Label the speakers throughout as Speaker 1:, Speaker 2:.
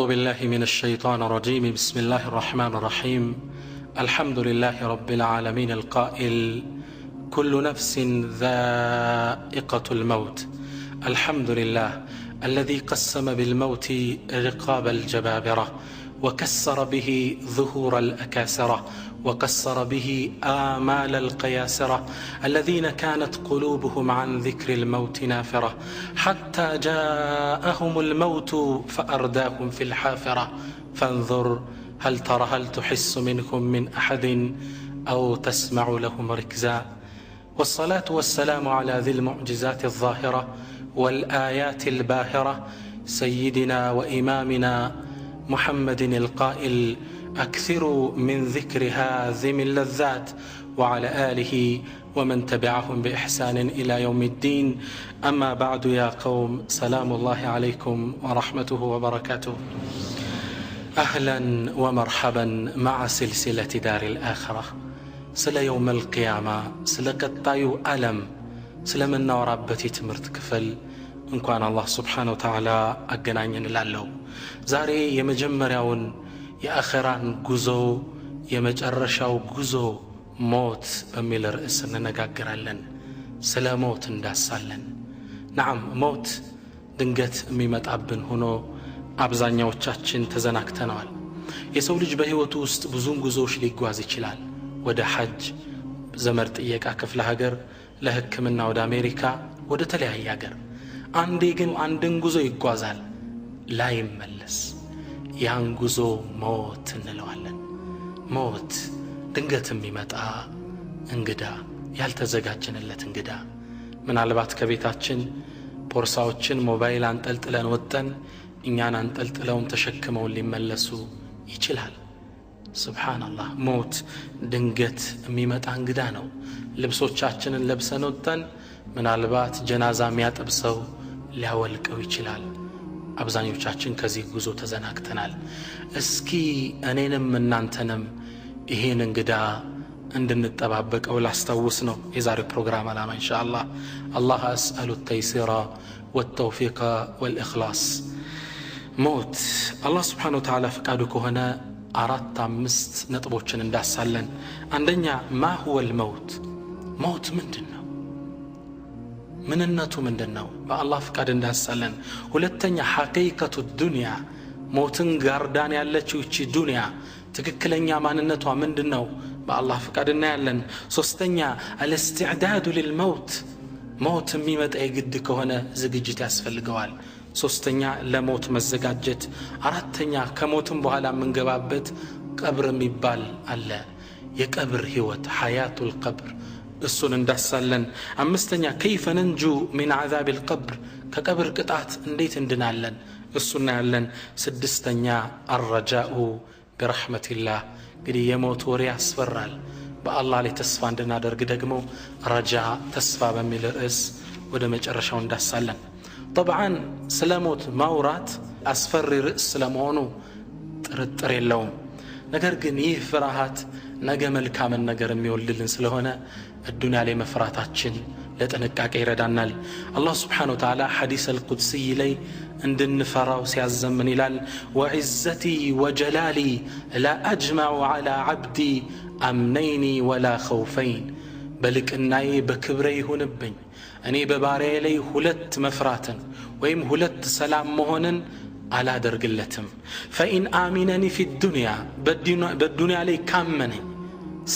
Speaker 1: بالله من الشيطان الرجيم. بسم الله الرحمن الرحيم. الحمد لله رب العالمين القائل كل نفس ذائقة الموت. الحمد لله الذي قسم بالموت رقاب الجبابرة وكسر به ظهور الأكاسرة وقصر به آمال القياسرة الذين كانت قلوبهم عن ذكر الموت نافرة حتى جاءهم الموت فأرداهم في الحافرة فانظر هل تحس منهم من أحد أو تسمع لهم ركزا. والصلاة والسلام على ذي المعجزات الظاهرة والآيات الباهرة سيدنا وإمامنا محمد القائل أكثروا من ذكر هذه اللذات وعلى آله ومن تبعهم بإحسان إلى يوم الدين. أما بعد يا قوم سلام الله عليكم ورحمته وبركاته. أهلا ومرحبا مع سلسلة دار الآخرة. سلا يوم القيامة سلا قطايو ألم سلا من نورابتي تمرت كفل إن كان الله سبحانه وتعالى أجنانين لالو زاري يمجمرون የአኺራን ጉዞ የመጨረሻው ጉዞ ሞት በሚል ርዕስ እንነጋገራለን። ስለ ሞት እንዳሳለን። ነዓም ሞት ድንገት የሚመጣብን ሆኖ አብዛኛዎቻችን ተዘናግተናል። የሰው ልጅ በህይወቱ ውስጥ ብዙ ጉዞዎች ሊጓዝ ይችላል። ወደ ሐጅ፣ ዘመድ ጥየቃ ክፍለ ሀገር፣ ለህክምና ወደ አሜሪካ፣ ወደ ተለያየ ሀገር። አንዴ ግን አንድን ጉዞ ይጓዛል ላይመለስ። ያን ጉዞ ሞት እንለዋለን። ሞት ድንገት የሚመጣ እንግዳ፣ ያልተዘጋጀንለት እንግዳ። ምናልባት ከቤታችን ቦርሳዎችን ሞባይል አንጠልጥለን ወጥተን እኛን አንጠልጥለውን ተሸክመውን ሊመለሱ ይችላል። ሱብሃንአላህ። ሞት ድንገት የሚመጣ እንግዳ ነው። ልብሶቻችንን ለብሰን ወጥተን ምናልባት ጀናዛ የሚያጠብሰው ሊያወልቀው ይችላል። አብዛኞቻችን ከዚህ ጉዞ ተዘናግተናል። እስኪ እኔንም እናንተንም ይሄን እንግዳ እንድንጠባበቀው ላስታውስ ነው የዛሬው ፕሮግራም ዓላማ ኢንሻአላህ። አላህ አስአሉ ተይሲራ ወተውፊቅ ወልኢኽላስ። ሞት አላህ Subhanahu Wa Ta'ala ፈቃዱ ከሆነ 4-5 ነጥቦችን እንዳሳለን። አንደኛ ማ هو الموت ሞት ምንድነው? ምንነቱ ምንድነው? በአላህ ፍቃድ እንዳሳለን። ሁለተኛ ሐቂቀቱ ዱንያ ሞትን ጋርዳን ያለችው እቺ ዱንያ ትክክለኛ ማንነቷ ምንድነው? በአላህ ፍቃድ እናያለን። ሶስተኛ الاستعداد للموت ሞት የሚመጣ የግድ ከሆነ ዝግጅት ያስፈልገዋል። ሶስተኛ ለሞት መዘጋጀት። አራተኛ ከሞትም በኋላ የምንገባበት ቀብር የሚባል አለ። የቀብር ህይወት ሐያቱል ቀብር እሱን እንዳሳለን። አምስተኛ كيف ننجو من عذاب القبر ከቀብር ቅጣት እንዴት እንድናለን እሱን እናያለን። ስድስተኛ الرجاء برحمة الله እንግዲህ የሞት ወሬ ያስፈራል። በአላህ ላይ ተስፋ እንድናደርግ ደግሞ ረጃ ተስፋ በሚል ርዕስ ወደ መጨረሻው እንዳሳለን። طبعا ስለ ሞት ማውራት አስፈሪ ርዕስ ስለመሆኑ ጥርጥር የለውም። ነገር ግን ይህ ፍርሃት ነገ መልካምን ነገር የሚወልድልን ስለሆነ الدنيا ላይ መፍራታችን ለጥንቃቄ ይረዳናል። አላህ Subhanahu Wa Ta'ala ሐዲስ አልቁድሲ ላይ እንድንፈራው ሲያዘምን ይላል وعزتي وجلالي لا أجمع على عبدي أمنين ولا خوفين በልቅናዬ በክብሬ ይሁንብኝ እኔ በባሪያዬ ላይ ሁለት መፍራትን ወይም ሁለት ሰላም መሆንን አላደርግለትም። فإن آمنني في الدنيا በዱንያ ላይ ካመነኝ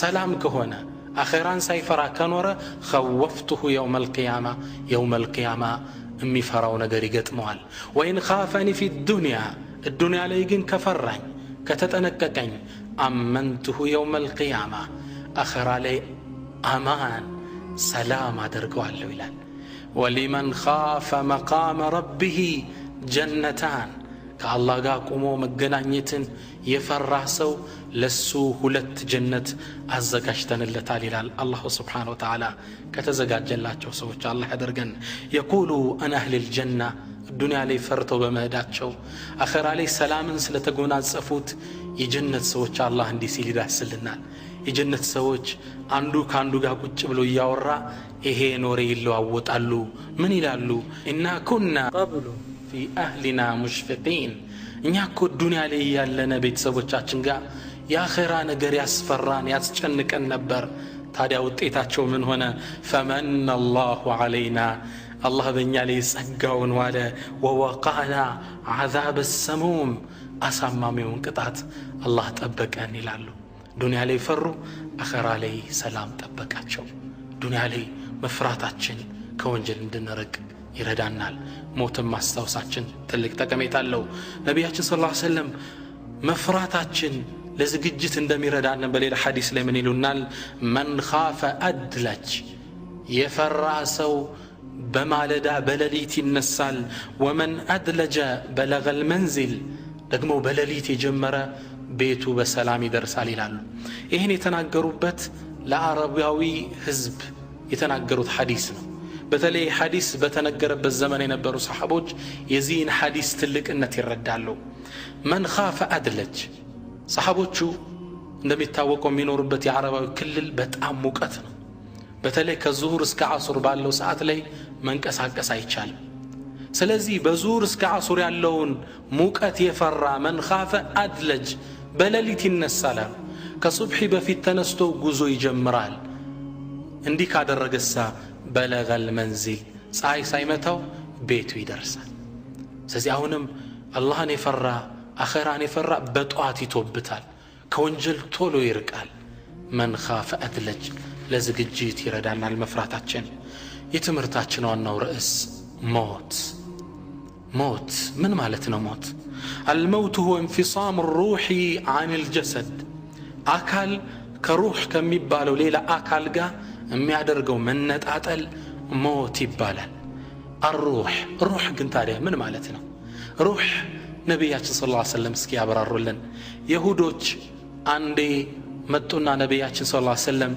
Speaker 1: ሰላም ከሆነ አኺራን ሳይፈራ ከኖረ خوفته يوم القيامة የሚፈራው ነገር ይገጥመዋል። وإن خافني في الدنيا ላይ ግን ከፈራኝ ከተጠነቀቀኝ አመንته يوم القيامة አኺራ ላይ አማን ሰላም አደርገዋለሁ ይላል። ولمن خاف مقام ربه جنتان ከአላህ ጋር ቆሞ መገናኘትን የፈራ ሰው ለሱ ሁለት ጀነት አዘጋጅተንለታል ይላል አላህ Subhanahu Wa Ta'ala። ከተዘጋጀላቸው ሰዎች አላህ ያደርገን። يقول أنا أهل الجنة الدنيا ላይ ፈርተው በመሄዳቸው አኺራ ላይ ሰላምን ስለተጎናጸፉት የጀነት ሰዎች አላህ እንዲህ ሲል ይዳስልናል። የጀነት ሰዎች አንዱ ካንዱ ጋር ቁጭ ብሎ ያወራ ይሄ ኖሬ ይለዋወጣሉ። ምን ይላሉ? ኢና ኩና ቀብሉ في أهلنا مشفقين እኛ እኮ ዱንያ ላይ ያለነ ቤተሰቦቻችን ጋር የአኺራ ነገር ያስፈራን ያስጨንቀን ነበር። ታዲያ ውጤታቸው ምን ሆነ? ፈመነ አላሁ ዐለይና አላህ በእኛ ላይ ጸጋውን ዋለ። ወወቃና ዐዛበ ሰሙም አሳማሚውን ቅጣት አላህ ጠበቀን ይላሉ። ዱንያ ላይ ፈሩ፣ አኺራ ላይ ሰላም ጠበቃቸው። ዱንያ ላይ መፍራታችን ከወንጀል እንድንርቅ ይረዳናል። ሞትን ማስታወሳችን ትልቅ ጠቀሜታ አለው። ነቢያችን ሰለላሁ ዐለይሂ ወሰለም መፍራታችን ለዝግጅት እንደሚረዳን በሌላ ሐዲስ ላይ ምን ይሉናል? መን ኻፈ አድለጅ የፈራ ሰው በማለዳ በሌሊት ይነሳል። ወመን አድለጀ በለገል መንዚል ደግሞ በሌሊት የጀመረ ቤቱ በሰላም ይደርሳል ይላሉ። ይህን የተናገሩበት ለአረባዊ ህዝብ የተናገሩት ሐዲስ ነው። በተለይ ሐዲስ በተነገረበት ዘመን የነበሩ ሰሃቦች የዚህን ሐዲስ ትልቅነት ይረዳሉ። መን ኻፈ አድለጅ ሰሃቦቹ እንደሚታወቀው የሚኖሩበት የአረባዊ ክልል በጣም ሙቀት ነው። በተለይ ከዙሁር እስከ ዓሱር ባለው ሰዓት ላይ መንቀሳቀስ አይቻልም። ስለዚህ በዙሁር እስከ ዓሱር ያለውን ሙቀት የፈራ መን ኻፈ አድለጅ በሌሊት ይነሳል። ከሱብሒ በፊት ተነስቶ ጉዞ ይጀምራል። እንዲህ ካደረገሳ በለገል መንዚል ፀሐይ ሳይመታው ቤቱ ይደርሳል። ስለዚህ አሁንም አላህን የፈራ አኺራን የፈራ በጧት ይቶብታል፣ ከወንጀል ቶሎ ይርቃል። መን ኻፈ አድለጅ ለዝግጅት ይረዳናል መፍራታችን። የትምህርታችን ዋናው ርዕስ ሞት። ሞት ምን ማለት ነው? ሞት አልመውት ሁወ እንፊሳም ሩሒ አን ልጀሰድ አካል ከሩህ ከሚባለው ሌላ አካል ጋር የሚያደርገው መነጣጠል ሞት ይባላል። ሩህ ግን ታዲያ ምን ማለት ነው? ሩህ ነቢያችን ሰለላሁ ዐለይሂ ወሰለም እስኪ ያብራሩልን። የሁዶች አንዴ መጡና ነቢያችን ሰለላሁ ዐለይሂ ወሰለም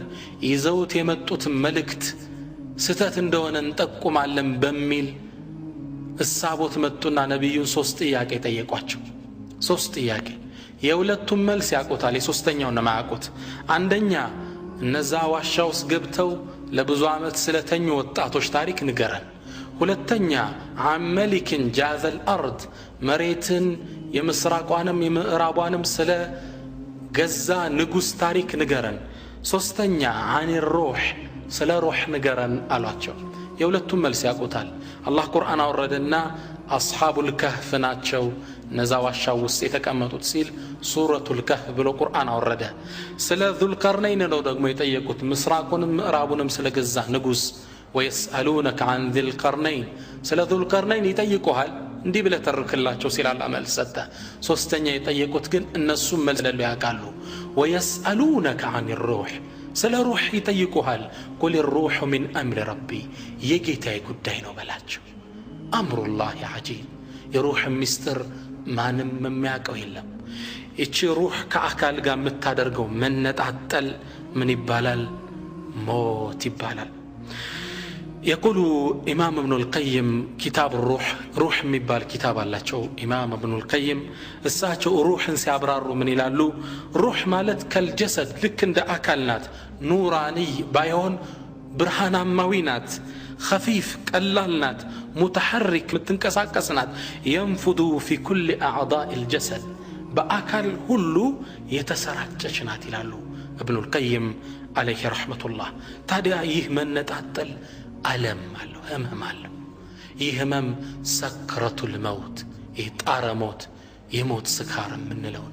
Speaker 1: ይዘውት የመጡት መልእክት ስተት እንደሆነ እንጠቁማለን በሚል እሳቦት መጡና ነቢዩን 3 ጥያቄ ጠየቋቸው። 3 ጥያቄ። የሁለቱም መልስ ያውቁታል፣ የሶስተኛውን ነው የማያውቁት። አንደኛ እነዛ ዋሻ ውስጥ ገብተው ለብዙ ዓመት ስለተኙ ወጣቶች ታሪክ ንገረን። ሁለተኛ አመሊክን ጃዘል አርድ መሬትን የምስራቋንም የምዕራቧንም ስለ ገዛ ንጉሥ ታሪክ ንገረን። ሶስተኛ አን ሩህ ስለ ሩህ ንገረን አሏቸው። የሁለቱም መልስ ያውቁታል። አላህ ቁርአን አወረደና አስሓቡል ከህፍ ናቸው እነዛ ዋሻው ውስጥ የተቀመጡት ሲል ሱረቱል ከህፍ ብሎ ቁርአን አወረደ። ስለ ዙልቀርነይን ነው ደግሞ የጠየቁት፣ ምስራቁንም ምዕራቡንም ስለ ገዛ ንጉሥ። ወየስአሉነከ አን ዚልቀርነይን ስለ ዙልቀርነይን ይጠይቁሃል እንዲህ ብለህ ተርክላቸው ሲል አላህ መልስ ሰጠ። ሶስተኛ የጠየቁት ግን እነሱም መልስ እንደሌለው ያውቃሉ። ወየስአሉነከ አን ሩህ ስለ ሩህ ይጠይቁሃል። ቁል ሩሑ ሚን አምሪ ረቢ የጌታዬ ጉዳይ ነው በላቸው። አምሩላህ ዐጂብ የሩህ ምስጢር ማንም የሚያውቀው የለም። እቺ ሩህ ከአካል ጋር የምታደርገው መነጣጠል ምን ይባላል? ሞት ይባላል። يقول إمام ابن القيم كتاب روح ميبال كتاب الله إمام ابن القيم الساعة روح سيابرار من يلالو روح مالت كالجسد لكن دا أكلنات نوراني بايون برهانا موينات خفيف كاللالنات متحرك متنكساكسنات ينفذ في كل أعضاء الجسد بأكل هلو يتسرعجشنات يلالو ابن القيم عليه رحمة الله تادع يهمن نتعطل ألم مالو همم مالو يهمم سكرة الموت يطار موت يموت سكار من لون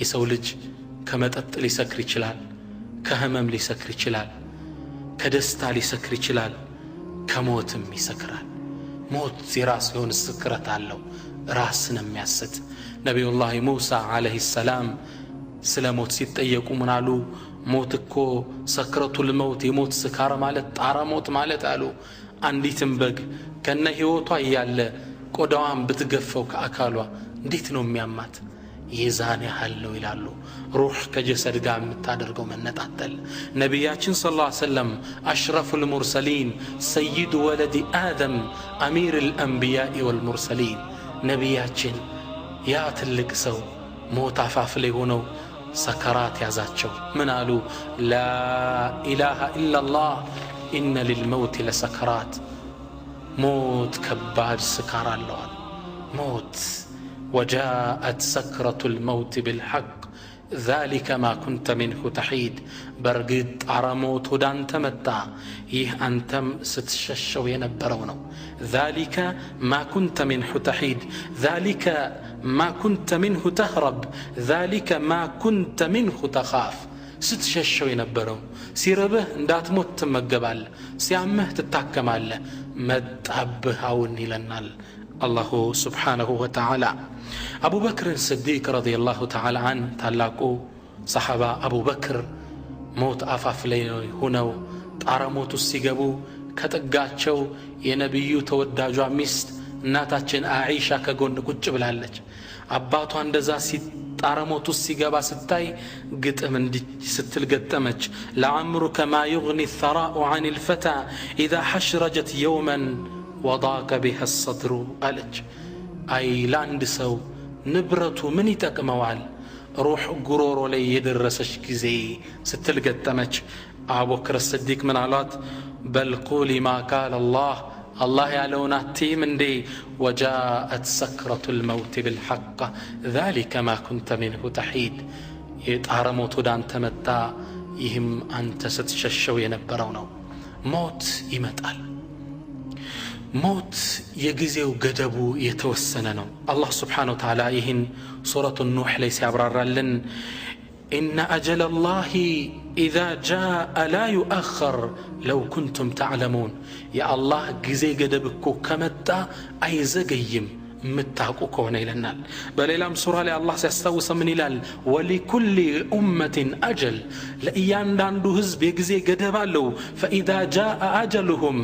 Speaker 1: يسولج كما تطل يسكر يچلال كهمم ليسكر يچلال كدستا ليسكر يچلال كموتم يسكرال موت زراس يون السكرة አለው ራስን የሚያስት ነብዩ الله موسى عليه السلام ስለሞት ሲጠየቁ ምን አሉ? ሞት እኮ ሰክረቱል መውት የሞት ስካር ማለት ጣራ ሞት ማለት አሉ። አንዲትም በግ ከነ ህይወቷ ያለ ቆዳዋን ብትገፈው ከአካሏ እንዴት ነው የሚያማት? የዛን ያህል ነው ይላሉ። ሩህ ከጀሰድ ጋር የምታደርገው መነጣጠል። ነቢያችን ሰለላሁ ዐለይሂ ወሰለም አሽረፉል ሙርሰሊን ሰይድ ወለድ አደም አሚሩል አንቢያኢ ወልሙርሰሊን ነቢያችን ያ ትልቅ ሰው ሞት አፋፍ ላይ ሆነው سكرات يازاتشو من قالوا لا إله إلا الله إن للموت لسكرات موت كبار سكار اللون موت وجاءت سكرة الموت بالحق ذلك ما كنت منه تحيد برقد عرموت ودان تمتع أنتم ستششوا ينبرونه ذلك ما كنت منه تحيد ذلك ما كنت منه تهرب ذلك ما كنت منه تخاف ስትሸሸው የነበረው ሲረብህ እንዳትሞት ትመገባለህ ሲያምህ ትታከማለህ መጣብህ አሁን ይለናል አላሁ ሱብሓነሁ ወተዓላ አቡበክር ስዲቅ ረዲየላሁ ተዓላ አን ታላቁ ሰሐባ አቡበክር ሞት አፋፍ ላይ ሆነው ጣረ ሞት ውስጥ ሲገቡ ከጥጋቸው የነብዩ ተወዳጇ ሚስት እናታችን አኢሻ ከጎን ቁጭ ብላለች አባቷ እንደዛ ሲጣረሞት ውስጥ ሲገባ ስታይ ግጥም እንዲህ ስትል ገጠመች ለዓምሩከ ማ يغني الثراء عن الفتى إذا حشرجت يوما وضاق بها الصدر አለች አይ ለአንድ ሰው ንብረቱ ምን ይጠቅመዋል ሩህ ጉሮሮ ላይ የደረሰች ጊዜ ስትል ገጠመች አቡበክር ስዲቅ ምን አሏት በል ቁሊ ማ ቃል الله يعلون التيم اندي وجاءت سكرة الموت بالحق ذلك ما كنت منه تحيد يتعرموت ودان تمتع يهم أنت ستششو ينبرونه موت يمتال موت يجزيو قدبو يتوسننو الله سبحانه وتعالى يهن سورة النوح ليس عبرار لن إن أجل الله إذا جاء لا يؤخر لو كنتم تعلمون يا الله جزي قدبكو كمتا أي زقيم متاقو كون إلى بل إلام سورة لي الله سيستوس من إلال ولكل أمة أجل لأيان داندو هزب يجزي قدبالو فإذا جاء أجلهم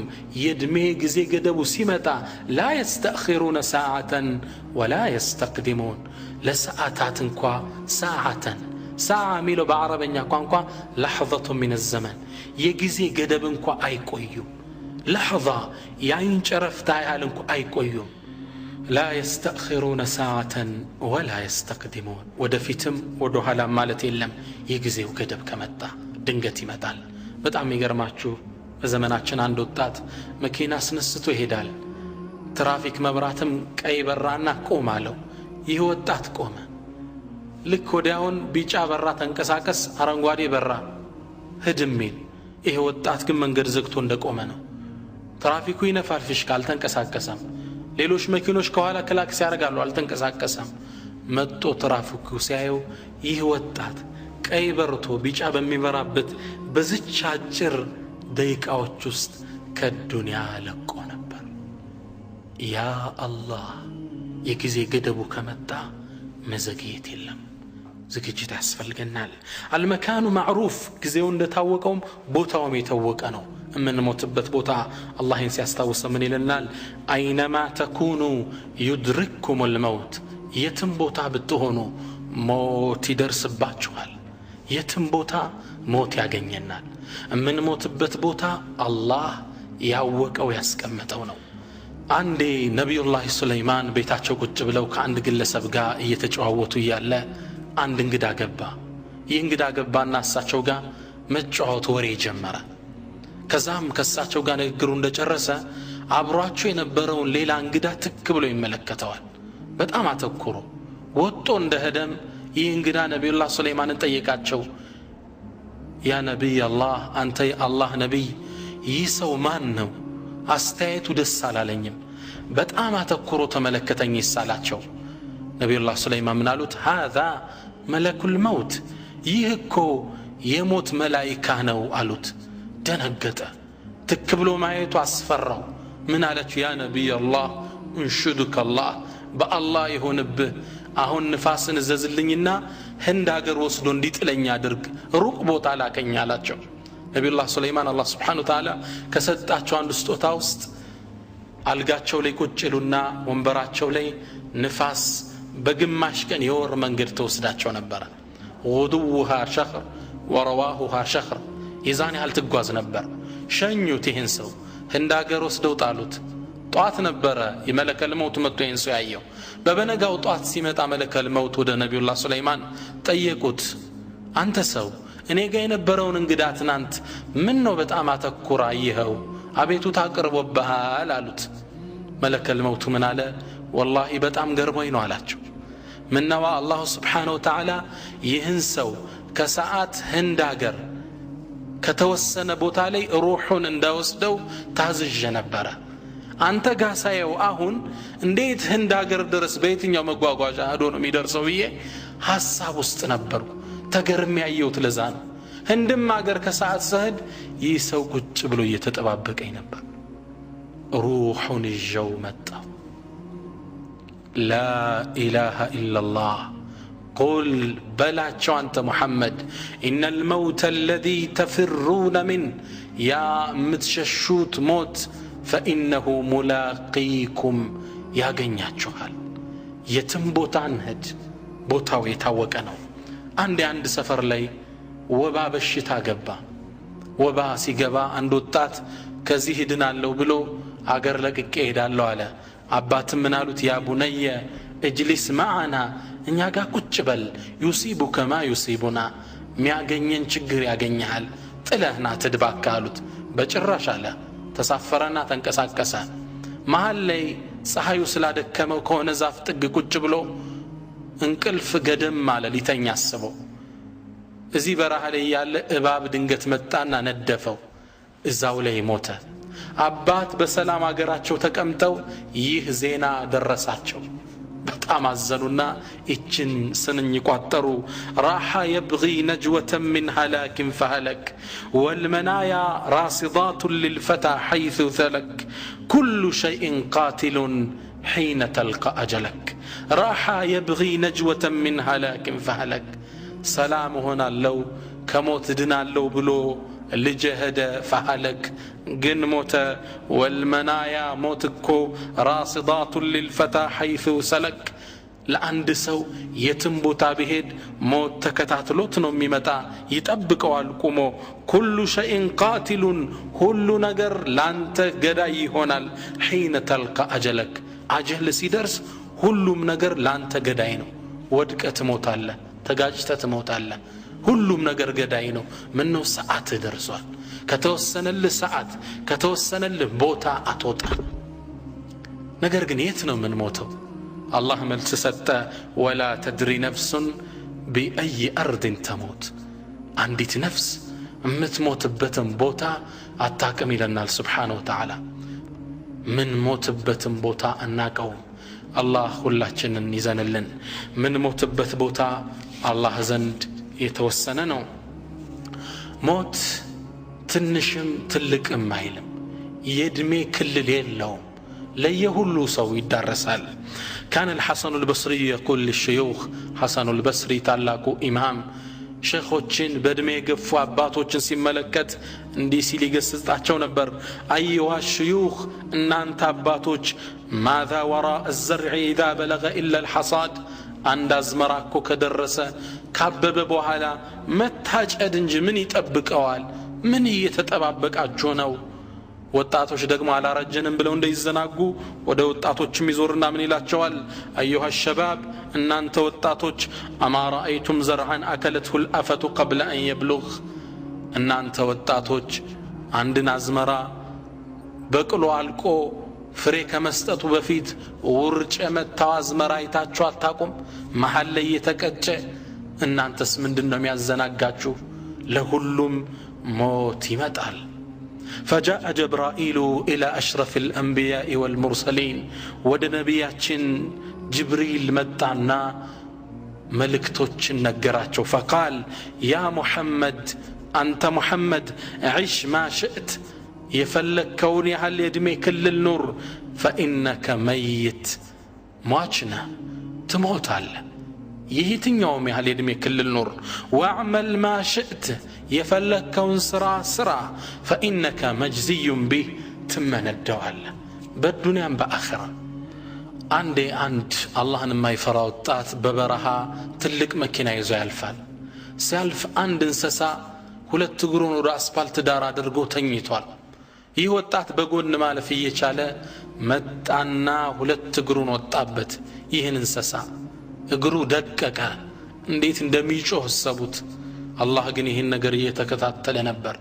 Speaker 1: يدمي جزي قدبو سمتا لا يستأخرون ساعة ولا يستقدمون لساعات كوا ساعة ساعة ميلو بعربنا كوانكوا لحظة من الزمن يجزي قدبنكوا أي كويو لحظة يعني شرفتها يالنكوا أي كويو لا يستأخرون ساعة ولا يستقدمون ودفيتم ودوها مالتي اللم يجزي وقدب كمتا دنجتي مدال بتعمي قرماتشو زمناتشن عندو التات مكينة سنستو هيدال ترافيك مبراتم كأي برانا كومالو يهو التات كوما ልክ ወዲያውን ቢጫ በራ ተንቀሳቀስ አረንጓዴ በራ ህድሚል ይሄ ወጣት ግን መንገድ ዘግቶ እንደቆመ ነው ትራፊኩ ይነፋል ፊሽካ አልተንቀሳቀሰም ሌሎች መኪኖች ከኋላ ክላክስ ያደርጋሉ አልተንቀሳቀሰም መጥቶ ትራፊኩ ሲያየው ይህ ወጣት ቀይ በርቶ ቢጫ በሚበራበት በዚች አጭር ደቂቃዎች ውስጥ ከዱንያ ለቆ ነበር ያ አላህ የጊዜ ገደቡ ከመጣ መዘግየት የለም ዝግጅት ያስፈልገናል አልመካኑ ማዕሩፍ ጊዜው እንደታወቀውም ቦታውም የታወቀ ነው እምንሞትበት ቦታ አላህን ሲያስታውስ ምን ይለናል አይነማ ተኩኑ يدرككم الموت የትም ቦታ ብትሆኑ ሞት ይደርስባችኋል የትም ቦታ ሞት ያገኘናል እምንሞትበት ቦታ አላህ ያወቀው ያስቀመጠው ነው አንዴ ነብዩላህ ሱለይማን ቤታቸው ቁጭ ብለው ከአንድ ግለሰብ ጋር እየተጨዋወቱ ያለ አንድ እንግዳ ገባ ይህ እንግዳ ገባና እሳቸው ጋር መጫወት ወሬ ጀመረ ከዛም ከእሳቸው ጋር ንግግሩ እንደጨረሰ አብሯቸው የነበረውን ሌላ እንግዳ ትክ ብሎ ይመለከተዋል በጣም አተኩሮ ወጥቶ እንደሄደም ይህ እንግዳ ነብዩላህ ሱለይማንን ጠየቃቸው ያ ነብይ አላህ አንተ አላህ ነብይ ይህ ሰው ማን ነው አስተያየቱ ደስ አላለኝም በጣም አተኩሮ ተመለከተኝ ይሳላቸው ነብዩላህ ሱለይማን ምን አሉት هذا ملك الموت ይህ እኮ የሞት መላእክት ነው አሉት ደነገጠ ተከብሎ ማየቱ አስፈራው ምን አለች ያ ነብይ አላህ እንሽዱከ አላህ በአላህ ይሆንብህ አሁን ንፋስን ዘዝልኝና ህንድ ሀገር ወስዶ እንዲጥለኛ አድርግ ሩቅ ቦታ ላከኝ አላቸው ነብዩላህ ሱለይማን አላህ Subhanahu Wa Ta'ala ከሰጣቸው አንድ ስጦታ ውስጥ አልጋቸው ላይ ቁጭሉና ወንበራቸው ላይ ንፋስ በግማሽ ቀን የወር መንገድ ተወስዳቸው ነበር غدوها شهر ورواحها شهر ይዛን ያህል ትጓዝ ነበር ሸኙት ይህን ሰው ህንድ ሀገር ወስደው ጣሉት ጧት ነበረ የመለከል መውት መጥቶ ይህን ሰው ያየው በበነጋው ጧት ሲመጣ መለከል መውት ወደ ነብዩላህ ሱለይማን ጠየቁት አንተ ሰው እኔ ጋር የነበረውን እንግዳ ትናንት ምን ነው በጣም አተኩራ ይሄው አቤቱ ታቀርቦብሃል አሉት መለከል መውቱ ምን አለ ወላሂ በጣም ገርሞኝ ነው አላቸው ምነዋ አላሁ ስብሓነሁ ወተዓላ ይህን ሰው ከሰዓት ህንድ አገር ከተወሰነ ቦታ ላይ ሩሑን እንዳወስደው ታዝዤ ነበረ። አንተ ጋር ሳየው አሁን እንዴት ህንድ አገር ድረስ በየትኛው መጓጓዣ ሄዶ ነው የሚደርሰው ብዬ ሐሳብ ውስጥ ነበርኩ። ተገርሜ ያየሁት ለዛ ነው። ህንድም አገር ከሰዓት ስሄድ ይህ ሰው ቁጭ ብሎ እየተጠባበቀኝ ነበር። ሩሑን ይዤው መጣሁ። ላ ኢላሃ ኢላላህ ቁል በላቸው አንተ ሙሐመድ ኢነ ልመውተ አለዚ ተፍሩነ ምን ያ የምትሸሹት ሞት ፈኢነሁ ሙላቂኩም ያገኛችኋል። የትም ቦታ እንሂድ ቦታው የታወቀ ነው። አንድ ሰፈር ላይ ወባ በሽታ ገባ። ወባ ሲገባ አንድ ወጣት ከዚህ ድናለሁ ብሎ አገር ለቅቄ ሄዳለሁ አለ። አባትም ምን አሉት? ያ ቡነየ እጅሊስ ማዓና እኛ ጋር ቁጭ በል ዩሲቡከ ማ ዩሲቡና ሚያገኘን ችግር ያገኘሃል ጥለህና ትድባካ አሉት። በጭራሽ አለ። ተሳፈረና ተንቀሳቀሰ። መሃል ላይ ፀሐዩ ስላደከመው ከሆነ ዛፍ ጥግ ቁጭ ብሎ እንቅልፍ ገደም አለ ሊተኛ አስበው። እዚህ በረሃ ላይ ያለ እባብ ድንገት መጣና ነደፈው። እዛው ላይ ሞተ። አባት በሰላም አገራቸው ተቀምጠው ይህ ዜና ደረሳቸው። በጣም አዘኑና እችን ስንኝ ቋጠሩ። ራሓ የብጊ ነጅወተን ምን ሃላክን ፈሃለክ ወልመናያ ራሲዳቱን ልልፈታ ሐይث ተለክ ኩሉ ሸይእን ቃትሉን ሒነ ተልቃ አጀለክ። ራሓ የብጊ ነጅወተን ምን ሃላክን ፈሃለክ ሰላም ሆናለው ከሞት ድናለው ብሎ ልጅ ሄደ ፈሃለክ ግን ሞተ። ወልመናያ ሞት እኮ ራሲዳቱን ልልፈታ ሐይث ሰለክ ለአንድ ሰው የትም ቦታ ቢሄድ ሞት ተከታትሎት ነው የሚመጣ፣ ይጠብቀዋል ቁሞ። ኩሉ ሸይእን ቃትሉን ሁሉ ነገር ላንተ ገዳይ ይሆናል። ሒነ ተልቃ አጀለክ አጀል ሲደርስ ሁሉም ነገር ላንተ ገዳይ ነው። ወድቀ ትሞታለህ፣ ተጋጭተ ትሞታለህ። ሁሉም ነገር ገዳይ ነው። ምነው ሰዓት ደርሷል። ከተወሰነልህ ሰዓት ከተወሰነልህ ቦታ አትወጣ። ነገር ግን የት ነው ምን ሞተው? አላህ መልስ ሰጠ። ወላ ተድሪ ነፍሱን ቢአይ አርድን ተሞት አንዲት ነፍስ የምትሞትበትን ቦታ አታቅም ይለናል ስብሓነሁ ወተዓላ። ምን ሞትበትን ቦታ አናቀውም። አላህ ሁላችንን ይዘንልን። ምን ሞትበት ቦታ አላህ ዘንድ የተወሰነ ነው። ሞት ትንሽም ትልቅም አይልም። የእድሜ ክልል የለውም። ለየሁሉ ሰው ይዳረሳል። كان الحسن البصري يقول للشيوخ حسن البصري ታላቁ ኢማም ሸኾችን በእድሜ የገፉ አባቶችን ሲመለከት እንዲህ ሲል ይገስጻቸው ነበር። አዩሃ ሽዩኽ እናንተ አባቶች ማذا وراء الزرع إذا بلغ إلا الحصاد አንድ አዝመራ እኮ ከደረሰ ካበበ በኋላ መታጨድ እንጂ ምን ይጠብቀዋል? ምን እየተጠባበቃችሁ ነው? ወጣቶች ደግሞ አላረጀንም ብለው እንደይዘናጉ ወደ ወጣቶችም ይዞርና ምን ይላቸዋል? አዩሃ ሸባብ እናንተ ወጣቶች አማ ረአይቱም ዘርዓን አከለትሁ ልአፈቱ ቀብለ አን የብሉግ እናንተ ወጣቶች አንድን አዝመራ በቅሎ አልቆ ፍሬ ከመስጠቱ በፊት ውርጭ የመታው አዝመራ አይታችሁ አታቁም? መሃል ላይ የተቀጨ እናንተስ ምንድነው የሚያዘናጋችሁ? ለሁሉም ሞት ይመጣል። فجاء جبرائيل إلى أشرف الأنبياء والمرسلين ود نبياتين جبريل متعنا ملكتوچ نغراچو فقال يا محمد أنت محمد عش ما شئت يفلك كوني هل يدمي كل النور فإنك ميت مواچنا تموت على يهيتن يومي هل يدمي كل النور واعمل ما شئت يفلك كون سرا فإنك مجزي به تمن الدوال بالدنيا بآخرة عندي عند الله ما يفرع وطات ببرها تلك مكينة يزو يالفال سيالف عند انسسا ሁለት እግሩን ወደ አስፋልት ዳር አድርጎ ተኝቷል። ይህ ወጣት በጎን ማለፍ እየቻለ መጣና ሁለት እግሩን ወጣበት። ይህን እንሰሳ እግሩ ደቀቀ። እንዴት እንደሚጮህ ሰቡት። አላህ ግን ይህን ነገር እየተከታተለ ነበር።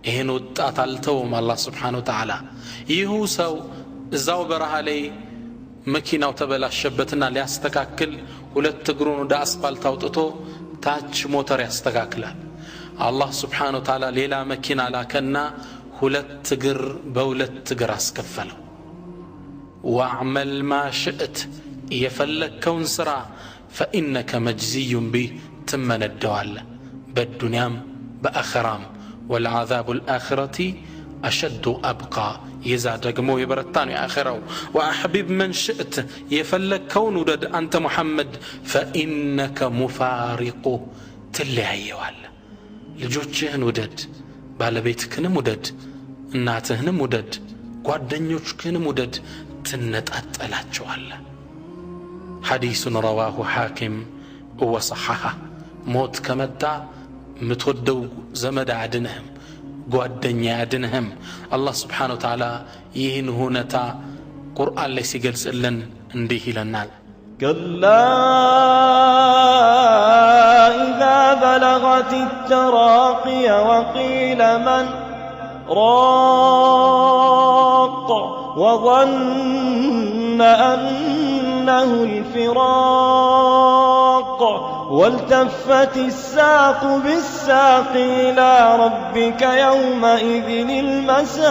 Speaker 1: ይህን ወጣት አልተውም አላህ Subhanahu Wa Ta'ala። ይሁ ሰው እዛው በረሃ ላይ መኪናው ተበላሸበትና ሊያስተካክል ሁለት እግሩን ወደ አስፋልት አውጥቶ ታች ሞተር ያስተካክላል። አላህ Subhanahu Wa Ta'ala ሌላ መኪና ላከና ሁለት እግር በሁለት እግር አስከፈለው። ወአዕመል ማ ሽእት የፈለከውን ስራ فإنك مجزي به تمندواله بالدنيا بآخرام والعذاب الآخرة أشد أبقى يزاد قمو يبرتاني آخره وأحبب من شئت يفلك كون ودد أنت محمد فإنك مفارق تلعي والا لجوجهن ودد بالبيتكن مدد እናትህን ሙደድ ጓደኞችህን ሙደድ ትነጣጣላቸዋለህ። حديث رواه حاكم وصححه موت كمدا متودو زمد عدنهم ጓደኛ ያድንህም الله سبحانه وتعالى ይህን ሁነታ ቁርአን ላይ ሲገልጽልን እንዲህ ይለናል
Speaker 2: كلا إذا بلغت التراقي وقيل من راق وظن أنه الفراق والتفت الساق بالساق إلى ربك يومئذ المساق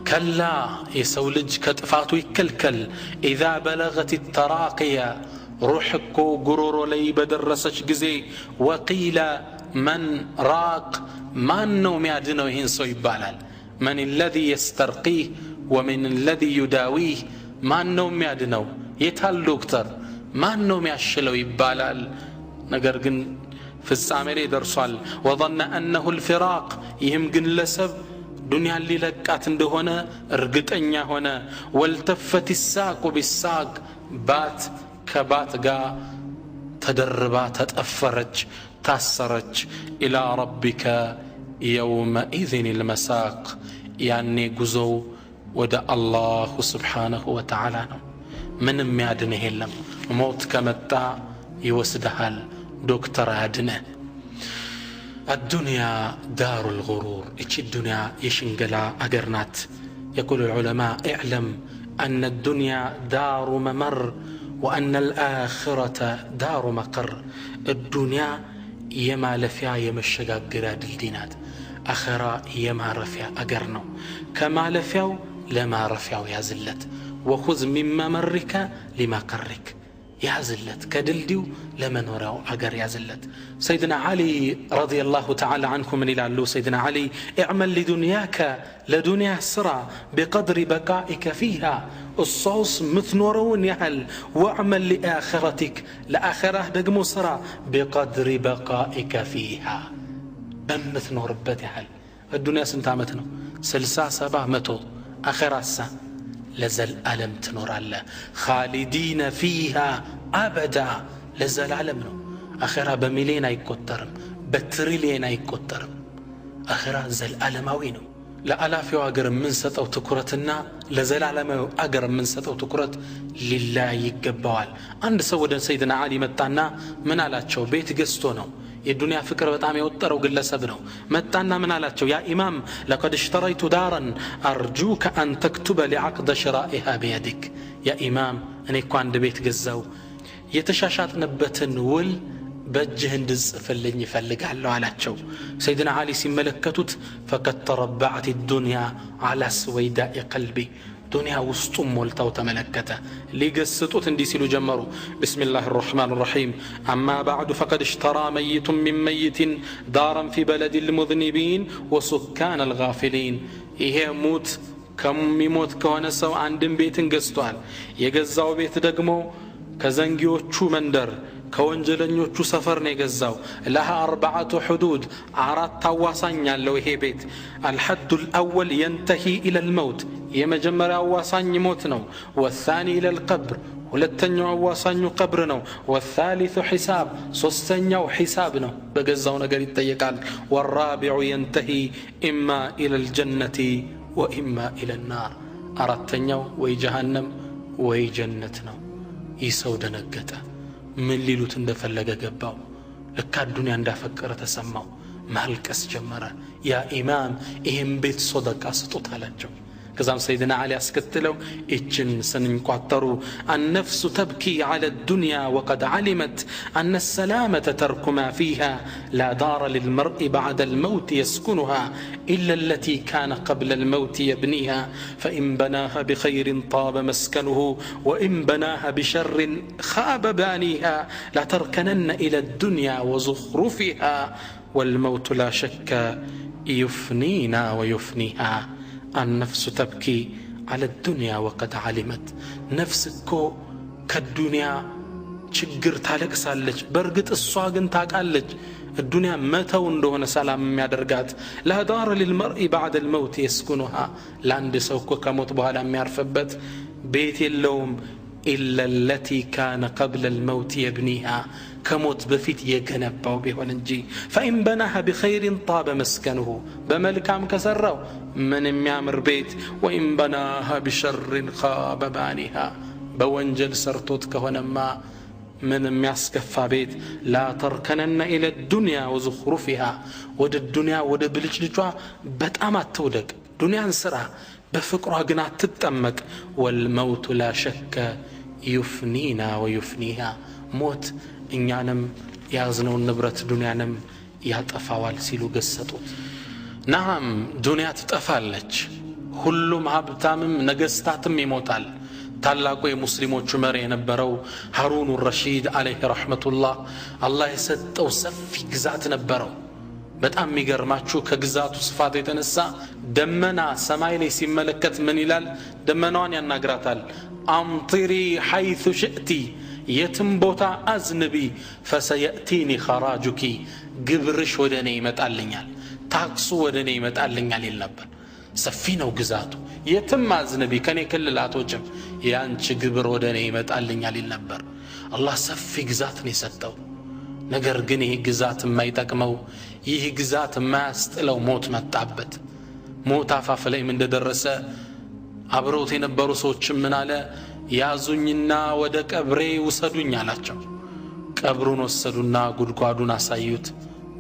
Speaker 1: كلا يسولج كتفاتو يكلكل إذا بلغت التراقية روحكو قرور لي بدرسش جزي وقيل من راق ما النوم يعدنو ينسو يبالال من الذي يسترقيه ومن الذي يداويه ما النوم يعدنو يتهال دكتور ما النوم يعشلو يبالال نقرقن في السامري درسال وظن أنه الفراق يهمقن لسب دنيا اللي لقات عنده هنا ارقتنيا هنا والتفت الساق بالساق بات كبات قا تدربا تتأفرج تاسرج إلى ربك يومئذ المساق يعني قزو ودى الله سبحانه وتعالى من ميادنه اللم موت كمتا يوسدها دكتور عدنه الدنيا دار الغرور إيش الدنيا يشنقلا أقرنات يقول العلماء اعلم أن الدنيا دار ممر وأن الآخرة دار مقر الدنيا يما لفيا يما الشقاقرا دلدينات أخرى يما رفيا أقرنو كما لفياو لما رفياو يا زلت وخذ مما مرك لما قرك يا زلت كدلديو لمن وراو أقر يا زلت سيدنا علي رضي الله تعالى عنكم من إلى سيدنا علي اعمل لدنياك لدنيا سرى بقدر بقائك فيها الصوص مثنورون يهل واعمل لآخرتك لآخرة دقمو سرى بقدر بقائك فيها بمثنور بتهل الدنيا سنتامتنا سلسا سبا متو آخرة السا لزل ألم تنور الله خالدين فيها أبدا لزل ألمنا آخرة بملينا يكترم بتريلينا يكترم آخرة زل ألموينو لألاف أجر من ستة تكرتنا لزل ألمو أجر من ستة تكرت لله يقبال عند سودا سيدنا علي متعنا من على شو بيت قستونه الدنيا فكرة بتعمي وتر وقل سبنه متعنا من على شو يا إمام لقد اشتريت دارا أرجوك أن تكتب لعقد شرائها بيدك يا إمام أنا يكون عند بيت قزاو يتشاشات نبتن ول بجهن دز فلني فلق على شو سيدنا علي سملكتت فقد تربعت الدنيا على سويداء قلبي دنيا وسطم مولتا وتملكته ليقسطوت انديسيلو جمروا بسم الله الرحمن الرحيم أما بعد فقد اشترى ميت من ميت دارا في بلد المذنبين وسكان الغافلين إيه موت كم يموت كونسو عندن بيت قسطوال يقزاو بيت دقمو كزنجيو تشو مندر كونجلنيوቹ ሰፈር ነው የገዛው لها 4 حدود አራት ታዋሳኝ ያለው ይሄ ቤት الحد الأول ينتهي إلى الموت የመጀመሪያው ዋሳኝ ሞት ነው والثاني إلى القبر ሁለተኛው ዋሳኙ ቀብር ነው والثالث حساب ሶስተኛው ሒሳብ ነው በገዛው ነገር ይጠየቃል والرابع ينتهي إما إلى الجنة وإما إلى النار አራተኛው ወይ ጀሃነም ወይ ጀነት ነው ይሰው ደነገጠ من ليلوت اندفلق قباو لكا الدنيا اندفكر تسماو مالكس جمرة يا إمام إهم بيت صدق أسطوط هلجو كزام سيدنا علي أسكتلو إتشن سننقطرو النفس تبكي على الدنيا وقد علمت أن السلامة ترك ما فيها لا دار للمرء بعد الموت يسكنها إلا التي كان قبل الموت يبنيها فإن بناها بخير طاب مسكنه وإن بناها بشر خاب بانيها لا تركنن إلى الدنيا وزخرفها والموت لا شك يفنينا ويفنيها النفس تبكي على الدنيا وقد علمت نفسك كالدنيا ችግር ታለቅሳለች በርግጥ እሷ ግን ታውቃለች الدنيا متى እንደሆነ ሰላም የሚያደርጋት لا دار للمرء بعد الموت يسكنها لاند ሰው ከሞት በኋላ የሚያርፍበት ቤት የለውም إلا التي كان قبل الموت يبنيها كموت بفيت يجنباو بيهون انجي فإن بناها بخير طاب مسكنه بملكام كسروا من يعمر بيت وإن بناها بشر خاب بانيها بوانجل سرتوت كهونما من يسكفى بيت لا تركنن إلى الدنيا وزخرفها ود الدنيا ود بلجلجوا بتأمات تودك دنيا انسرها بفكرها قناة تتأمك والموت لا شك يفنينا ويفنيها موت إن يعنم يازنو النبرة دنيانم يتأفاوال سيلو قصتوت نعم دنيا تتأفالج كلهم هابتامم نقستاتم يموتال ታላቁ የሙስሊሞቹ መሪ የነበረው ሃሩን الرشيد عليه رحمة الله الله የሰጠው ሰፊ ግዛት ነበረው በጣም የሚገርማችሁ ከግዛቱ ስፋት የተነሳ ደመና ሰማይ ላይ ሲመለከት ምን ይላል ደመናዋን ያናግራታል أمطري حيث شئتي የትም ቦታ አዝንቢ فسيأتيني خراجك ግብርሽ ወደኔ ይመጣልኛል ታክሱ ወደኔ ይመጣልኛል ይል ነበር ሰፊ ነው ግዛቱ የትም አዝንቢ ከኔ ክልላቶችም ያንቺ ግብር ወደኔ ይመጣልኛል ይል ነበር አላህ ሰፊ ግዛት ነው የሰጠው ነገር ግን ይህ ግዛት የማይጠቅመው ይህ ግዛት የማያስጥለው ሞት መጣበት ሞት አፋፍ ላይ እንደደረሰ አብረውት የነበሩ ሰዎችም ምን አለ ያዙኝና ወደ ቀብሬ ውሰዱኝ አላቸው ቀብሩን ወሰዱና ጉድጓዱን አሳዩት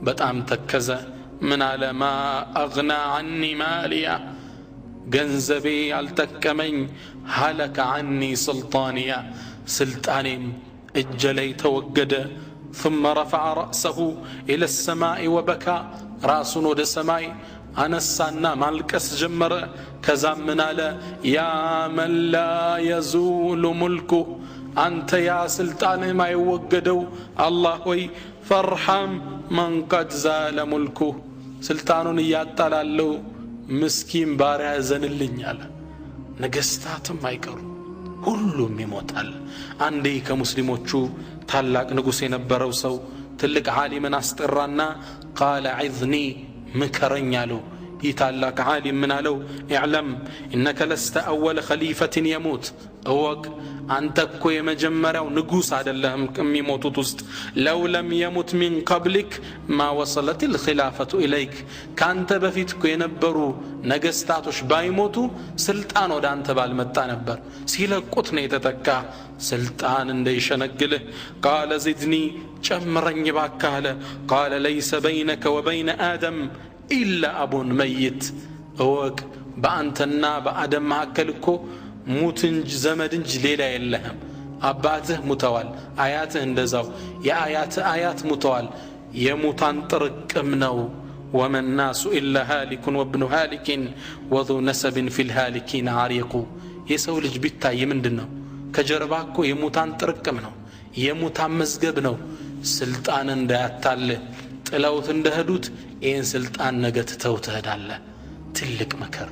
Speaker 1: በጣም ተከዘ ምን አለ ማ አግና عني ماليا ገንዘቤ አልጠቀመኝ هلك عني سلطانيا سلطانيم እጄ ላይ ተወገደ ثم رفع رأسه إلى السماء وبكى راسون ود سماي أنسانا مالكس جمر كزام منالا يا من لا يزول ملكه أنت يا سلطان ما يوجدو الله وي فارحم من قد زال ملكه سلطان ياتلالو مسكين بارع زن اللينيال نجستاتم ما يكرو ሁሉም ይሞታል አንዴ ከሙስሊሞቹ ታላቅ ንጉስ የነበረው ሰው ትልቅ ዓሊምን አስጠራና قال عظني مكرኝ አለው ይታላቅ ዓሊም ምን አለው اعلم انك لست اول خليفه يموت እወቅ አንተ እኮ የመጀመሪያው ንጉስ አይደለህም ከሚሞቱት ውስጥ لو لم يمت من قبلك ما وصلت الخلافه اليك ካንተ በፊት እኮ የነበሩ ነገስታቶች ባይሞቱ ስልጣን ወደ አንተ ባልመጣ ነበር ሲለቁት ነው የተተካ ስልጣን እንደይሸነግልህ قال زدني ጨምረኝ ባካለ قال ليس بينك وبين آدم إلا أب ميت እወቅ በአንተና በአደም መካከል እኮ ሙት እንጂ ዘመድ እንጂ ሌላ የለህም አባትህ ሙተዋል አያትህ እንደዛው የአያትህ አያት ሙተዋል የሙታን ጥርቅም ነው وما الناس إلا هالك وابن هالك وذو نسب في الهالكين عريق የሰው ልጅ ቢታይ ምንድነው ከጀርባ እኮ የሙታን ጥርቅም ነው የሙታን መዝገብ ነው ስልጣን እንዳያታልህ ጥለውት እንደሄዱት ይህን ስልጣን ነገ ትተው ትሄዳለህ ትልቅ መከር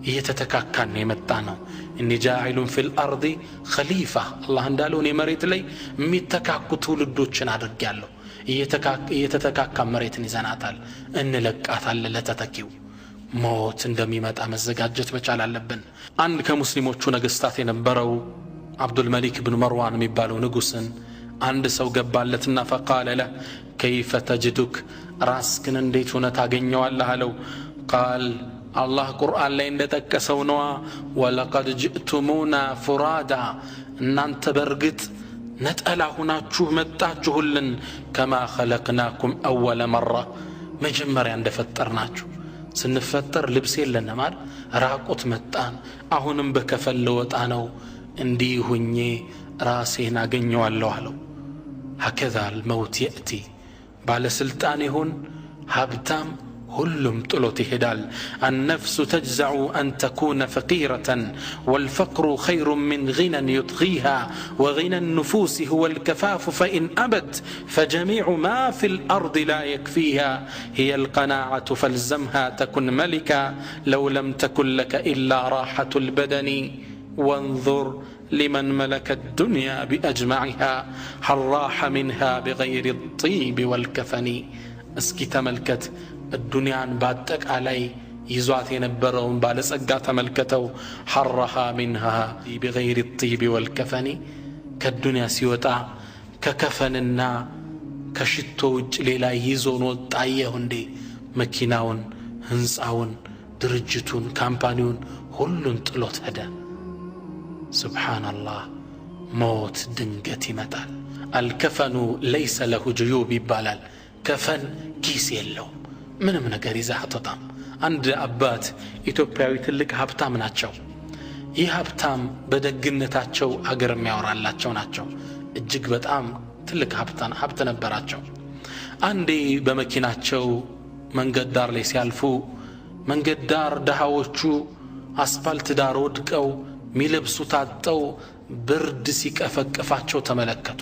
Speaker 1: እየተተካካን የመጣ ነው እኒ ጃኢሉን ፊል አርዲ ኸሊፋ አላህ እንዳለው እኔ መሬት ላይ የሚተካኩ ትውልዶችን አድርጌያለሁ እየተተካካ መሬትን ይዘናታል እንለቃታለን ለተተኪው ሞት እንደሚመጣ መዘጋጀት መቻል አለብን አንድ ከሙስሊሞቹ ነገስታት የነበረው አብዱል መሊክ ኢብኑ መርዋን የሚባለው ንጉስን አንድ ሰው ገባለትና فقال له كيف تجدك راسكن እንዴት ሆነ ታገኘዋለህ አለው قال الله قرآن ላይ እንደተከሰው ነው ولقد جئتمونا فرادا እናንተ በርግጥ ነጠላ ሆናችሁ መጣችሁልን كما خلقناكم اول مره መጀመሪያ እንደፈጠርናችሁ ስንፈጠር ልብስ የለንም አይደል ራቁት መጣን አሁንም በከፈል ልወጣ ነው እንዲህ ሁኜ ራሴን አገኘዋለሁ አለው هكذا الموت يأتي ባለስልጣን ይሁን ሀብታም ሁሉም ጥሎት ይሄዳል النفس تجزع أن تكون فقيرة والفقر خير من غنى يطغيها وغنى النفوس هو الكفاف فإن أبت فجميع ما في الأرض لا يكفيها هي القناعة فالزمها تكن ملكا لو لم تكن لك إلا راحة البدن وانظر لمن ملك الدنيا بأجمعها هل راح منها بغير الطيب والكفن اسكي تملكت الدنيا باتك علي يزوات ينبرون بالسقا تملكتو حرها منها بغير الطيب والكفن كالدنيا سيوتا ككفننا كشتوج ليلا يزون وطايه دي مكيناون هنصاون درجتون كامبانيون كلن طلوت هدا سبحان الله موت دنقت متال الكفن ليس له جيوب بالال كفن كيس يلو ምንም ነገር ይዛ አጥጣም አንድ አባት ኢትዮጵያዊ ትልቅ ሀብታም ናቸው ይህ ሀብታም በደግነታቸው አገር የሚያወራላቸው ናቸው እጅግ በጣም ትልቅ ሀብት ነበራቸው አንዴ በመኪናቸው መንገድ ዳር ላይ ሲያልፉ መንገድ ዳር ደሃዎቹ አስፋልት ዳር ወድቀው ሚለብሱት አጥተው ብርድ ሲቀፈቅፋቸው ተመለከቱ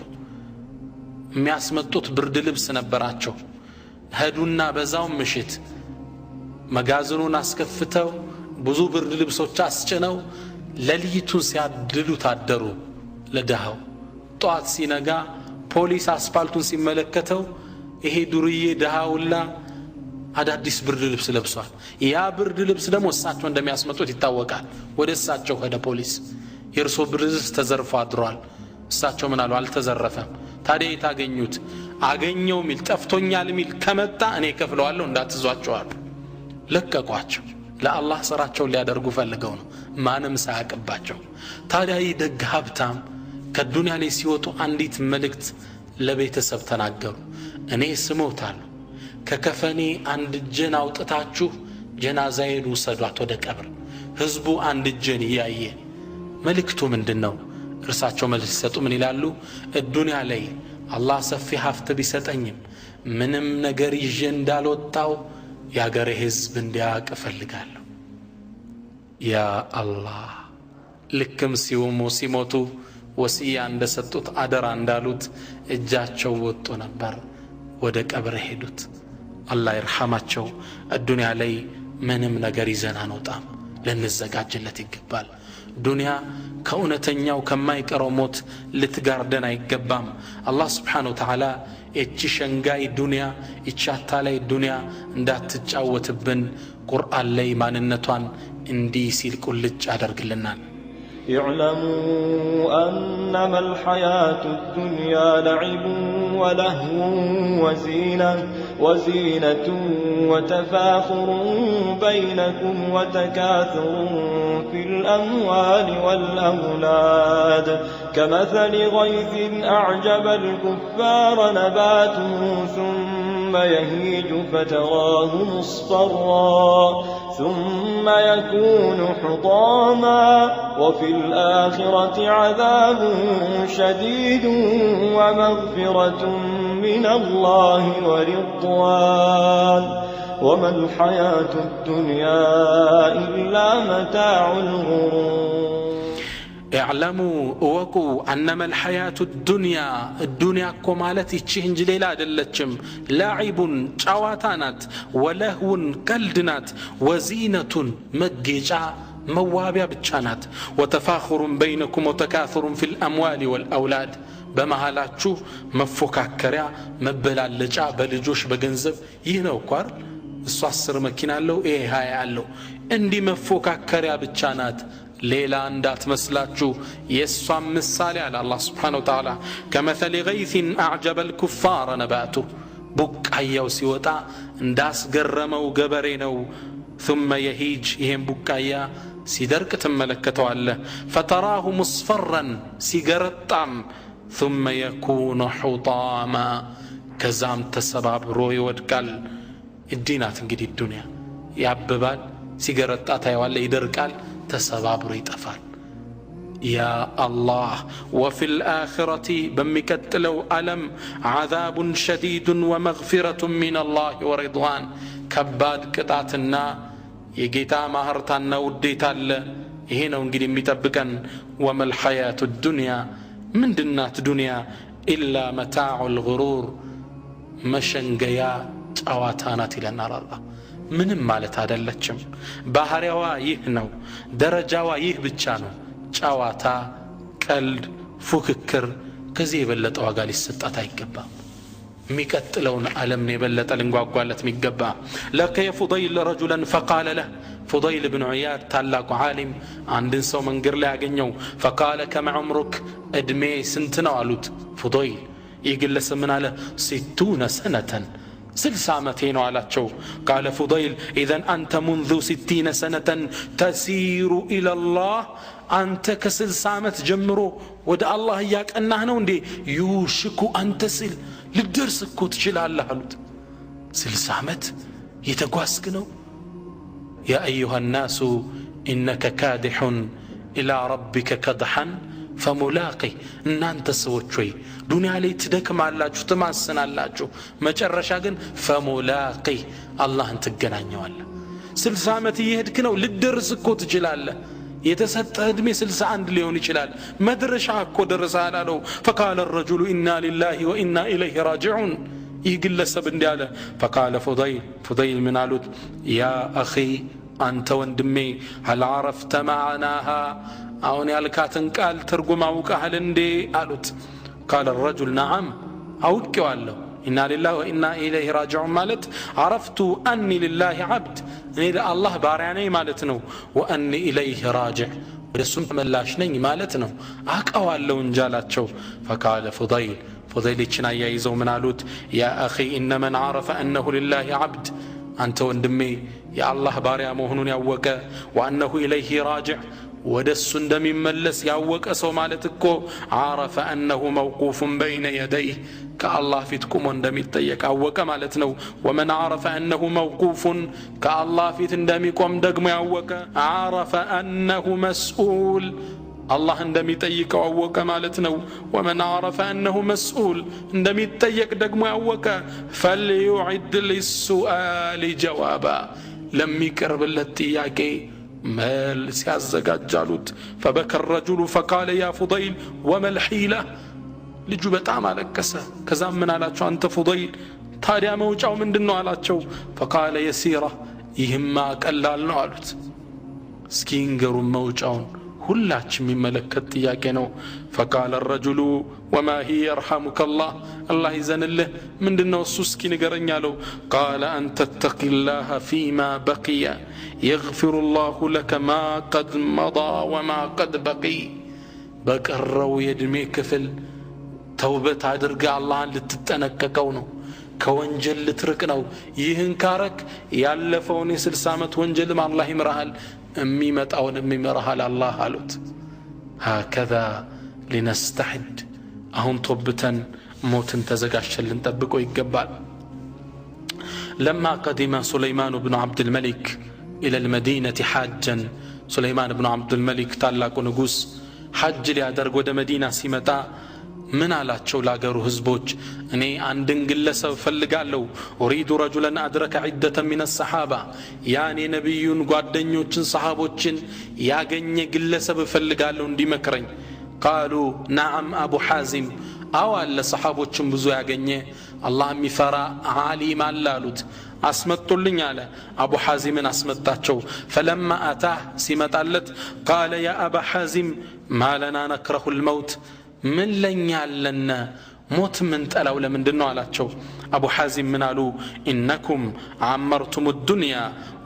Speaker 1: የሚያስመጡት ብርድ ልብስ ነበራቸው ሄዱና በዛው ምሽት መጋዘኑን አስከፍተው ብዙ ብርድ ልብሶች አስጭነው ለሊቱን ሲያድሉ ታደሩ ለደሃው ጧት ሲነጋ ፖሊስ አስፋልቱን ሲመለከተው ይሄ ዱርዬ ደሃውላ አዳዲስ ብርድ ልብስ ለብሷል ያ ብርድ ልብስ ደግሞ እሳቸው እንደሚያስመጡት ይታወቃል ወደ እሳቸው ሄደ ፖሊስ የርሶ ብርድ ልብስ ተዘርፎ አድሯል እሳቸው ምን አሉ አልተዘረፈም ታዲያ የታገኙት አገኘው ሚል ጠፍቶኛል ሚል ከመጣ እኔ ከፍለዋለሁ እንዳትዟቸው አሉ ለቀቋቸው ለአላህ ስራቸው ሊያደርጉ ፈልገው ነው ማንም ሳያቀባቸው ታዲያ ይደግ ሀብታም ከዱንያ ላይ ሲወጡ አንዲት መልእክት ለቤተሰብ ተናገሩ እኔ ስሞታለሁ ከከፈኔ አንድ ጀን አውጥታችሁ ጀናዛዬን ውሰዷት ወደ ቀብር ህዝቡ አንድ ጀን ያየ መልእክቱ ምንድነው እርሳቸው መልስ ሲሰጡ ምን ይላሉ ዱንያ ላይ አላህ ሰፊ ሀብት ቢሰጠኝም ምንም ነገር ይዤ እንዳልወጣው ያገሬ ህዝብ እንዲያውቅ እፈልጋለሁ ያ አላህ ልክም ሲሞቱ ወሲያ እንደሰጡት አደራ እንዳሉት እጃቸው ወጥቶ ነበር ወደ ቀብር ሄዱት አላህ ይርሐማቸው ዱንያ ላይ ምንም ነገር ይዘና አንወጣም ለንዘጋጅለት ይገባል ዱንያ ከእውነተኛው ከማይቀረው ሞት ልትጋርደን አይገባም አላህ Subhanahu Wa Ta'ala እቺ ሸንጋይ ዱንያ እቺ አታላይ ዱንያ እንዳትጫወትብን ቁርአን ላይ ማንነቷን እንዲህ ሲል ቁልጭ አደርግልናል
Speaker 2: اعلموا أنما الحياة الدنيا لعب ولهو وزينة وتفاخر بينكم وتكاثر في الأموال والأولاد كمثل غيث أعجب الكفار نباته ثم يهيج فتراه مصفرا ثم يكون حطاما وفي الآخرة عذاب شديد ومغفرة من الله ورضوان وما الحياة الدنيا إلا متاع الغرور
Speaker 1: اعلموا وقوا أنما الحياة الدنيا كمالتي تشهنج ليلا دلتشم لاعب شواتانات ولهو كلدنات وزينة مجيجا موابع بتشانات وتفاخر بينكم وتكاثر في الأموال والأولاد بمهالاتشو مفوكاكريا مبلالجا بلجوش بغنزب يهنو كوار السواسر مكينا له هاي قالو اندي مفوكاكريا بتشانات ليلا اندات مسلاتشو يسوام مثالي على الله سبحانه وتعالى كمثل غيث أعجب الكفار نباته بك أيو سيوتا انداس قرمو قبرينو ثم يهيج يهم بكايا سيدرك تملكته الله فتراه مصفرا سيقرطام ثم يكون حطاما كزام تسباب روي ودقال الدينات انقدي الدنيا ያብባል ሲገረጣ ታየዋለህ ይደርቃል ተሰባብሮ ይጠፋል يا الله وفي الآخرة بمكتلو ألم عذاب شديد ومغفرة من الله ورضوان كباد قطعتنا يجيتا مهرتنا وديتا هنا ونجي ميتبكن وما الحياة الدنيا من دنات دنيا إلا متاع الغرور مشنجيا ጨዋታናት ይለናል አላህ ምንም ማለት አይደለችም ባህሪያዋ ይህ ነው ደረጃዋ ይህ ብቻ ነው ጨዋታ ቀልድ ፉክክር ከዚህ የበለጠ ዋጋ ሊሰጣት አይገባም የሚቀጥለውን ዓለም ነው የበለጠ ልንጓጓለት የሚገባ لقي فضيل رجلا فقال له فضيل بن عياد ታላቁ ዓሊም አንድን ሰው መንገር ላይ ያገኘው فقال كم عمرك እድሜ ስንት ነው አሉት فضيل ይግለስ ምን አለ 60 سنة 60 ዓመቴ ነው አላቸው قال فضيل اذا انت منذ 60 سنة تسير الى الله አንተ ከ60 ዓመት ጀምሮ ወደ አላህ ያቀናህ ነው እንዴ يوشك ان تصل ልደርስ እኮ ትችላለህ አሉት 60 ዓመት የተጓዝክ ነው يا ايها الناس انك كادح الى ربك كدحا فملاقي እናንተ ሰዎች ሆይ ዱንያ ላይ ትደክማላችሁ ትማሰናላችሁ መጨረሻ ግን فملاقي አላህን ትገናኘዋለህ 60 ዓመት ይሄድክ ነው ልደርስ እኮ ትችላለህ የተሰጠህ እድሜ 61 ሊሆን ይችላል መድረሻ እኮ ደረሰሃል አለው فقال الرجل إنا لله وإنا إليه راجعون ይግለሰብ እንዲያለ فقال فضيل من قالت يا أخي أنت وندمي هل عرفت معناها አሁን ያልካትን ቃል ትርጉም አውቀሃል እንዴ አሉት قال الرجل نعم አውቄዋለሁ إنا لله وإنا إليه راجعون ማለት عرفت أني لله عبد እኔ ለአላህ ባሪያ ነኝ ማለት ነው وأني إليه راجع ወደሱም ተመላሽ ነኝ ማለት ነው አውቀዋለሁ እንጃላቸው فقال فضيل ይችና ያይዘው ምን አሉት يا أخي إن من عرف أنه لله عبد أنت ወንድሜ የአላህ ባሪያ መሆኑን ያወቀ وأنه إليه راجع ودس እንደሚመለስ ያወቀ ሰው ማለት እኮ عرف أنه موقوف بين يديه كالله فيتكم እንደሚጠየቅ አወቀ ማለት ነው ومن عرف أنه موقوف كالله فيت እንደሚቆም ደግሞ ያወቀ عرف أنه مسؤول الله እንደሚጠይቀው አወቀ ማለት ነው ومن عرف أنه مسؤول እንደሚጠየቅ ደግሞ ያወቀ فليعد للسؤال جوابا ለሚቀርብለት ጥያቄ መልስ ያዘጋጃሉት فبكى الرجل فقال يا فضيل وما الحيلة ልጁ በጣም አለቀሰ ከዛም ምን አላቸው አንተ فضيل ታዲያ መውጫው ምንድነው አላቸው فقال يسيرة ይህማ ቀላል ነው አሉት እስኪ እንገሩ መውጫውን ሁላችም የሚመለከት ጥያቄ ነው فقال الرجل وما هي يرحمك الله يزنله ምንድነው እሱ እስኪ ንገረኝ አለው قال أن تتقي الله فيما بقي يغفر الله لك ما قد مضى وما قد بقي በቀረው የእድሜ ክፍል ተውበት አድርጋ አላህን ልትጠነቀቀው ነው ከወንጀል ልትርቅ ነው ይህን ካረክ ያለፈውን የ60 ዓመት ወንጀልም አላህ ይምራሃል የሚመጣውን የሚመራሃል አላህ አሉት هكذا لنستعد አሁን ተውበተን ሞትን ተዘጋጅተን ጠብቀው ይገባል لما قدم سليمان بن عبد الملك إلى المدينة حاجا سليمان بن عبد الملك ታላቁ ንጉስ ሐጅ ሊያደርግ ወደ መዲና ሲመጣ ምን አላቸው ላገሩ ህዝቦች እኔ አንድን ግለሰብ ፈልጋለሁ اريد رجلا ادرك عده من الصحابه ያኔ ነብዩን ጓደኞችን ሰሃቦችን ያገኘ ግለሰብ ፈልጋለሁ እንዲመክረኝ قالوا نعم ابو حازم አው አለ ሰሃቦችን ብዙ ያገኘ አላህ የሚፈራ ዓሊም አላሉት አስመጡልኝ አለ አቡ ሐዚምን አስመጣቸው فلما اتاه ሲመጣለት قال يا ابا حازم ما لنا نكره الموت من لن يعلن موت من تلاو لمندنو አላቸው አቡ ሐዚም ምን አሉ انكم عمرتم الدنيا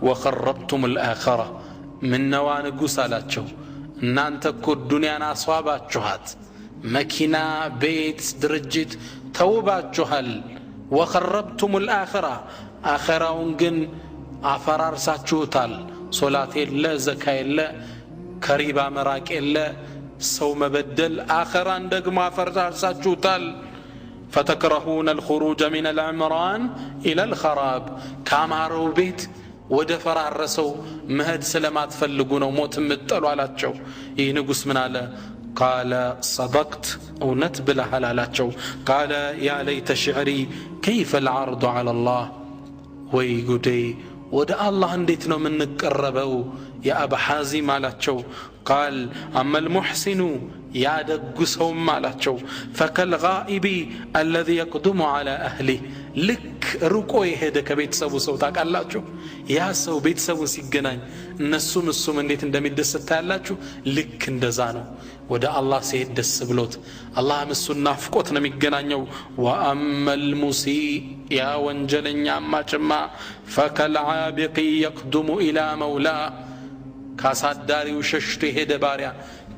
Speaker 1: وخربتم الاخره من نوانغوس አላቸው እናንተ እኮ ዱንያን አስዋባችኋት መኪና ቤት ድርጅት ተውባችኋል وخربتم الاخره አኺራውን ግን አፈራርሳችሁታል ሶላት የለ ዘካ የለ ከሪባ መራቅ የለ ሰው መበደል አኺራን ደግሞ አፈራርሳችሁታል فتكرهون الخروج من العمران الى الخراب ካማረው ቤት ወደ ፈራረሰው መሄድ ስለማትፈልጉ ነው ሞት የምትጠሉ አላቸው። ይህ ንጉስ ምን አለ? ቃለ ሰደቅት እውነት ብለሃል አላቸው። ቃለ ያ ለይተ ሽዕሪ ከይፈ ልዓርዱ ዐላ ላህ ወይ ጉዴ ወደ አላህ እንዴት ነው የምንቀረበው ያ አባ ሐዚም አላቸው። ቃል አማ ልሙሕሲኑ ያደጉ ሰውም አላቸው ፈከልጋኢቢ አለዚ የቅዱሙ ዐላ አህሊህ ልክ ርቆ የሄደ ከቤተሰቡ ሰው ታውቃላችሁ? ያ ሰው ቤተሰቡን ሲገናኝ እሱም እንዴት እንደሚደሰት ታያላችሁ? ልክ እንደዛ ነው ወደ አላህ ሲሄድ ደስ ብሎት አላህም እሱን ናፍቆት ነው የሚገናኘው። ወአማ ልሙሲእ ያ ወንጀለኛማ ጭማ ፈከልዓቢቂ የቅዱሙ ኢላ መውላ ካሳዳሪው ሸሽቶ የሄደ ባሪያ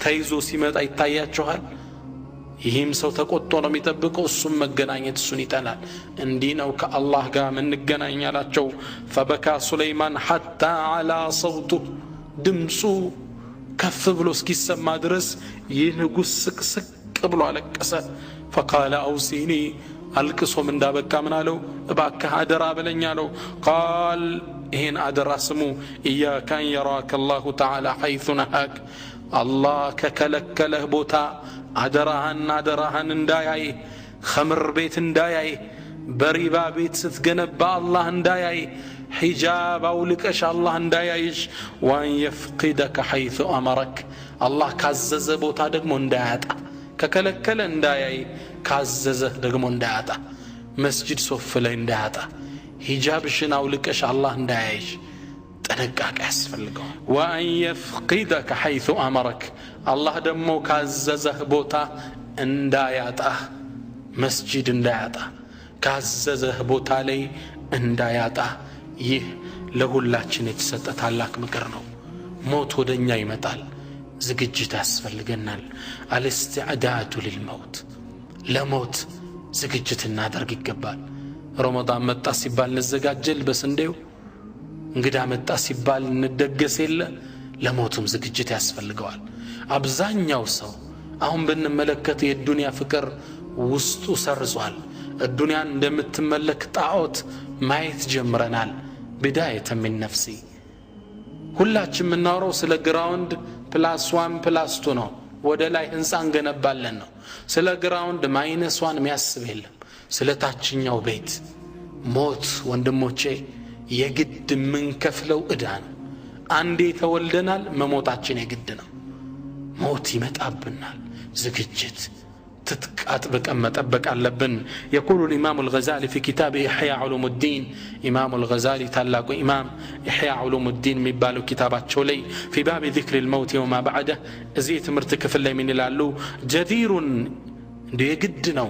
Speaker 1: ተይዞ ሲመጣ ይታያችኋል? ይህም ሰው ተቆጥቶ ነው የሚጠብቀው፣ እሱም መገናኘት እሱን ይጠላል። እንዲህ ነው ከአላህ ጋር ምንገናኝ አላቸው። ፈበካ ሱለይማን ሐታ ዐላ ሰውቱ ድምፁ ከፍ ብሎ እስኪሰማ ድረስ ይህ ንጉሥ ስቅስቅ ብሎ አለቀሰ። ፈቃለ አውሲኒ አልቅሶም እንዳበቃ ምን አለው? እባክህ አደራ በለኝ አለው። ቃል ይህን አደራ ስሙ ኢያከ አን የራከ አላሁ ተዓላ ሐይቱ ነሃክ አላህ ከከለከለህ ቦታ አደራህን እንዳያይ፣ ኸምር ቤት እንዳያይ፣ በሪባ ቤት ስትገነባ አላህ እንዳያይ፣ ሒጃብ አውልቀሽ አላህ እንዳያይሽ፣ ወአን የፍቂደከ ሐይቱ አመረክ አላህ ካዘዘ ቦታ ደግሞ እንዳያጣ፣ ከከለከለ እንዳያይ፣ ካዘዘህ ደግሞ እንዳያጣ፣ መስጂድ ሶፍ ላይ እንዳያጣ፣ ሒጃብሽን አውልቀሽ አላህ እንዳያይሽ ጥንቃቄ ያስፈልገዋል። ወአን የፍቂደከ ሐይቱ አመረክ አላህ ደግሞ ካዘዘህ ቦታ እንዳያጣህ፣ መስጂድ እንዳያጣ፣ ካዘዘህ ቦታ ላይ እንዳያጣ። ይህ ለሁላችን የተሰጠ ታላቅ ምክር ነው። ሞት ወደኛ ይመጣል፣ ዝግጅት ያስፈልገናል። አልእስቲዕዳዱ ሊልመውት ለሞት ዝግጅት እናደርግ ይገባል። ረመዳን መጣ ሲባል እንዘጋጀል በስንዴው፣ እንግዳ መጣ ሲባል እንደገስ የለ ለሞቱም ዝግጅት ያስፈልገዋል። አብዛኛው ሰው አሁን ብንመለከት የዱንያ ፍቅር ውስጡ ሰርጿል። ዱንያን እንደምትመለክ ጣዖት ማየት ጀምረናል። ቢዳየተ ሚን ነፍሲ ሁላችን የምናወራው ስለ ግራውንድ +1 +2 ነው። ወደ ላይ ህንፃ እንገነባለን ነው። ስለ ግራውንድ -1 የሚያስብ የለም። ስለ ታችኛው ቤት ሞት ወንድሞቼ የግድ የምንከፍለው ዕዳ ነው። አንዴ ተወልደናል፣ መሞታችን የግድ ነው። ሞት ይመጣብናል። ዝግጅት ትጥቅ አጥብቀን መጠበቅ አለብን። يقول الإمام الغزالي في كتاب إحياء علوم الدين إمام الغزالي ታላቁ ኢማም إحياء علوم الدين የሚባለው ኪታባቸው ላይ في باب ذكر الموت وما بعده እዚህ ትምህርት ክፍል ላይ ምን ይላሉ? ጀዲሩን የግድ ነው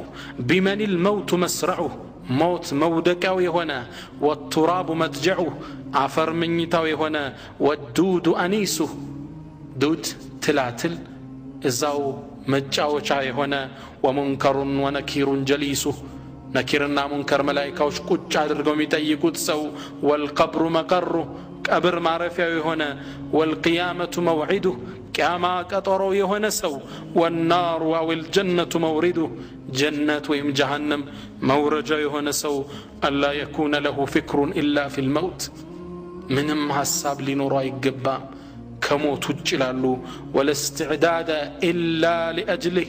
Speaker 1: بمن الموت مسرعه موت مودقاو يهونا والتراب مدجعه عفر منيتاو يهونا والدود أنيسه دود تلاتل إزاو مجاوشا يهونا ومنكر ونكير جليسه نكيرنا منكر ملائكة وشكوش عدرقوم يتيقود سو والقبر مقره قبر معرفة يهونا والقيامة موعده كما قطروا يهونا سو والنار والجنة مورده جنة ويم جهنم مورجا يهونا سو ألا يكون له فكر إلا في الموت منهم حساب لنورا يقبام كموت وجلالو ولا استعداد إلا لأجله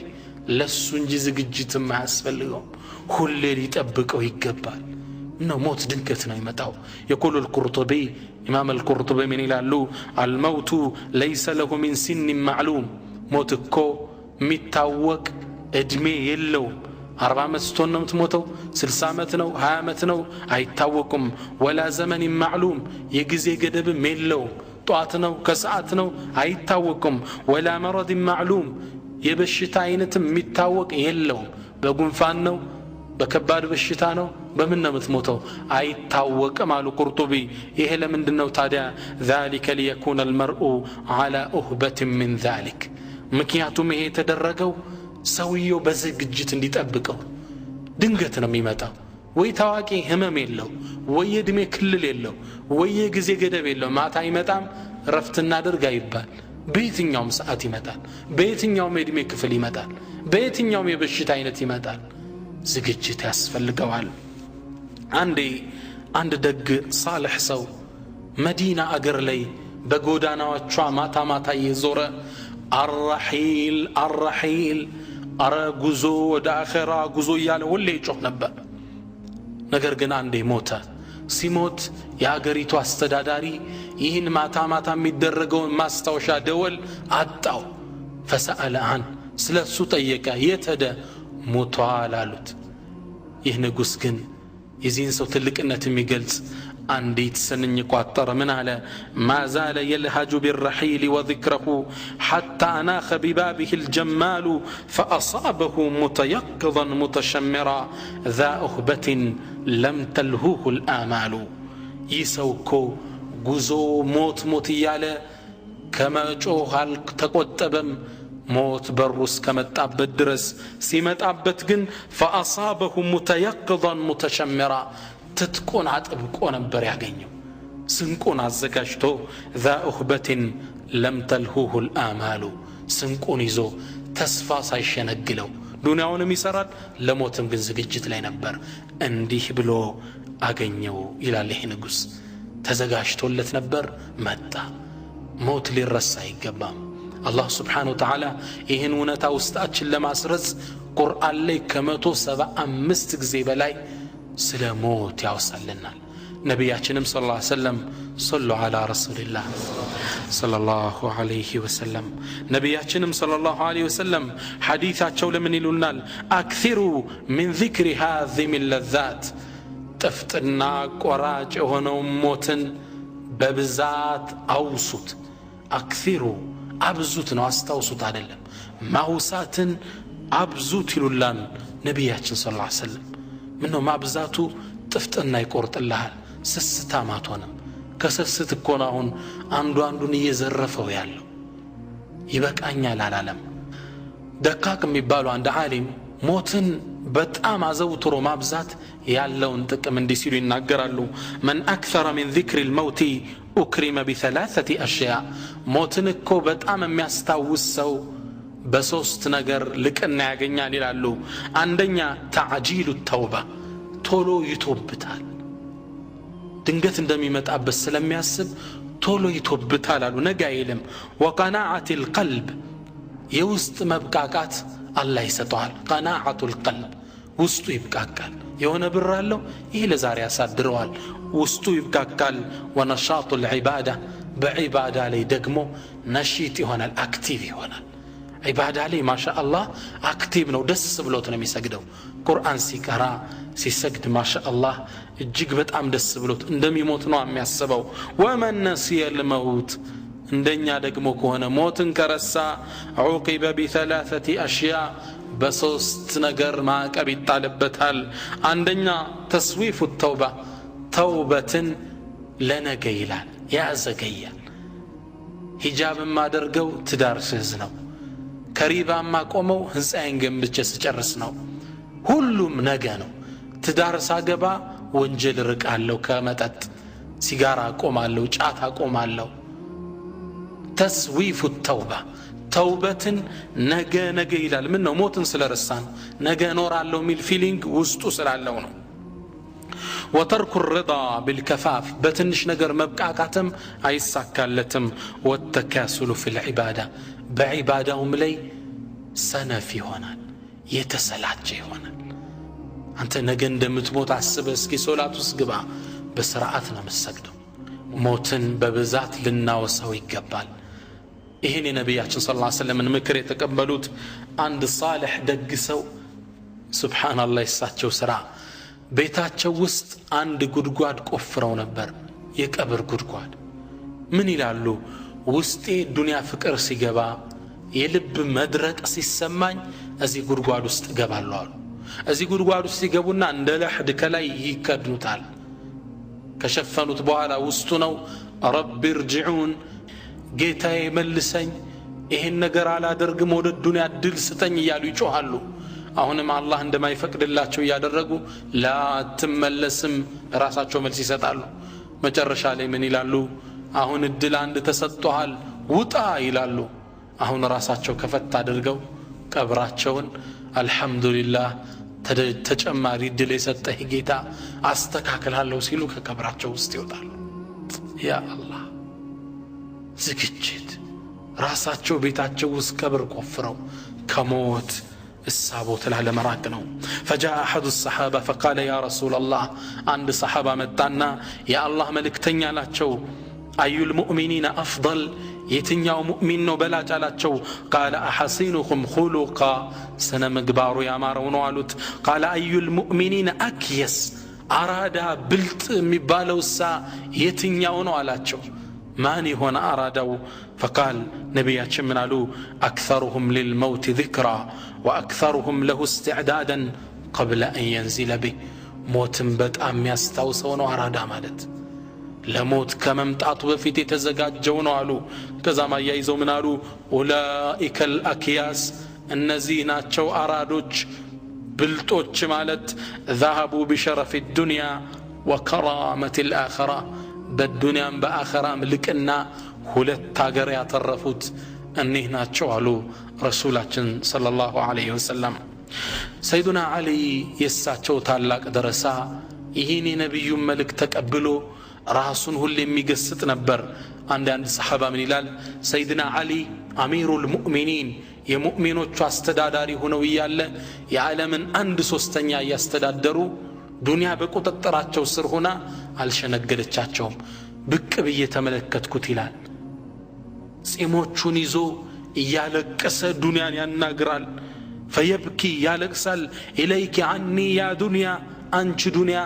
Speaker 1: لسنجي زقجت ما أسفلهم كل اللي يتأبقوا يقبال إنه موت دنكتنا يمتاو. يقول القرطبي إمام القرطبي من إلالو الموت ليس له من سن معلوم موتكو متاوق ادمي يلو 40 ستون ነው የምትሞተው 60 ዓመት ነው 20 ዓመት ነው አይታወቁም። ولا زمن معلوم የጊዜ ገደብም የለውም። ጧት ነው ከሰዓት ነው አይታወቁም። ولا مرض معلوم የበሽታ አይነትም የሚታወቅ የለውም። በጉንፋን ነው በከባድ በሽታ ነው በምን ነው የምትሞተው አይታወቅም አሉ ቁርጡቢ። ይሄ ለምንድነው ታዲያ? ذلك ليكون المرء على أهبة من ذلك ምክንያቱም ይሄ የተደረገው ሰውየው በዝግጅት እንዲጠብቀው። ድንገት ነው የሚመጣው። ወይ ታዋቂ ህመም የለው፣ ወይ እድሜ ክልል የለው፣ ወይ ጊዜ ገደብ የለው። ማታ ይመጣም ረፍት እናድርግ አይባል። በየትኛውም ሰዓት ይመጣል፣ በየትኛውም እድሜ ክፍል ይመጣል፣ በየትኛውም የበሽታ አይነት ይመጣል። ዝግጅት ያስፈልገዋል። አንድ ደግ ሳልሕ ሰው መዲና አገር ላይ በጎዳናዎቿ ማታ ማታ እየዞረ አርረሒል አርረሒል አረ ጉዞ ወደ አኺራ ጉዞ እያለ ሁሌ ይጮህ ነበር። ነገር ግን አንዴ ሞተ። ሲሞት የአገሪቱ አስተዳዳሪ ይህን ማታ ማታ የሚደረገውን ማስታወሻ ደወል አጣው። ፈሰአለ አን ስለሱ ጠየቀ። የተደ ሞቷል አሉት። ይህ ንጉሥ ግን የዚህን ሰው ትልቅነት የሚገልጽ አንዲት ስንኝ ቋጠረ። ምን አለ? ማዛለ የልሃጁ ቢረሒል ወذክረሁ ሓታ አናኸ ቢባብህ ልጀማሉ ፈአሳበሁ ሙተየቅظን ሙተሸምራ ذا أخبة ለም ተልሁሁ ልአማሉ። ይህ ሰው እኮ ጉዞ ሞት ሞት እያለ ከመጮህ አልተቆጠበም። ሞት በሩ እስከመጣበት ድረስ ሲመጣበት ግን ፈአሳበሁ ሙተየቅظን ሙተሸምራ ትጥቁን አጥብቆ ነበር ያገኘው። ስንቁን አዘጋጅቶ ذا أخبة ለም ተልሁሁ الآማሉ ስንቁን ይዞ ተስፋ ሳይሸነግለው ዱንያውንም ይሰራል፣ ለሞትም ግን ዝግጅት ላይ ነበር። እንዲህ ብሎ አገኘው ይላል ይህ ንጉሥ። ተዘጋጅቶለት ነበር፣ መጣ። ሞት ሊረሳ አይገባም። አላህ ስብሓነሁ ወተዓላ ይህን እውነታ ውስጣችን ለማስረጽ ቁርአን ላይ ከ175 ጊዜ በላይ ስለ ሞት ያወሳልናል። ነቢያችንም ሰለላሁ ዐለይሂ ወሰለም ሰሉ ዐላ ረሱሊላህ ሰለላሁ ዐለይሂ ወሰለም ነቢያችንም ሰለላሁ ዐለይሂ ወሰለም ሐዲታቸው ለምን ይሉናል? አክሲሩ ሚን ዚክሪ ሃዚሚ ለዛት ጥፍጥና ቆራጭ የሆነው ሞትን በብዛት አውሱት። አክሲሩ አብዙት ነው፣ አስታውሱት አይደለም። ማውሳትን አብዙት ይሉላን ነቢያችን ሰለላሁ ዐለይሂ ወሰለም። ምነው ማብዛቱ ጥፍጥና ይቆርጥልሃል፣ ስስታም አትሆንም። ከስስት እኮ ነው አሁን አንዱ አንዱን እየዘረፈው ያለው። ይበቃኛል አላለም። ደቃቅ የሚባሉ አንድ ዓሊም ሞትን በጣም አዘውትሮ ማብዛት ያለውን ጥቅም እንዲህ ሲሉ ይናገራሉ። መን አክሰረ ሚን ዚክሪ ልመውቲ ኡክሪመ ቢሰላሰቲ አሽያ። ሞትን እኮ በጣም የሚያስታውስ ሰው በሶስት ነገር ልቅና ያገኛል ይላሉ። አንደኛ ተዕጂሉ ተውባ፣ ቶሎ ይቶብታል። ድንገት እንደሚመጣበት ስለሚያስብ ቶሎ ይቶብታል አሉ። ነገ አይልም። ወቀናዓት ልቀልብ፣ የውስጥ መብቃቃት አላህ ይሰጠዋል። ቀናዓቱ ልቀልብ፣ ውስጡ ይብቃቃል። የሆነ ብር አለው፣ ይህ ለዛሬ ያሳድረዋል፣ ውስጡ ይብቃቃል። ወነሻጡ ልዒባዳ፣ በዒባዳ ላይ ደግሞ ነሺጥ ይሆናል፣ አክቲቭ ይሆናል። ዒባዳ ላይ ማሻአላህ አክቲቭ ነው፣ ደስ ብሎት ነው የሚሰግደው። ቁርአን ሲቀራ ሲሰግድ ማሻአላህ እጅግ በጣም ደስ ብሎት እንደሚሞት ነው የሚያስበው። ወመን ነሲየ ልመውት፣ እንደኛ ደግሞ ከሆነ ሞትን ከረሳ ዑቂበ ቢሰላሰቲ አሽያ፣ በሶስት ነገር ማዕቀብ ይጣልበታል። አንደኛ ተስዊፉ ተውባ፣ ተውበትን ለነገ ይላል፣ ያዘገያል። ሂጃብም አደርገው ትዳር ስዝ ነው፣ ከሪባማ ቆመው ህንፃዬን ገንብቼ ስጨርስ ነው። ሁሉም ነገ ነው። ትዳር ሳገባ ወንጀል ርቃለሁ፣ ከመጠጥ ሲጋራ አቆማለሁ፣ ጫት አቆማለሁ። ተስዊፉ ተውባ፣ ተውበትን ነገ ነገ ይላል። ምን ነው? ሞትን ስለረሳ ነው። ነገ እኖራለሁ የሚል ፊሊንግ ውስጡ ስላለው ነው። ወተርኩ ርዳ ቢልከፋፍ፣ በትንሽ ነገር መብቃቃትም አይሳካለትም። ወተካሱሉ ፊል ዒባዳ፣ በዒባዳውም ላይ ሰነፍ ይሆናል፣ የተሰላቸ ይሆናል። አንተ ነገ እንደምትሞት አስበህ እስኪ ሶላት ውስጥ ግባ፣ በስርዓት ነው የምትሰግደው። ሞትን በብዛት ልናወሳው ይገባል። ይህን የነቢያችን ሰለላሁ ዐለይሂ ወሰለም ምክር የተቀበሉት አንድ ሳልሕ ደግ ሰው ሱብሓነላህ፣ የሳቸው ስራ ቤታቸው ውስጥ አንድ ጉድጓድ ቆፍረው ነበር፣ የቀብር ጉድጓድ። ምን ይላሉ? ውስጤ ዱንያ ፍቅር ሲገባ፣ የልብ መድረቅ ሲሰማኝ እዚህ ጉድጓድ ውስጥ እገባለሁ አሉ። እዚህ ጉድጓድ ውስጥ ሲገቡና እንደ ለሕድ ከላይ ይከድኑታል። ከሸፈኑት በኋላ ውስጡ ነው ረቢ ርጅዑን፣ ጌታዬ መልሰኝ፣ ይህን ነገር አላደርግም፣ ወደ ዱንያ ድል ስጠኝ እያሉ ይጮሃሉ። አሁንም አላህ እንደማይፈቅድላቸው እያደረጉ ላትመለስም ራሳቸው መልስ ይሰጣሉ። መጨረሻ ላይ ምን ይላሉ? አሁን እድል አንድ ተሰጥቷል፣ ውጣ ይላሉ። አሁን ራሳቸው ከፈት አድርገው ቀብራቸውን አልሐምዱሊላህ ተጨማሪ እድል የሰጠህ ጌታ አስተካክላለሁ ሲሉ ከቀብራቸው ውስጥ ይወጣሉ። ያ አላህ ዝግጅት ራሳቸው ቤታቸው ውስጥ ቀብር ቆፍረው ከሞት السابوت لمراقنو فجاء أحد الصحابة فقال يا رسول الله عند صحابة متانا يا الله ملكتنيا لاتشو أي المؤمنين أفضل يتنيا مؤمن بلا جالاتشو قال أحسنكم خلقا سنمقبارو يا مارون والوت قال أي المؤمنين أكيس أرادا بلت مبالو السا يتنيا ونوالاتشو ماني هنا أرادوا فقال نبياتش من علو أكثرهم للموت ذكرى وأكثرهم له استعدادا قبل أن ينزل به موت بد أم يستوسون أرادا مالت لموت كممتعط بفيت تزقات جون علو كذا ما يأيزو من علو أولئك الأكياس النزينات شو أرادوش بلتوش مالت ذهبوا بشرف الدنيا وكرامة الآخرة بالدنيا بآخرة ملكنا ሁለት ሀገር ያተረፉት እነህ ናቸው አሉ ረሱላችን ሰለላሁ ዐለይሂ ወሰለም ሰይዱና አሊ የሳቸው ታላቅ ደረሳ ይሄን የነብዩ መልእክ ተቀብሎ ራሱን ሁሉ የሚገስጥ ነበር አንድ ሰሃባ ምን ይላል ሰይድና አሊ አሚሩል ሙእሚኒን የሙእሚኖቹ አስተዳዳሪ ሆነው ይያለ የዓለምን 1/3 ያስተዳደሩ ዱንያ በቁጥጥራቸው ስር ሆና አልሸነገለቻቸውም ብቅ ብዬ ተመለከትኩት ይላል ጺሞቹን ይዞ እያለቀሰ ዱንያን ያናግራል فيبكي ያለቅሳል ኢለይኪ عني يا دنيا አንቺ ዱንያ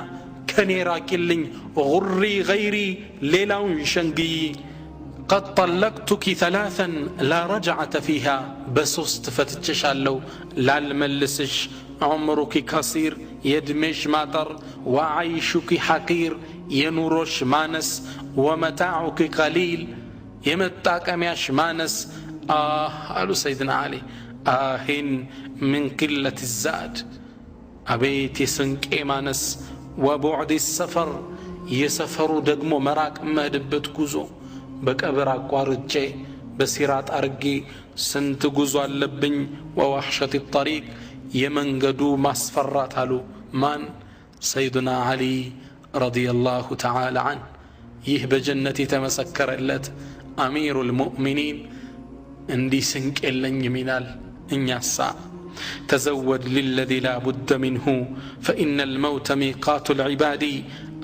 Speaker 1: ከኔ ራቂልኝ غري غيري ሌላውን ሸንግይ قد طلقتك 3 لا رجعة فيها بسوست فتششالو لالملسش عمرك قصير يدمش ماطر وعيشك حقير ينورش مانس ومتاعك قليل يمتاكمياش مانس قالوا سيدنا علي آهن من قلة الزاد أبيت يسنك إيمانس وبعد السفر يسفروا دقمو مراك مهدبت كوزو بكبر أقوارجي بسيرات أرقي سنت كوزو اللبن ووحشة الطريق يمنقدو ماسفرات هلو من سيدنا علي رضي الله تعالى عنه يهب جنتي تمسكر اللت أمير المؤمنين اندي سنك إلن يمينال إن يسا تزود للذي لا بد منه فإن الموت ميقات العباد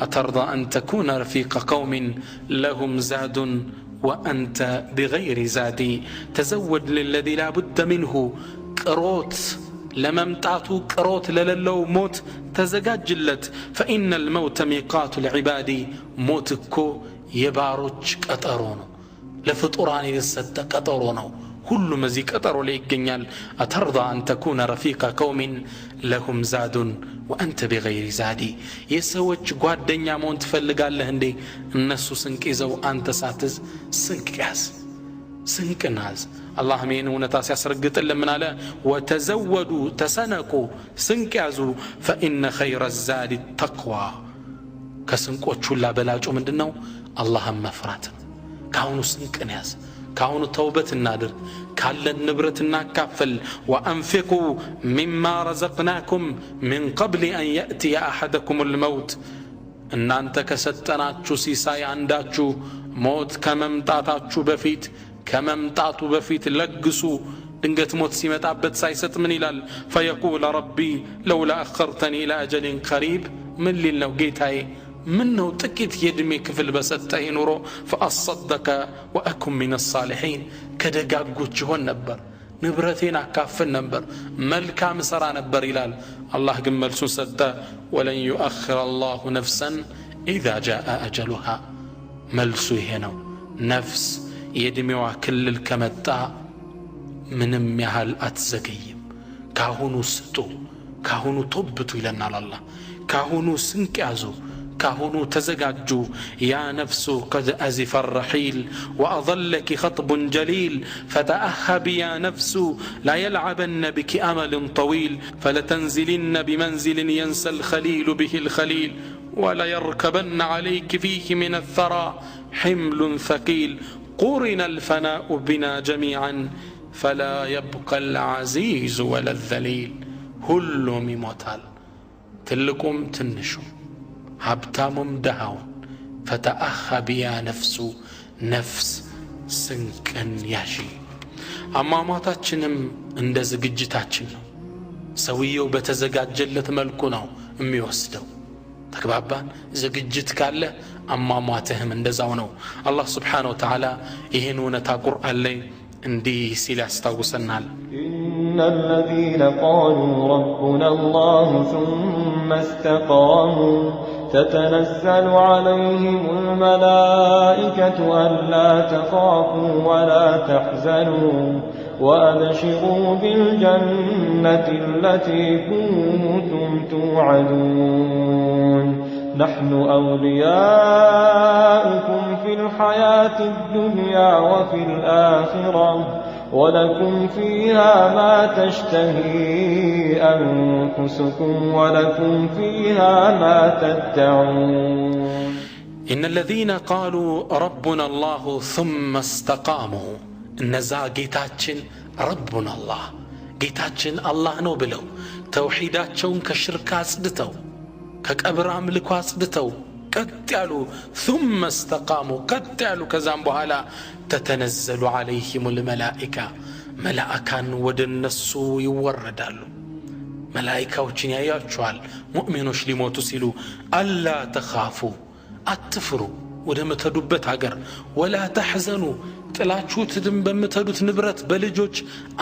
Speaker 1: أترضى أن تكون رفيق قوم لهم زاد وأنت بغير زادي تزود للذي لا بد منه قروت لممتعتو قروت للو موت تزقاجلت فإن الموت ميقات العباد موتكو يباروج قطرونو لفطراني لسد قطرونو كل مزي قطرو ليقنيال أترضى أن تكون رفيق قوم لهم زاد وأنت بغير زادي يسوج قوادنيا مون تفلقال لهندي النسو سنك إذا وأنت ساتز سنك ياز سنك ناز الله مين ونتاس يسرقت إلا من على وتزودوا تسنقوا سنك يازو فإن خير الزاد التقوى كسنقو تشولا بلاجو من دنو اللهم مفرات كاونو سنك ناز كاونو توبة النادر كالا النبرة الناكافل وأنفقوا مما رزقناكم من قبل أن يأتي أحدكم الموت إن أنت كستناتشو سيساي عنداتشو موت كممتاتاتشو بفيت كممتاتو بفيت لقسو دنقت موت سيمت عبد سايست من إلال فيقول ربي لولا أخرتني إلى أجل قريب من لي لو جيتاي منه تكيت يدمي كفل بستاي نورو فأصدك وأكن من الصالحين كدقاق قوتشهون نبر نبرتين أكافل نبر ملكا مسرا نبر إلال الله قمل سوستا ولن يؤخر الله نفسا إذا جاء أجلها ملسو هنا نفس يدمي وكل الكمتا من ميهال أتزقيم كاهونو ستو كاهونو طبتو إلنا الله كاهونو سنكازو كهونو تزقاجو يا نفس قد أزف الرحيل وأظلك خطب جليل فتأهب يا نفس لا يلعبن بك أمل طويل فلتنزلن بمنزل ينسى الخليل به الخليل ولا يركبن عليك فيه من الثرى حمل ثقيل قرن الفناء بنا جميعا فلا يبقى العزيز ولا الذليل هلوم موتال تلكم تنشو ሀብታሙም ደሃውን فتأخى يا نفس نفس ስንቅን ያሺ አሟሟታችንም እንደ ዝግጅታችን ነው ሰውየው በተዘጋጀለት መልኩ ነው የሚወስደው ተግባባን ዝግጅት ካለ አሟሟትህም እንደዛው ነው አላህ Subhanahu Wa Ta'ala ይሄን እውነታ ቁርአን ላይ እንዲህ ሲል ያስታውሰናል
Speaker 2: إن الذين قالوا ربنا الله ثم استقاموا تتنزل عليهم الملائكة ألا تخافوا ولا تحزنوا وأبشروا بالجنة التي كنتم توعدون نحن أولياؤكم في الحياة الدنيا وفي الآخرة ولكم فيها ما تشتهي أنفسكم ولكم فيها ما تدعون
Speaker 1: إن الذين قالوا ربنا الله ثم استقاموا النزا جيتاتشن ربنا الله جيتاتشن الله نو بلو توحيداتشون كشركة صدتو كقبر عملكوا صدتو قتلوا ثم استقاموا قتلوا كزام بحالا تتنزل عليهم الملائكة ملائكان ودنسو يوردالو ملائكوችን ያያቸዋል ሙእሚኖች ሊሞቱ ሲሉ አላ ተኻፉ አትፍሩ ወደ መተዱበት ሀገር ወላ ተሕዘኑ ጥላችሁትም በመተዱት ንብረት በልጆች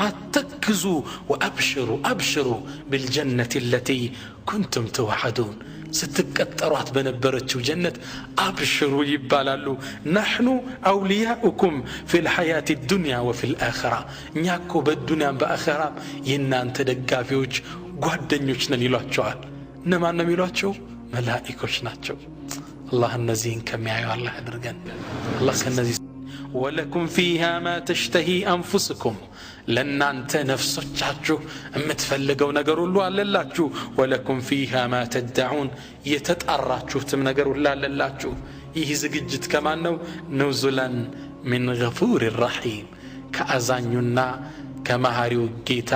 Speaker 1: አትክዙ ወአብሽሩ አብሽሩ بالجنة التي كنتم توعدون ስትቀጠሯት በነበረችው ጀነት አብሽሩ ይባላሉ نحن أولياؤكم في الحياة الدنيا وفي الآخرة እኛኮ በዱንያም በአኺራም የናንተ ደጋፊዎች ጓደኞች ነን ይሏቸዋል እነማን ነው የሚሏቸው መላእክቶች ናቸው አላህ እነዚህን ከሚያዩ አላህ ያድርገን አላህ ከነዚህ ولكم فيها ما تشتهي أنفسكم ለናንተ ነፍሶቻችሁ የምትፈልገው ነገር ሁሉ አለላችሁ ولكم فيها ما تدعون የተጣራችሁትም ነገር ሁሉ አለላችሁ ይህ ዝግጅት ከማን ነው نزلا من غفور رحيم ከአዛኙና ከመሐሪው ጌታ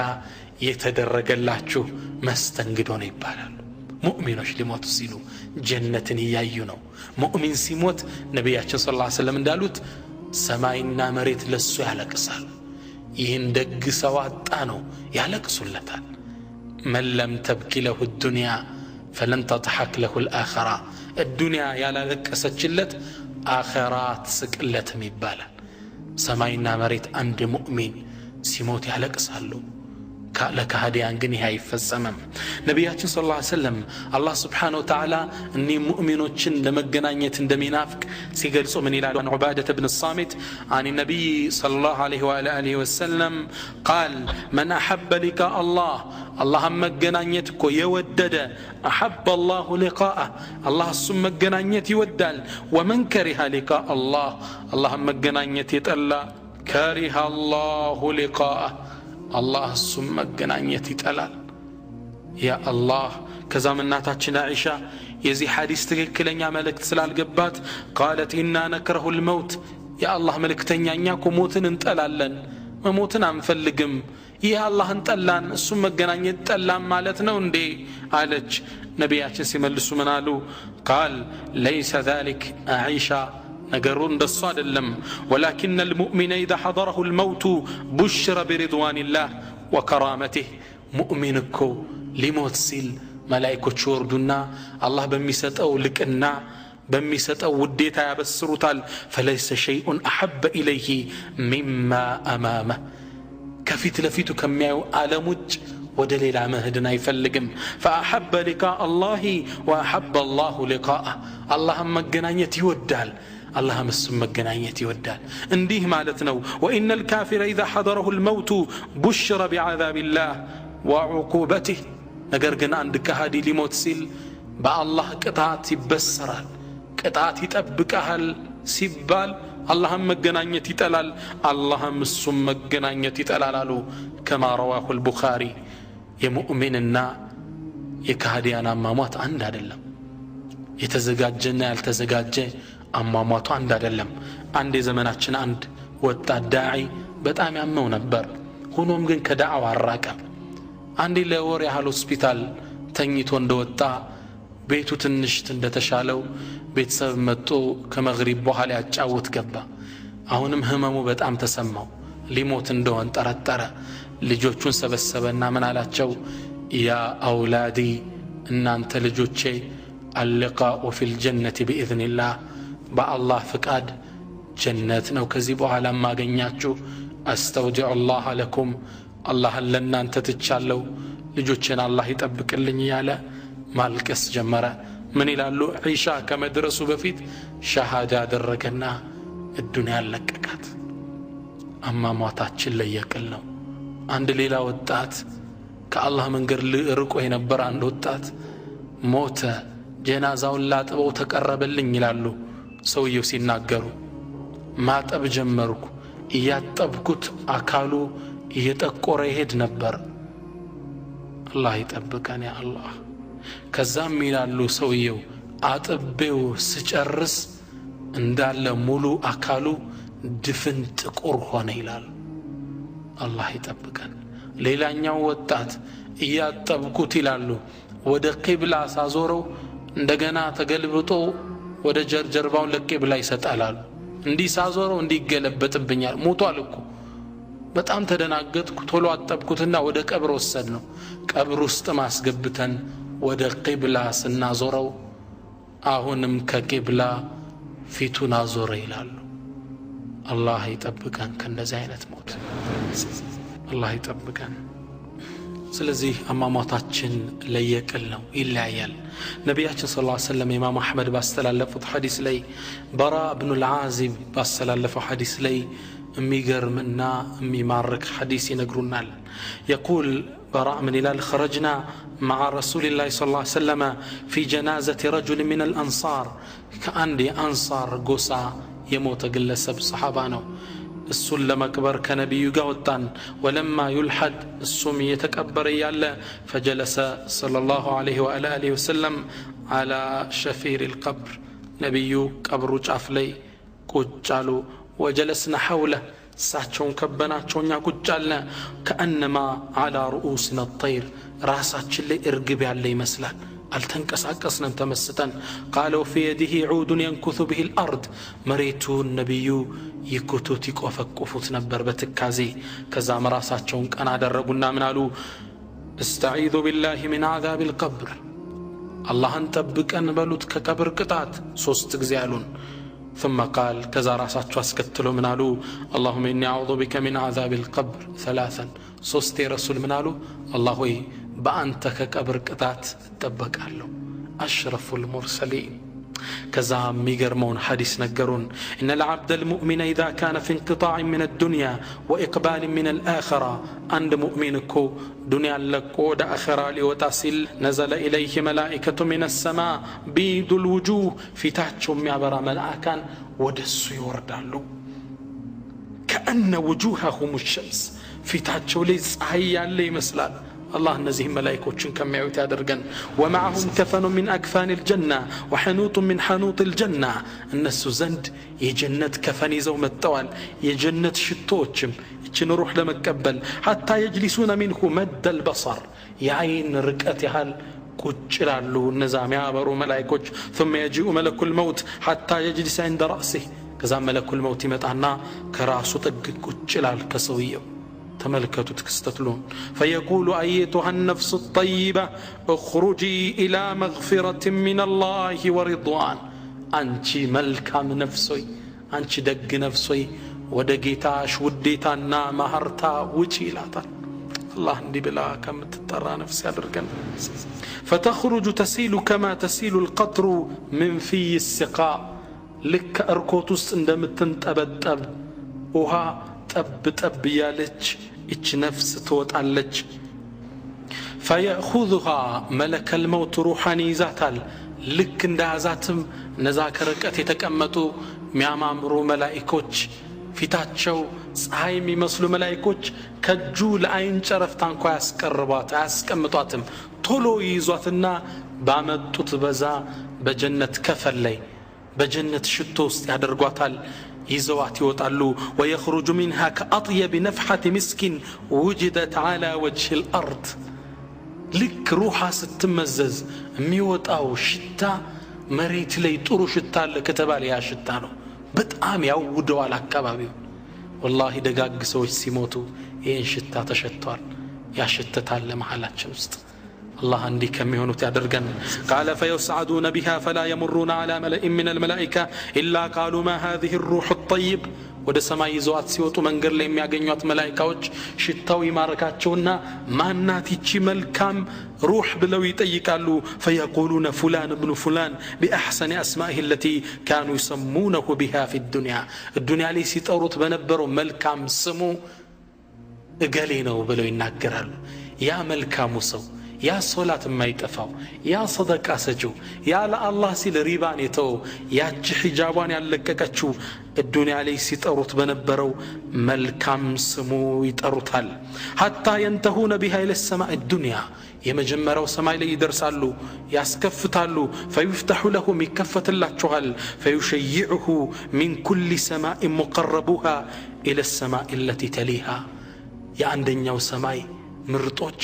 Speaker 1: የተደረገላችሁ መስተንግዶ ነው ይባላል ሙእሚኖች ሊሞቱ ሲሉ ጀነትን ያዩ ነው ሙእሚን ሲሞት ነብያችን ሰለላሁ ዐለይሂ ወሰለም እንዳሉት ሰማይና መሬት ለሱ ያለቅሳል ይህን ደግ ሰው አጣ ነው ያለቅሱለታል من لم تبكي له الدنيا فلن تضحك له الآخرة الدنيا ያላለቀሰችለት አኺራት ስቅለትም ይባላል ሰማይና መሬት አንድ ሙእሚን ሲሞት ያለቅሳሉ ለካህዲያን ግን ይሄ አይፈጸምም ነብያችን ሰለላሁ ዐለይሂ ወሰለም አላህ Subhanahu Wa Ta'ala እኒ ሙእሚኖችን ለመገናኘት እንደሚናፍቅ ሲገልጹ ምን ይላሉ ዑባደተ ኢብኑ الصامت عن النبي صلى الله عليه واله وسلم قال من احب لقاء الله الله መገናኘት እኮ የወደደ احب الله لقاءه الله እሱም መገናኘት ይወዳል ومن كره لقاء الله الله መገናኘት ይጠላ كره الله لقاءه الله እሱም መገናኘት ይጠላል ያ አላህ ከዛም እናታችን አይሻ የዚህ ሐዲስ ትክክለኛ መልእክት ስላልገባት قالت إنا نكره الموت يا الله መልእክተኛ እኛ እኮ ሞትን እንጠላለን መሞትን አንፈልግም ይህ አላህን ጠላን እሱም መገናኘት ጠላን ማለት ነው እንዴ አለች ነብያችን ሲመልሱ ምን አሉ قال ليس ذلك عائشة ነገሩ እንደሱ አይደለም ولكن المؤمن إذا حضره الموت بشر برضوان الله وكرامته مؤمنك ሊሞት ሲል መላእክቶች ወርዱና አላህ በሚሰጠው ልቅና በሚሰጠው ውዴታ ያበስሩታል فليس شيء أحب إليه مما أمامه ከፊት ለፊቱ ከሚያዩ ዓለም ውጭ ወደ ሌላ መሄድን አይፈልግም فأحب لقاء الله وأحب الله لقاءه الله መገናኘት ይወዳል الله مسم مجنانيتي ودال انديه مالتنا وإن الكافر إذا حضره الموت بشر بعذاب الله وعقوبته نقرقنا عندك هادي لموت سيل با الله قطعات يبسرال قطعات يتأبك أهل سيبال الله مجنانيتي تلال الله مسم مجنانيتي تلالالو كما رواه البخاري يمؤمننا يكهدينا مامات عند هذا اللهم يتزقاجنا يلتزقاجه አሟሟቱ አንድ አይደለም አንድ የዘመናችን አንድ ወጣት ዳዒ በጣም ያመው ነበር ሆኖም ግን ከዳዓው አራቀ አንድ ለወር ያህል ሆስፒታል ተኝቶ እንደወጣ ቤቱ ትንሽ እንደተሻለው ቤተሰብ መጥቶ ከመግሪብ በኋላ ያጫውት ገባ አሁንም ህመሙ በጣም ተሰማው ሊሞት እንደሆነ ጠረጠረ ልጆቹን ሰበሰበና ምን አላቸው ያ አውላዲ እናንተ ልጆቼ አልሊቃኡ ፊል ጀነቲ ቢኢዝኒላህ በአላህ ፍቃድ ጀነት ነው ከዚህ በኋላ ማገኛችሁ አስተውዲዑ አላህ ለኩም አላህን ለእናንተ ትቻለው ልጆቼን አላህ ይጠብቅልኝ ያለ ማልቀስ ጀመረ ምን ይላሉ ዒሻ ከመድረሱ በፊት ሸሃዳ አደረገና الدنيا ለቀቃት አማሟታችን ለየቅል ነው አንድ ሌላ ወጣት ከአላህ መንገድ ርቆ የነበረ አንድ ወጣት ሞተ ጀናዛውን ላጥበው ተቀረበልኝ ይላሉ ሰውየው ሲናገሩ ማጠብ ጀመርኩ እያጠብኩት አካሉ እየጠቆረ ይሄድ ነበር አላህ ይጠብቀን ያ አላህ ከዛም ይላሉ ሰውየው አጥቤው ስጨርስ እንዳለ ሙሉ አካሉ ድፍን ጥቁር ሆነ ይላል አላህ ይጠብቀን ሌላኛው ወጣት እያጠብኩት ይላሉ ወደ ቂብላ ሳዞረው እንደገና ተገልብጦ ወደ ጀርባውን ለቂብላ ይሰጣላል እንዲህ ሳዞረው እንዲገለበጥብኛል ሞቷል እኮ በጣም ተደናገጥኩ ቶሎ አጠብኩትና ወደ ቀብር ወሰድነው ቀብር ውስጥ ማስገብተን ወደ ቂብላ ስናዞረው አሁንም ከቂብላ ፊቱን አዞረ ይላሉ አላህ ይጠብቀን ከእንደዚህ አይነት ሞት አላህ ይጠብቀን ስለዚህ አማማታችን ለየቅል ነው ይለያያል ነቢያችን ሰለላሁ ዐለይሂ ወሰለም ኢማም አህመድ ባስተላለፉት ሐዲስ ላይ በራ ኢብኑ አልዓዚብ ባስተላለፈው ሐዲስ ላይ የሚገርምና የሚማርክ ሐዲስ ይነግሩናል يقول براء من الهلال خرجنا مع رسول الله صلى الله عليه وسلم في جنازة رجل من الأنصار كأن أنصار قصا يموت قلسب صحابانه السلم أكبر كنبي قوتان ولما يلحد السم يتكبر يالا فجلس صلى الله عليه وآله وسلم على شفير القبر نبي قبر جعفلي قجالو وجلسنا حوله ساتشون كبناتشون يا قجالنا كأنما على رؤوسنا الطير راساتش اللي ارقب علي مسلا التنكساكسنا تمستن قالوا في يده عود ينكث به الأرض مريتو النبي يكتوت يقفقفوت نبر بتكازي كذا مراساتشون كان درقنا من قالوا استعيذوا بالله من عذاب القبر الله انتبك أن بلوت كقبر قطعت سوست غزيالون ثم قال كذا راساتشو اسكتلو من قالوا اللهم إني أعوذ بك من عذاب القبر ثلاثا سوستي رسول من قالوا الله بأنت كقبر قطعت تبقالو أشرف المرسلين كذا ميغرمون حديث نقرون إن العبد المؤمن إذا كان في انقطاع من الدنيا وإقبال من الآخرة عند مؤمنكو دنيا لكو دا آخرة لوتاسل نزل إليه ملائكة من السماء بيد الوجوه في تحتهم يعبر ملائكان ودسو يوردالو كأن وجوههم الشمس في تحتهم ليس هيا اللي مسلال الله نزيه ملائكوچن كميعوت يادرغن ومعهم كفن من أكفان الجنة وحنوط من حنوط الجنة الناس زند يجنت كفن يزو متوال يجنت شتوچم يچن روح لمكبل حتى يجلسون منه مد البصر يعين رقت يحال كوچلالو النزام يعبروا ملائكوچ ثم يجيء ملك الموت حتى يجلس عند رأسه كذا ملك الموت يمطعنا كراسو طق كوچلال كسويو تملكتوا تكستتلون فيقول أيتها النفس الطيبة اخرجي إلى مغفرة من الله ورضوان أنت ملكة من نفسي أنت دق نفسي ودقيتاش وديتانا مهرتا وجيلاتا الله ندي بلا كم تترى نفسي أدرقن فتخرج تسيل كما تسيل القطر من في السقاء لك أركوتس عندما تنتبتب وها طب طب يالج اچ نفس توطالج فياخذها ملك الموت روحاني ذاتال لك اندازاتم نذاكر رقت يتقمطوا ميامامرو ملائكوች ፊታቸው ፀሐይ የሚመስሉ መላእክቶች ከጁ ለአይን ጨረፍታ እንኳን ያስቀምጧትም ቶሎ ይዟትና ባመጡት በዛ በጀነት ከፈል ላይ በጀነት ሽቶ ውስጥ ያደርጓታል يزوات يوطالو ويخرج منها كأطيب نفحة مسك وجدت على وجه الأرض ልክ ሩሃ ስትመዘዝ የሚወጣው ሽታ መሬት ላይ ጥሩ ሽታ አለ ከተባለ ያ ሽታ ነው። በጣም ያውደዋል አካባቢው። ወላሂ ደጋግ ሰዎች ሲሞቱ ይህን ሽታ ተሸቷል፣ ያሸተታል ለመሐላችን ውስጥ። الله عندي كم يهونت يدرجن. قال فيصعدون بها فلا يمرون على ملأ من الملائكة إلا قالوا ما هذه الروح الطيب. ወደ ሰማይ ይዘዋት ሲወጡ መንገር ላይ የሚያገኙት መላእክቶች ሽታው ይማርካቸውና ማናት ይቺ መልካም ሩህ ብለው ይጠይቃሉ። فيقولون فلان ابن فلان بأحسن أسمائه التي كانوا يسمونه بها في الدنيا. الدنيا ላይ ሲጠሩት በነበረው መልካም ስሙ እገሌ ነው ብለው ይናገራሉ። ያ መልካሙ ሰው፣ ያ ሶላት የማይጠፋው፣ ያ ሰደቃ ሰጪው፣ ያ ለአላህ ሲል ሪባን የተው፣ ያቺ ሒጃቧን ያለቀቀችው الدنيا ላይ ሲጠሩት በነበረው መልካም ስሙ ይጠሩታል። حتى ينتهون بها الى السماء الدنيا. የመጀመሪያው ሰማይ ላይ ይደርሳሉ፣ ያስከፍታሉ። فيفتح لهم يكفتላቸዋል. فيشيعه من كل سماء مقربوها الى السماء التي تليها. የአንደኛው ሰማይ ምርጦች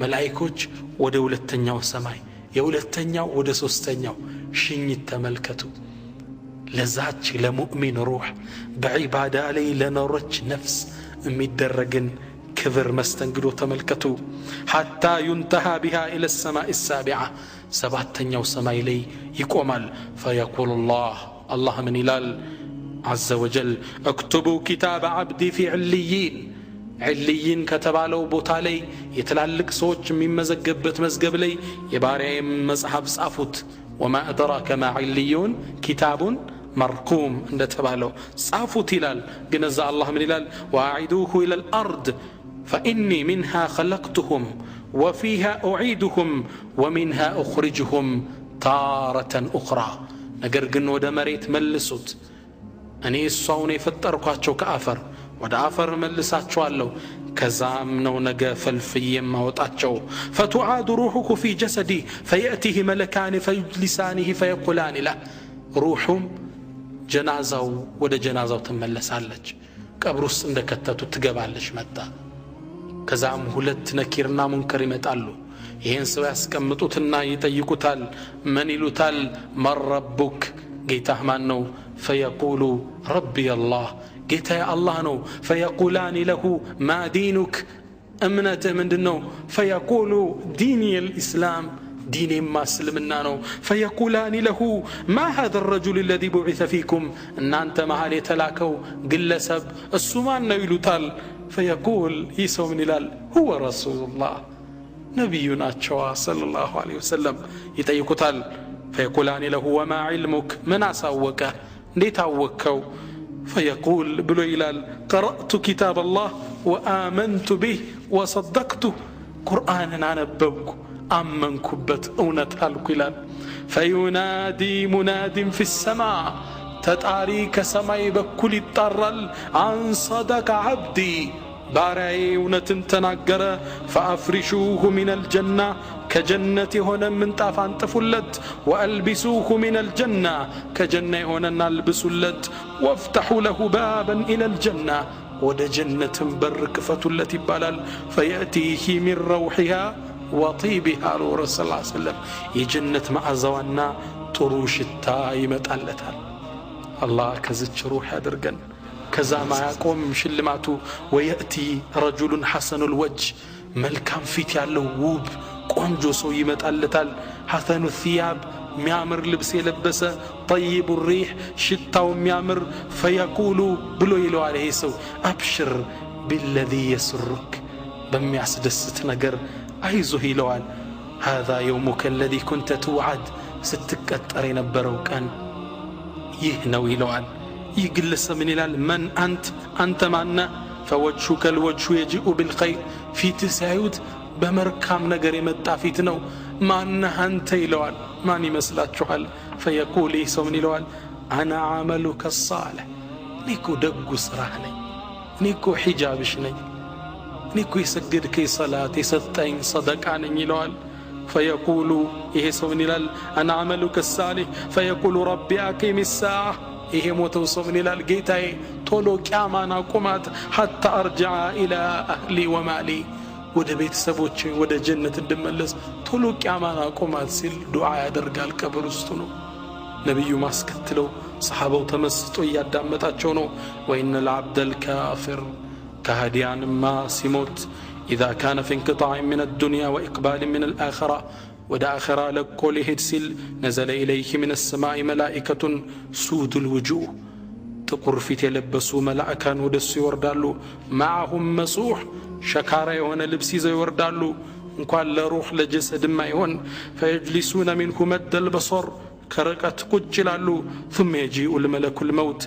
Speaker 1: መላእክቶች ወደ ሁለተኛው ሰማይ፣ የሁለተኛው ወደ ሶስተኛው ሽኝት ተመልከቱ። ለዛች ለሙእሚን ሩህ በዒባዳ ላይ ለኖረች ነፍስ የሚደረግን ክብር መስተንግዶ ተመልከቱ። حتى ينتهى بها إلى السماء السابعة. ሰባተኛው ሰማይ ላይ ይቆማል። فيقول الله من إلال عز وجل اكتبوا كتاب عبدي في عليين. عليين ከተባለው ቦታ ላይ የተላልቅ ሰዎች የሚመዘገብበት መዝገብ ላይ የባሪያዬም መጽሐፍ ጻፉት። وما أدراك ما عليون كتاب مرقوم እንደተባለው ጻፉት ይላል። ግን እዛ አላህ ምን ይላል? واعدوه الى الارض فاني منها خلقتهم وفيها اعيدهم ومنها اخرجهم تارة اخرى. ነገር ግን ወደ መሬት መልሱት፣ እኔ እሷው ነው የፈጠርኳቸው ከአፈር ወደ አፈር መልሳቸዋለሁ፣ ከዛም ነው ነገ ፈልፍዬ ማውጣቸው። فتعاد روحك في جسدي فيأتيه ملكان فيجلسانه فيقولان له. روحهم ጀናዛው ወደ ጀናዛው ተመለሳለች። ቀብር ውስጥ እንደከተቱ ትገባለች መጣ። ከዛም ሁለት ነኪርና ሙንከር ይመጣሉ። ይሄን ሰው ያስቀምጡትና ይጠይቁታል። ምን ይሉታል? መን ረቡክ፣ ጌታህ ማን ነው? فيقول ربي الله፣ ጌታዬ አላህ ነው። فيقولان له ما دينك፣ እምነትህ ምንድነው? فيقول ديني الإسلام، دين ما سلمنا نو. فيقولان له ما هذا الرجل الذي بعث فيكم، ان انت معالي تلاكو قلسب السمان نيلوتال. فيقول عيسى بن هلال هو رسول الله، نبينا صلى الله عليه وسلم. يتيقتال. فيقولان له وما علمك، من اسوك ليه توكو؟ فيقول بلو هلال قرأت كتاب الله وآمنت به وصدقته، قرآنا نبوك አመንኩበት እውነት አልኩ ይላል። فينادي مناد في السماء، ተጣሪ ከሰማይ በኩል ይጣራል። አን صدق عبدي، ባሪያዬ እውነትን ተናገረ። فأفرشوه من الجنة، ከጀነት የሆነ ምንጣፍ አንጥፉለት። وألبسوه من الجنة، ከጀነት የሆነን አልብሱለት። وافتحوا له بابا إلى الجنة، ወደ ጀነትም በር ክፈቱለት ይባላል። فيأتيه من روحها وطيبها الرسول صلى الله عليه وسلم، يجنة معزوانا طروشتا يمتالتال. الله كزج روح يدرجن كذا ما يقوم شلماتو. ويأتي رجل حسن الوجه، ملكام فيت يالله ووب قنجو سو يمتالتال. حسن الثياب، ميامر لبس يلبسه. طيب الريح، شتاو ميامر. فيقول بلو يلو عليه سو أبشر بالذي يسرك، بمياسدست نجر አይዞህ ይለዋል። هذا يومك الذي كنت توعد، ስትቀጠር የነበረው ቀን ይህ ነው ይለዋል። ይህ ግለሰብ ምን ይላል? من أنت ማነ? فوجهك الوجه يجيء بالخير، ፊትህ ሲያዩት በመልካም ነገር የመጣ ፊት ነው። ማነህ አንተ ይለዋል። ማን ይመስላችኋል? فيقول ሰው ምን ይለዋል? أنا عملك الصالح፣ እኔ እኮ ደጉ ስራህ ነኝ፣ እኔ እኮ ሒጃብሽ ነኝ፣ نيكو يسجد كي صلاة يسطين صدقا نيلوال. فيقول إيه سون لال أنا عملك الصالح. فيقول ربي أقيم الساعة، إيه موتو سون لال جيتاي تولو كاما ناقومات حتى أرجع إلى أهلي ومالي، ወደ ቤተሰቦቼ ወደ ጀነት እንድመለስ ቶሎ ቂያማን አቆማት ሲል ዱዓ ያደርጋል ቀብር ውስጥ ነው። ነብዩ ማስከትለው ሰሃባው ተመስጦ ያዳመጣቸው ነው። ወኢነ العبد الكافر ከሃዲያንማ ሲሞት إذا كان في انقطاع من الدنيا وإقبال من الآخرة ወደ አኺራ ለቆ ሊሄድ ሲል نزل إليه من السماء ملائكة سود الوجوه ጥቁር ፊት የለበሱ መላእክት ወደሱ ይወርዳሉ። معهم مسوح ሸካራ የሆነ ልብስ ይዘው ይወርዳሉ። እንኳን ለሩህ ለጀሰድማ ይሆን فيجلسون منه مد البصر ከርቀት ቁጭ ይላሉ። ثم يجيء الملك الموت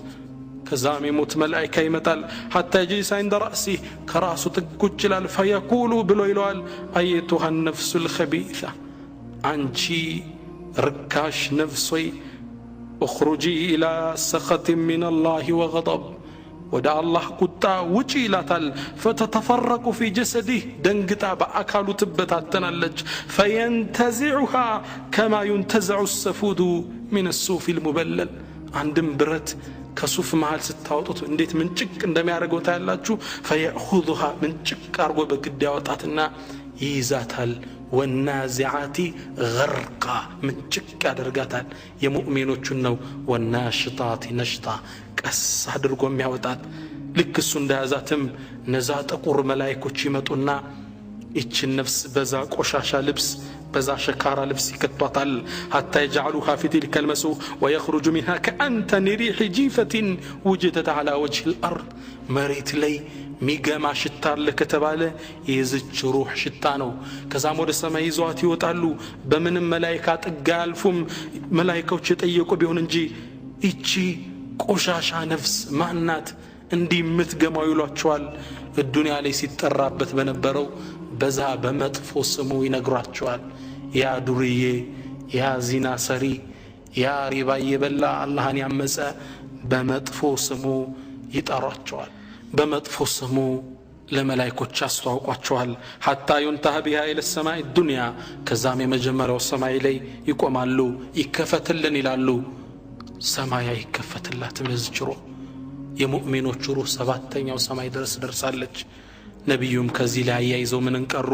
Speaker 1: ከዛም የሞት መላእክት ይመጣል። حتى يجلس عند رأسه ከራሱ ቁጭ ይላል። فيقول ብሎ ይለዋል أيتها النفس الخبيثة አንቺ ርካሽ ነፍስ ሆይ اخرجي إلى سخط من الله وغضب ወደ አላህ ቁጣ ውጪ ይላታል። فتتفرق في جسده ደንግጣ በአካሉ ትበታተናለች። فينتزعها كما ينتزع السفود من الصوف المبلل አንድም ብረት ከሱፍ መሃል ስታወጡት እንዴት ምንጭቅ እንደሚያደርገው ታያላችሁ። فيأخذها ምንጭቅ አርጎ በግድ ያወጣትና ይይዛታል። والنازعات غرقا ምንጭቅ ያደርጋታል። የሙእሚኖቹን ነው والناشطات نشطا ቀስ አድርጎ የሚያወጣት። ልክ እሱ እንደያዛትም ነዛ ጥቁር መላእክቶች ይመጡና እቺን ነፍስ በዛ ቆሻሻ ልብስ በዛ ሸካራ ልብስ ይከቷታል። حتى يجعلوها في تلك المسوح ويخرج منها كأنتن ريح جيفة وجدت على وجه الأرض መሬት ላይ ሚገማ ሽታ ለከተባለ የዝች ሩህ ሽታ ነው። ከዛም ወደ ሰማይ ይዟት ይወጣሉ። በምንም መላእክት ጥጋ አልፉም። መላእክቶች የጠየቁ ቢሆን እንጂ እቺ ቆሻሻ ነፍስ ማናት እንዲህ የምትገማው ይሏቸዋል። በዱንያ ላይ ሲጠራበት በነበረው በዛ በመጥፎ ስሙ ይነግሯቸዋል። ያ ዱርዬ፣ ያ ዚና ሰሪ፣ ያ ሪባ የበላ አላህን ያመፀ በመጥፎ ስሙ ይጠሯቸዋል። በመጥፎ ስሙ ለመላእክቶች አስተዋውቋቸዋል። حتى ينتهى بها إلى السماء الدنيا ከዛም የመጀመሪያው ሰማይ ላይ ይቆማሉ። ይከፈትልን ይላሉ። ሰማይ ይከፈትላት ለዝችሮ የሙእሚኖች ሩህ ሰባተኛው ሰማይ ድረስ ደርሳለች። ነብዩም ከዚህ ላይ ያይዘው ምን እንቀሩ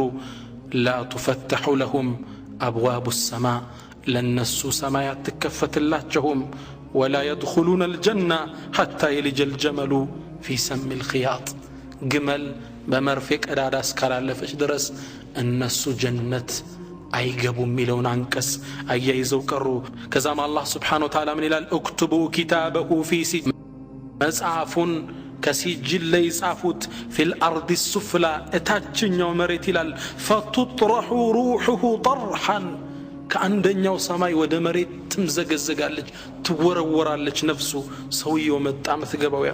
Speaker 1: لا تفتح لهم أبواب السماء ለነሱ ሰማያት ትከፈትላቸውም ولا يدخلون الجنة حتى يلج الجمل في سم الخياط جمل بمرفق أدادا اسكالالفش درس الناس جنة አይገቡም ሚለውን አንቀስ አያይዘው ቀሩ። ከዛም አላህ Subhanahu Wa Ta'ala ምን ይላል اكتبوا كتابه في سجل መጽሐፉን ከሲጅል ላይ ጻፉት في الارض السفلى እታችኛው መሬት ይላል فتطرح روحه طرحا ከአንደኛው ሰማይ ወደ መሬት ትምዘገዘጋለች ትወረወራለች ነፍሱ ሰውየው መጣ ምትገባው ያ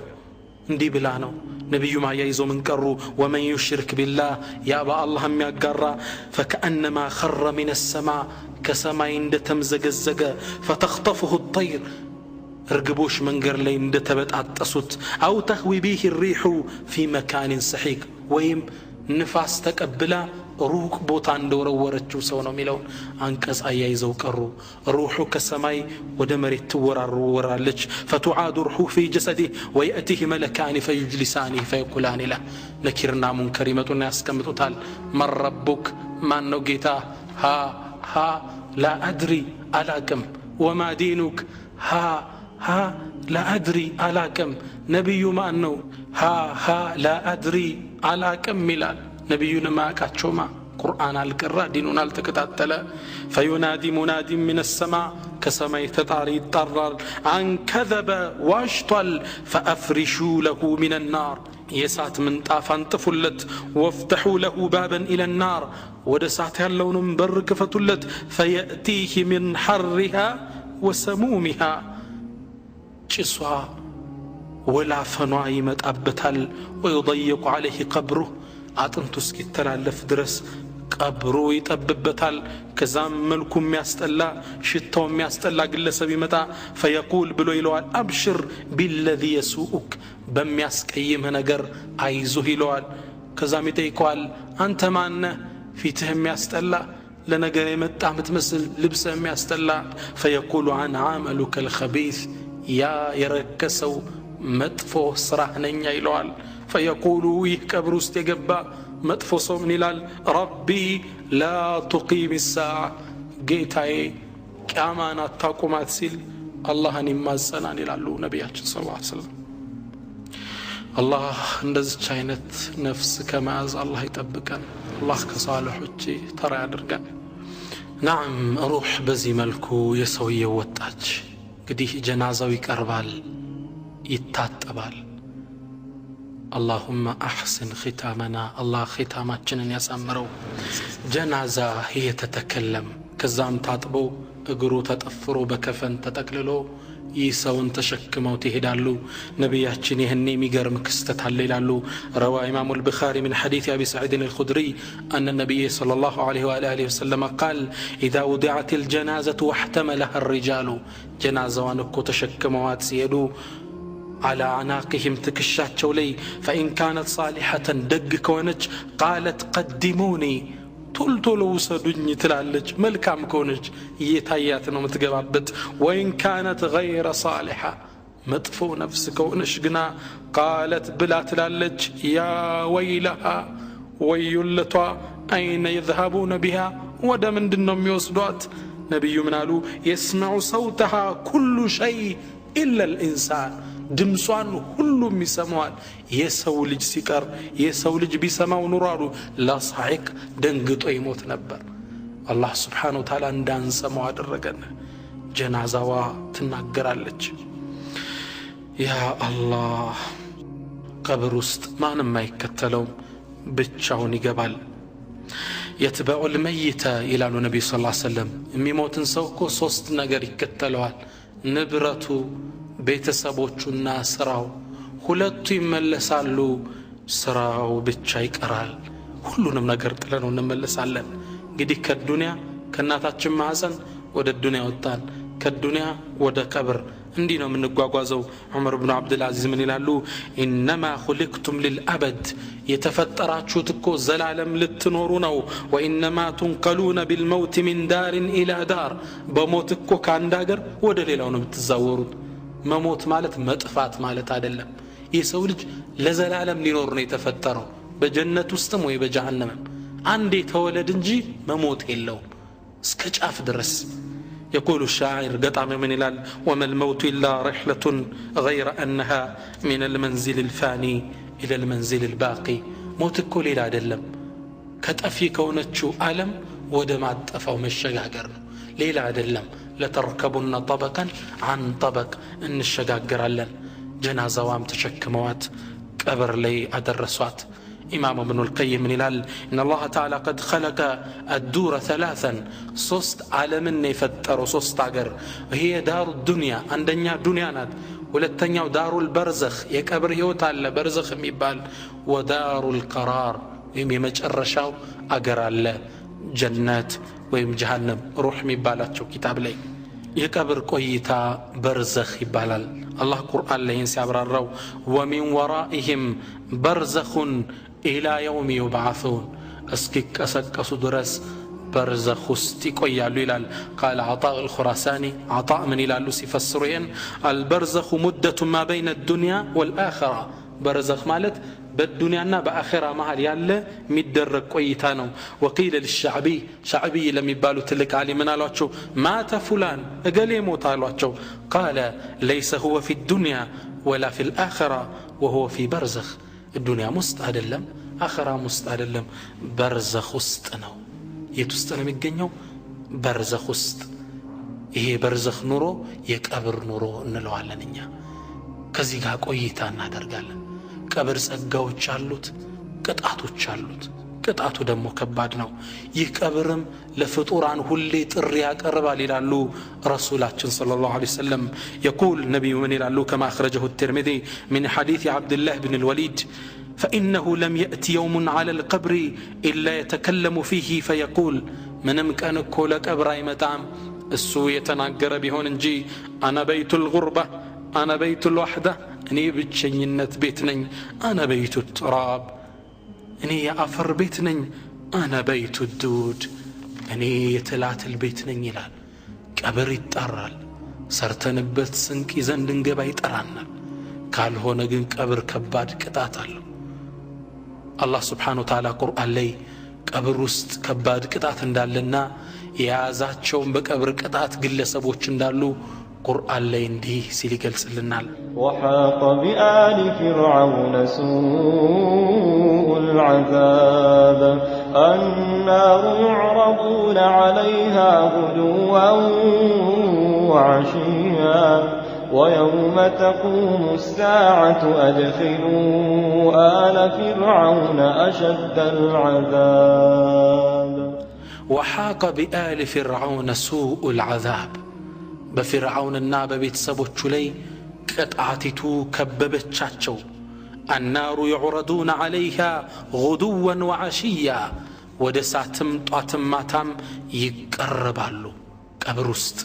Speaker 1: እንዲህ ብላ ነው። ነብዩ ማያይዘው ምን ቀሩ ومن يشرك بالله يا با الله የሚያጋራ فكأنما خر من السماء ከሰማይ እንደተምዘገዘገ فتخطفه الطير እርግቦሽ መንገር ላይ እንደተበጣጠሱት أو تهوي به الريح في مكان سحيق ወይም ንፋስ ተቀብላ ሩቅ ቦታ እንደወረወረችው ሰው ነው ሚለው አንቀጽ አያይዘው ቀሩ። ሩሑ ከሰማይ ወደ መሬት ትወራወራለች። فتعاد روحه في جسده ويأتيه ملكان فيجلسانه فيقولان له ነኪርና ሙንከር ይመጡና ያስቀምጡታል። من ربك ማን ነው ጌታ ها لا أدري አላቅም وما دينك ها لا أدري አላቅም ነብዩ ማን ነው ها لا أدري አላቅም ይላል። ነብዩን ማቃቸውማ ቁርአን አልቀራ ዲኑን አልተከታተለ فينادي مناد من السماء كسماء تطاري يطرر عن كذب واشطل فأفرشوا له من النار يسات من طافان طفلت وافتحوا له بابا إلى النار ودسات يالون بر كفتلت فيأتيه من حرها وسمومها جسوا ولا فنوا يمطابتال ويضيق عليه قبره አጥንቱ እስኪተላለፍ ድረስ ቀብሩ ይጠብበታል። ከዛም መልኩ የሚያስጠላ ሽታው የሚያስጠላ ግለሰብ ይመጣ فيقول ብሎ ይለዋል አብሽር بالذي يسوءك በሚያስቀይም ነገር አይዞህ ይለዋል። ከዛም ይጠይቀዋል አንተ ማን ፊትህ የሚያስጠላ ለነገር የመጣ ምትመስል ልብስ የሚያስጠላ فيقول عن عملك الخبيث ያ የረከሰው መጥፎ ስራህ ነኝ ይለዋል። فيقول يكبر استيقبا مدفوسو من الال ربي لا تقيم الساعة جيتاي كامان التاقومات سيل الله نمازنان الالو نبياتش صلى الله عليه وسلم الله እንደዚህ አይነት ነፍስ ከመያዝ አላህ ይጠብቀን አላህ ከሷሊሖች ተራ ያድርገን ናም ሩህ በዚህ መልኩ የሰውየው ወጣች እንግዲህ ጀናዛው ይቀርባል ይታጠባል اللهم احسن ختامنا الله ختاماችንን ያሳምረው ጀናዛ هي تتكلم ከዛም ታጥቦ እግሩ ተጠፍሮ በከፈን ተጠቅልሎ يسون تشكموا تهدالو نبياتشين يهني ميقر مكستت هالليلالو روى إمام البخاري من حديث أبي سعيد الخدري أن النبي صلى الله عليه وآله وسلم قال إذا وضعت الجنازة واحتملها الرجال جنازة وانكو تشكموا تسيدو على عناقهم تكشات شولي فإن كانت صالحة دق كونج قالت قدموني ቶልቶሎ ወሰዱኝ ትላለች መልካም ከሆነች እየታያት ነው የምትገባበት ወይን ካነት غير صالحة መጥፎ ነፍስ ከሆነች ግና قالت بلا ትላለች يا ويلها ወዩለቷ أين يذهبون بها ወደ ምንድነው የሚወስዷት ነብዩ ምን አሉ يسمع صوتها كل شيء إلا الإنسان ድምጿን ሁሉም ይሰማዋል የሰው ልጅ ሲቀር የሰው ልጅ ቢሰማው ኑራሉ ላሳይቅ ደንግጦ ይሞት ነበር አላህ Subhanahu Wa Ta'ala እንዳንሰማው አደረገን ጀናዛዋ ትናገራለች ያ አላህ ቀብር ውስጥ ማንም አይከተለው ብቻውን ይገባል يتبع الميت الى النبي صلى الله عليه وسلم የሚሞትን ሰው እኮ ሶስት ነገር ይከተለዋል ንብረቱ ቤተሰቦቹና ስራው ሁለቱ ይመለሳሉ ስራው ብቻ ይቀራል ሁሉንም ነገር ጥለነው እንመለሳለን እንግዲህ ከዱንያ ከናታችን ማህፀን ወደ ዱንያ ወጣን ከዱንያ ወደ ቀብር እንዲህ ነው የምንጓጓዘው ዑመር ኢብኑ አብዱል አዚዝ ምን ይላሉ انما خلقتم للابد የተፈጠራችሁት እኮ ዘላለም ልትኖሩ ነው وانما تنقلون بالموت من دار الى دار በሞት እኮ ከአንድ ሀገር ወደ ሌላው ነው የምትዛወሩት መሞት ማለት መጥፋት ማለት አይደለም የሰው ልጅ ለዘላለም ሊኖር ነው የተፈጠረው በጀነት ውስጥም ወይ በጀሃነም አንዴ ተወለድ እንጂ መሞት የለው እስከ ጫፍ ድረስ يقول الشاعر قطع من الال وما الموت إلا رحلة غير أنها من المنزل الفاني إلى المنزل الباقي موت كل لا دلم كتأفي كونتشو ألم ودمات أفو مشجاجر ليلا دلم لتركبن طبقا عن طبق إن الشجاجر لن جنازة وام تشكموات قبر لي أدرسوات إمام ابن القيم من الال إن الله تعالى قد خلق الدور ثلاثا صوست عالم يفتر صوست عقر وهي دار الدنيا عندنا دنيا ناد ولتنيا دار البرزخ يكبر يوتال برزخ ميبال ودار القرار يمي مجرشاو أقر الله جنات ويم جهنم روح ميبالاتشو كتاب لي يكبر كويتا برزخ يبالال الله قرآن لين سيابرارو ومن ورائهم برزخ إلى يوم يبعثون أسكك أسكس درس برزخ استيكو يالو إلال قال عطاء الخراساني عطاء من إلال سيفسرين البرزخ مدة ما بين الدنيا والآخرة برزخ مالت بالدنيا بآخرة مهل يالا مدرق كويتانو وقيل للشعبي شعبي لم يبالو تلك علي من الواتشو مات فلان قال يموت الواتشو قال ليس هو في الدنيا ولا في الآخرة وهو في برزخ الدنيا مستعدلم آخرة مستعدلم برزخ استنو يتستنو ميقنيو برزخ است إيه برزخ نورو يكابر نورو نلوالنيا كزيقا كويتانا درقالن ቀብር ጸጋዎች አሉት ቅጣቶች አሉት ቅጣቱ ደግሞ ከባድ ነው ይህ ቀብርም ለፍጡራን ሁሌ ጥሪ ያቀርባል ይላሉ ረሱላችን ሰለላሁ ዐለይሂ ወሰለም يقول نبي من ይላሉ كما اخرجه الترمذي من حديث عبد الله بن الوليد فانه لم ياتي يوم على القبر الا يتكلم فيه فيقول ምንም ቀን እኮ ለቀብር አይመጣም እሱ የተናገረ ቢሆን እንጂ انا بيت الغربه انا بيت الوحده እኔ ብቸኝነት ቤት ነኝ انا بيت التراب እኔ የአፈር ቤት ነኝ انا بيت الدود እኔ የትላትል ቤት ነኝ ይላል ቀብር ይጣራል ሰርተንበት ስንቅ ይዘን እንገባ ይጠራናል ካልሆነ ግን ቀብር ከባድ ቅጣት አለው አላህ ስብሓን ወተዓላ ቁርአን ላይ ቀብር ውስጥ ከባድ ቅጣት እንዳለና የያዛቸውን በቀብር ቅጣት ግለሰቦች እንዳሉ ቁርአን ላይ እንዲህ ሲል ይገልጽልናል።
Speaker 2: وحاق بآل فرعون سوء العذاب النار يعرضون عليها غدوا وعشيا ويوم تقوم الساعة أدخلوا آل فرعون أشد العذاب.
Speaker 1: وحاق بآل فرعون سوء العذاب በፊርዓውንና በቤተሰቦቹ ላይ ቅጣቲቱ ከበበቻቸው። النار يعرضون عليها غدوا وعشيا ወደ እሳትም ጧትም ማታም ይቀርባሉ ቀብር ውስጥ።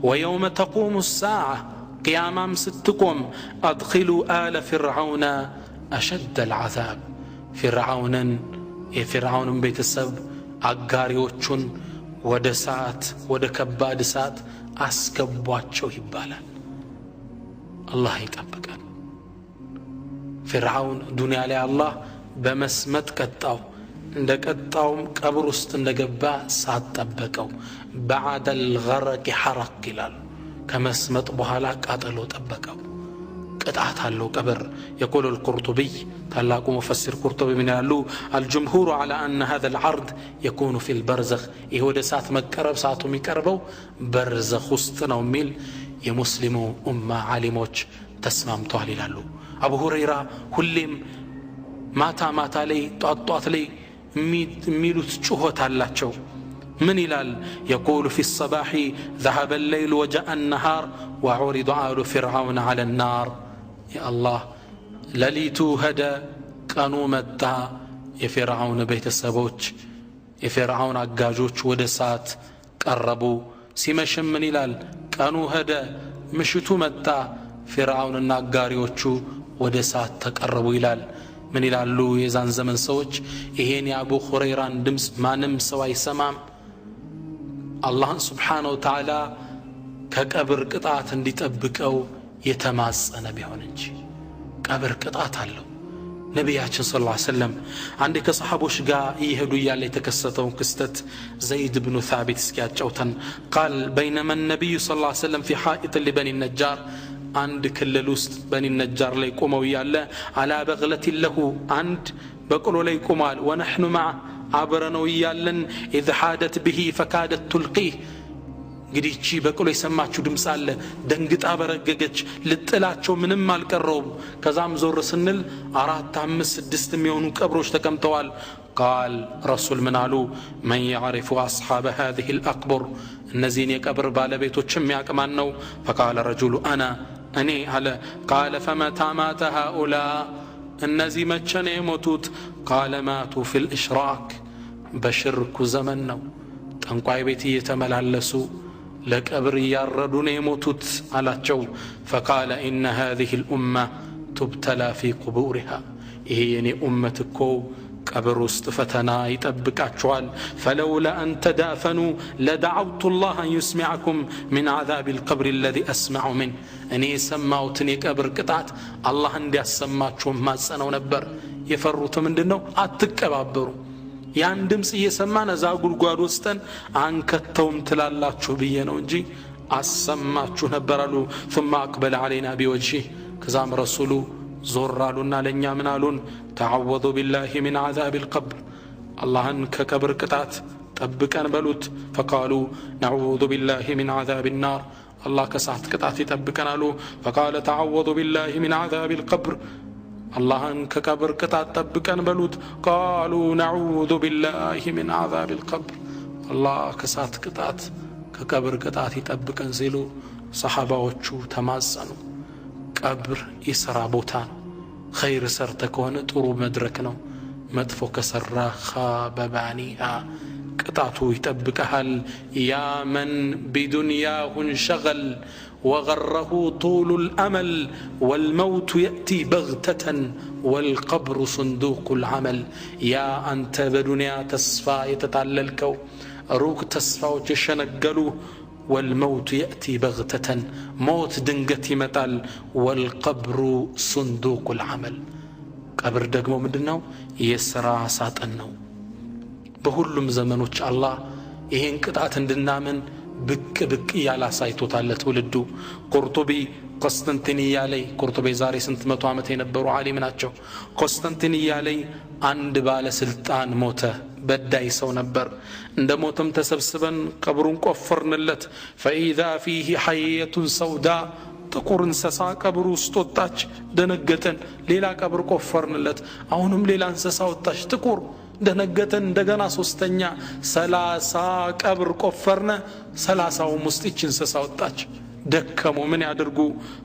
Speaker 1: ويوم تقوم الساعة قيامام ስትቆም أدخلوا آل فرعون أشد العذاب የፊርዓውንን ቤተሰብ አጋሪዎቹን ወደ እሳት ወደ ከባድ እሳት አስገቧቸው ይባላል። አላህ ይጠብቀን። ፊርዓውን ዱንያ ላይ አላህ በመስመጥ ቀጣው። እንደ ቀጣውም ቀብር ውስጥ እንደገባ ሳጠበቀው بعد الغرق حرق ይላል። ከመስመጥ በኋላ ቃጠሎ ጠበቀው። ቅጣት አለው ቀብር። يقول القرطبي ታላቁ ሙፈሲር ቁርጡቢ ምን ያሉ الجمهور على أن هذا العرض يكون في البرزخ ይሄ ወደ እሳት መቀረብ ሰዓቱ የሚቀርበው በርዘኽ ውስጥ ነው የሚል የሙስሊሙ ኡማ ዓሊሞች ተስማምተዋል ይላሉ። አቡ ሁረይራ ሁሌም ማታ ማታ ላይ ጧት ላይ የሚሉት ጩኸት አላቸው። من ይላል يقول في الصباح ذهب الليل وجاء النهار وعرض آل فرعون على النار. يا الله ለሊቱ ሄደ ቀኑ መጣ። የፊርዓውን ቤተሰቦች የፊርዓውን አጋዦች ወደ እሳት ቀረቡ። ሲመሽም ምን ይላል ቀኑ ሄደ ምሽቱ መጣ ፊርዓውንና አጋሪዎቹ ወደ እሳት ተቀረቡ ይላል። ምን ይላሉ የዛን ዘመን ሰዎች? ይሄን የአቡ ሁረይራን ድምፅ ማንም ሰው አይሰማም። አላህን ስብሓነሁ ወተዓላ ከቀብር ቅጣት እንዲጠብቀው የተማጸነ ቢሆን እንጂ ቀብር ቅጣት አለው። ነቢያችን ሰለላሁ ዐለይሂ ወሰለም አንድ ከሰሃቦች ጋር ይሄዱ እያለ የተከሰተውን ክስተት ዘይድ ብኑ ሳቢት እስኪያጫውተን قال بينما النبي صلى الله عليه وسلم في حائط لبني النجار አንድ ክልል ውስጥ በኒ ነጃር ላይ ቆመው ያለ على بغلة له አንድ በቅሎ ላይ ቆማል። ونحن مع አብረነው ያለን اذ حادت به فكادت تلقيه እንግዲህ እቺ በቅሎ የሰማችሁ ድምፅ አለ። ደንግጣ በረገገች። ልጥላቸው ምንም አልቀረውም። ከዛም ዞር ስንል 4 5 6 የሚሆኑ ቀብሮች ተቀምጠዋል። قال رسول من አሉ من يعرف اصحاب هذه الاقبر እነዚህን የቀብር ባለቤቶችም ያቅማን ነው። فقال رجل انا እኔ አለ። قال فمتى مات هؤلاء እነዚህ መቼ ነው የሞቱት? قال ماتوا في الاشراك በሽርኩ ዘመን ነው። ጠንቋይ ቤት እየተመላለሱ ለቀብር ያረዱ ነው የሞቱት አላቸው። فقال ان هذه الامه تبتلى في قبورها ይሄ የኔ ኡመት እኮ ቀብር ውስጥ ፈተና ይጠብቃቸዋል። فلولا ان تدافنوا لدعوت الله ان يسمعكم من عذاب القبر الذي اسمع منه እኔ ሰማውትን የቀብር ቅጣት አላህ እንዲያሰማችሁ ማጸነው ነበር። የፈሩት ምንድነው? አትቀባበሩ። ያን ድምጽ እየሰማን እዛ ጉድጓድ ውስጥን አንከተውም ትላላችሁ ብዬ ነው እንጂ አሰማችሁ ነበር አሉ። ثم اقبل علينا بوجهه ከዛም ረሱሉ ዞር አሉና ለኛ ምን አሉን? تعوذوا بالله من عذاب القبر اللهን ከቀብር ቅጣት ጠብቀን በሉት። فقالوا نعوذ بالله من عذاب النار الله ከሳት ቅጣት ይጠብቀን አሉ። فقال تعوذوا بالله من عذاب القبر اللهን ከቀብር ቅጣት ጠብቀን በሉት። قالوا نعوذ بالله من عذاب القبر الله ከሳት ቅጣት ከቀብር ቅጣት ይጠብቀን ሲሉ ሰሃባዎቹ ተማጸኑ። ቀብር የሥራ ቦታ ነው። ኸይር ሰርተ ከሆነ ጥሩ መድረክ ነው። መጥፎ ከሰራ ኻበ ባኒሃ ቅጣቱ ይጠብቀሃል። ያ መን ቢዱንያሁ እንሸገል وغره طول الأمل والموت يأتي بغتة والقبر صندوق العمل. يا أنت بدنيا تسفى يتتعللكو روك تسفى وتشنقلو والموت يأتي بغتة موت دنقتي متال والقبر صندوق العمل ቀብር ደግሞ ምንድነው የሥራ ሳጥን ነው በሁሉም ዘመኖች አላህ ይሄን ቅጣት እንድናምን ብቅ ያላሳይቶታል ለትውልዱ ቁርጡቢ ቆስጠንጢንያ ላይ ቁርጡቢ ዛሬ ስንት መቶ ዓመት የነበሩ ዓሊም ናቸው ቆስጠንጢንያ ላይ አንድ ባለስልጣን ሞተ በዳይ ሰው ነበር እንደ ሞተም ተሰብስበን ቀብሩን ቆፈርንለት فإذا فيه حية سوداء ጥቁር እንስሳ ቀብሩ ውስጥ ወጣች ደነገጠን ሌላ ቀብር ቆፈርንለት አሁንም ሌላ እንስሳ ወጣች ጥቁር ደነገጠን እንደገና ሶስተኛ 30 ቀብር ቆፈርነ 30ው ውስጥ እቺ እንስሳ ወጣች ደከሙ ምን ያድርጉ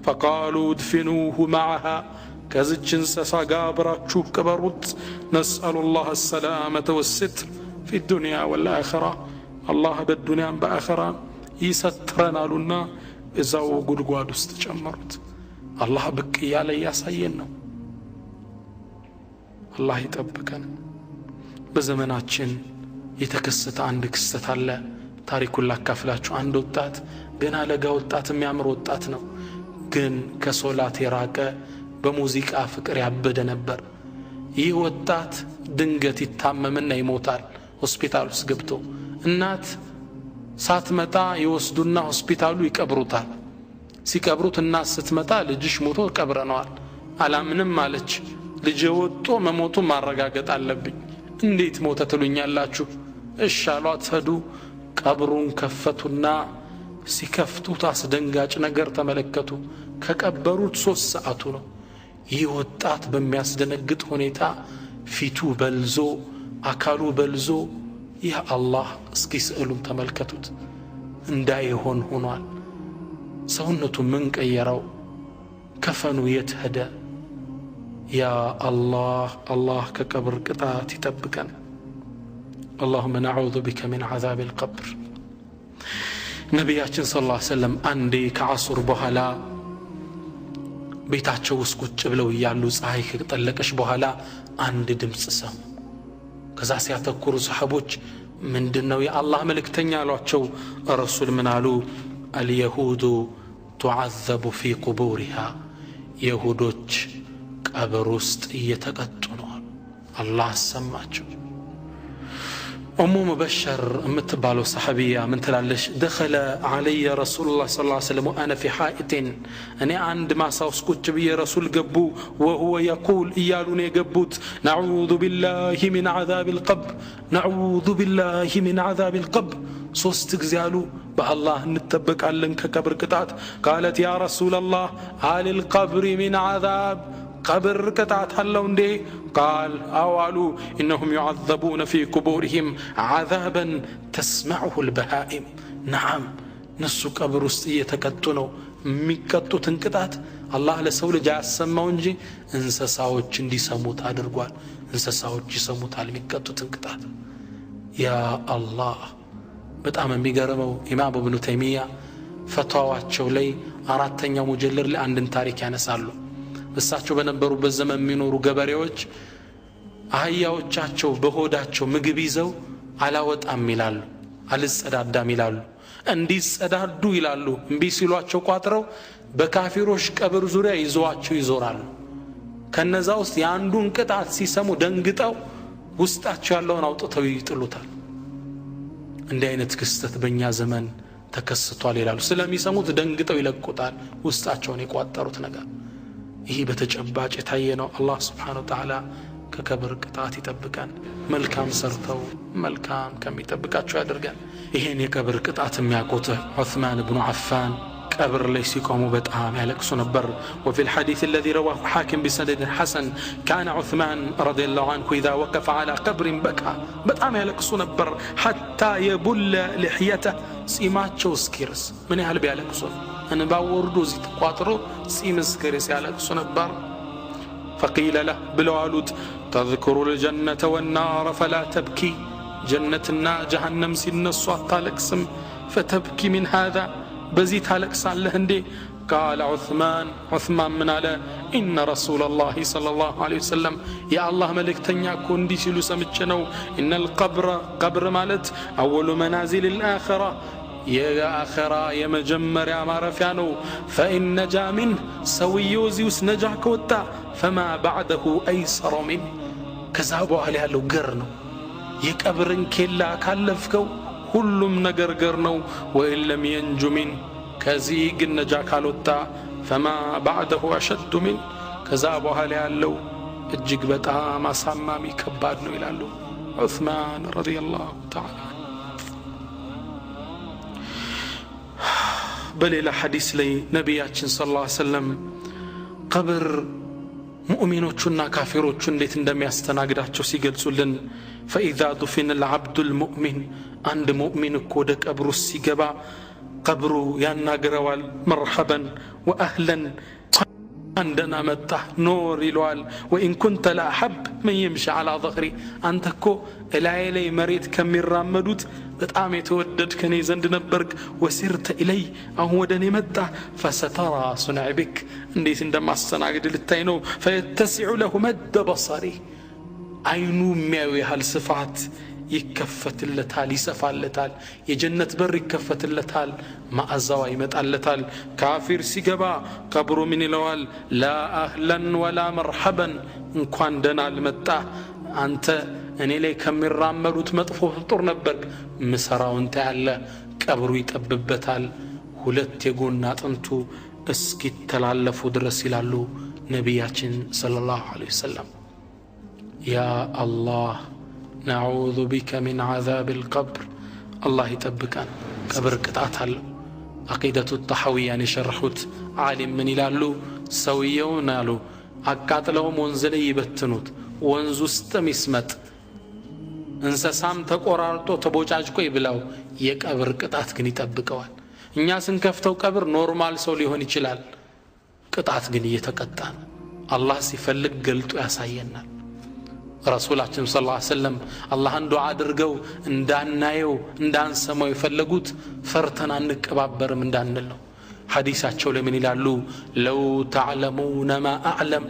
Speaker 1: فقالوا ادفنوه معها ከዚች እንስሳ ጋር አብራችሁ ቅበሩት نسأل الله السلامة والستر في الدنيا والآخرة الله بالدنيا والآخرة ይሰትረናልና እዛው ጉድጓድ ውስጥ ጨመሩት አላህ ብቅ ያለ ያሳየን ነው አላህ ይጠብቀን በዘመናችን የተከሰተ አንድ ክስተት አለ ታሪኩን ላካፍላችሁ አንድ ወጣት ገና ለጋ ወጣት የሚያምር ወጣት ነው ግን ከሶላት የራቀ በሙዚቃ ፍቅር ያበደ ነበር ይህ ወጣት ድንገት ይታመምና ይሞታል ሆስፒታል ውስጥ ገብቶ እናት ሳትመጣ ይወስዱና ሆስፒታሉ ይቀብሩታል ሲቀብሩት እናት ስትመጣ ልጅሽ ሞቶ ቀብረነዋል አላምንም አለች ልጅ ወጥቶ መሞቱ ማረጋገጥ አለብኝ እንዴት ሞተ ትሉኛላችሁ እሺ አሏት ሄዱ ቀብሩን ከፈቱና ሲከፍቱት አስደንጋጭ ነገር ተመለከቱ ከቀበሩት 3 ሰዓቱ ነው ይህ ወጣት በሚያስደነግጥ ሁኔታ ፊቱ በልዞ አካሉ በልዞ ያ አላህ እስኪ ስዕሉን ተመልከቱት እንዳይሆን ሆኗል ሰውነቱ ምን ቀየረው ከፈኑ የት ሄደ ያ አላህ ከቀብር ቅጣት ይጠብቀን اللهم نعوذ بك من عذاب القبر ነብያችን ሰለላሁ ዐለይሂ ወሰለም አንዴ ከዓሱር በኋላ ቤታቸው ውስጥ ቁጭ ብለው ያሉ ፀሐይ ከጠለቀሽ በኋላ አንድ ድምጽ ሰሙ ከዛ ሲያተኩሩ ሰሃቦች ምንድነው የአላህ መልእክተኛ አሏቸው ረሱል ምን አሉ اليهود تعذب في قبورها يهودوች ቀብር ውስጥ እየተቀጡ ነው አላህ ሰማቸው أم مبشر متبالو صحابية من تلالش دخل علي رسول الله صلى الله عليه وسلم وأنا في حائط أنا عند ما سأسكت بي رسول قبو وهو يقول إيالوني قبوت نعوذ بالله من عذاب القبر نعوذ بالله من عذاب القبر صوستك زيالو بالله نتبك علنك كبر قطعت قالت يا رسول الله هل القبر من عذاب قبر قطعت هلو اندي قال أوالو إنهم يعذبون في قبورهم عذابا تسمعه البهائم نعم نسو قبر استية تكتنو ميكتو تنكتات الله لسول جاء السماء ونجي انسساوچ اندي سموت አድርጓል እንሰሳዎች ይሰሙታል ሚከቱ ትንክታት ያ አላህ በጣም የሚገርመው ኢማም ኢብኑ ተይሚያ ፈትዋቸው ላይ አራተኛው ሙጀለድ ላይ አንድን ታሪክ ያነሳሉ በሳቸው በነበሩበት ዘመን የሚኖሩ ገበሬዎች አህያዎቻቸው በሆዳቸው ምግብ ይዘው አላወጣም ይላሉ አልጸዳዳም ይላሉ እንዲጸዳዱ ይላሉ እምቢ ሲሏቸው ቋጥረው በካፊሮች ቀብር ዙሪያ ይዘዋቸው ይዞራሉ ከነዛ ውስጥ ያንዱን ቅጣት ሲሰሙ ደንግጠው ውስጣቸው ያለውን አውጥተው ይጥሉታል እንዲህ አይነት ክስተት በእኛ ዘመን ተከስቷል ይላሉ ስለሚሰሙት ደንግጠው ይለቁታል ውስጣቸውን የቋጠሩት ነገር ይሄ በተጨባጭ የታየ ነው አላህ Subhanahu Wa Ta'ala ከቀብር ቅጣት ይጠብቀን መልካም ሰርተው መልካም ከሚጠብቃቸው ያደርገን ይሄን የቀብር ቅጣት የሚያቆተ ዑስማን ኢብኑ አፋን ቀብር ላይ ሲቆሙ በጣም ያለቅሱ ነበር وفي الحديث الذي رواه حاكم بسند حسن كان عثمان رضي الله عنه إذا وقف على قبر بكى በጣም ያለቅሱ ነበር حتى يبل لحيته ሲማቸው እስኪርስ ምን ያህል ቢያለቅሱ أنا باوردو زي تقاطرو سيمس كريس يالكسو نبار فقيل له بلوالوت تذكر الجنة والنار فلا تبكي جنتنا جهنم سنسو التالكسم فتبكي من هذا بزيت هالكس على هندي قال عثمان من على إن رسول الله صلى الله عليه وسلم يا الله ملك تنياكو اندي سيلو سمتشنو إن القبر قبر مالت أول منازل الآخرة የአኺራ የመጀመሪያ ማረፊያ ነው فإن نجا منه ሰውየው ዚውስ ነጃ ከወጣ فما بعده أيسر منه ከዛ በኋላ ያለው ገር ነው የቀብርን ኬላ ካለፍከው ሁሉም ነገር ገር ነው وإن لم ينج منه ከዚህ ግን ነጃ ካልወጣ فما بعده أشد منه ከዛ በኋላ ያለው እጅግ በጣም አሳማሚ ከባድ ነው ይላሉ ዑስማን ረዲየላሁ ተዓላ በሌላ ሐዲስ ላይ ነቢያችን ሰለላሁ ዐለይሂ ወሰለም ቀብር ሙእሚኖቹና ካፊሮቹ እንዴት እንደሚያስተናግዳቸው ሲገልጹልን فإذا دفن العبد المؤمن عند مؤمن ወደ ቀብሩ ሲገባ ቀብሩ ያናግረዋል مرحبا وأهلا عندنا متح نور يلوال وإن كنت لا أحب من يمشي على ظهري أنت كو إلي مريت كم الرامدوت بتعام يتودد كني زند نبرك وسرت إلي أهو دني متح فسترى صنع بك انديس عندما استنعقد للتينو فيتسع له مد بصري عينو ميوي هالصفات ይከፈትለታል ይሰፋለታል የጀነት በር ይከፈትለታል ማዕዛው ይመጣለታል ካፊር ሲገባ ቀብሩ ምን ይለዋል لا أهلا ولا مرحبا እንኳን ደህና አልመጣ አንተ እኔ ላይ ከሚራመዱት መጥፎ ፍጡር ነበርክ ምሰራውን ታያለ ቀብሩ ይጠብበታል ሁለት የጎን አጥንቱ እስኪተላለፉ ድረስ ይላሉ ነቢያችን ሰለላሁ ዐለይሂ ወሰለም ያ አላህ نعوذ بك من عذاب القبر الله يتبكان قبر قطعت عقيدة الطحوية يشرحوت عالم من يلالو سويون يالو አቃጥለውም ወንዝ ላይ ይበትኑት ወንዙ ውስጥ ሚስመጥ እንሰሳም ተቆራርጦ ተቦጫጭቆ ይብላው የቀብር ቅጣት ግን ይጠብቀዋል እኛ ስንከፍተው ቀብር ኖርማል ሰው ሊሆን ይችላል ቅጣት ግን እየተቀጣ አላህ ሲፈልግ ገልጦ ያሳየናል ረሱላችን ሰለላሁ ዐለይሂ ወሰለም አላህን ዱዓ አድርገው እንዳናየው እንዳንሰማው ይፈልጉት ፈርተን አንቀባበርም እንዳንል ነው ሐዲሳቸው ለምን ይላሉ ለው ተዕለሙነ ማ አዕለም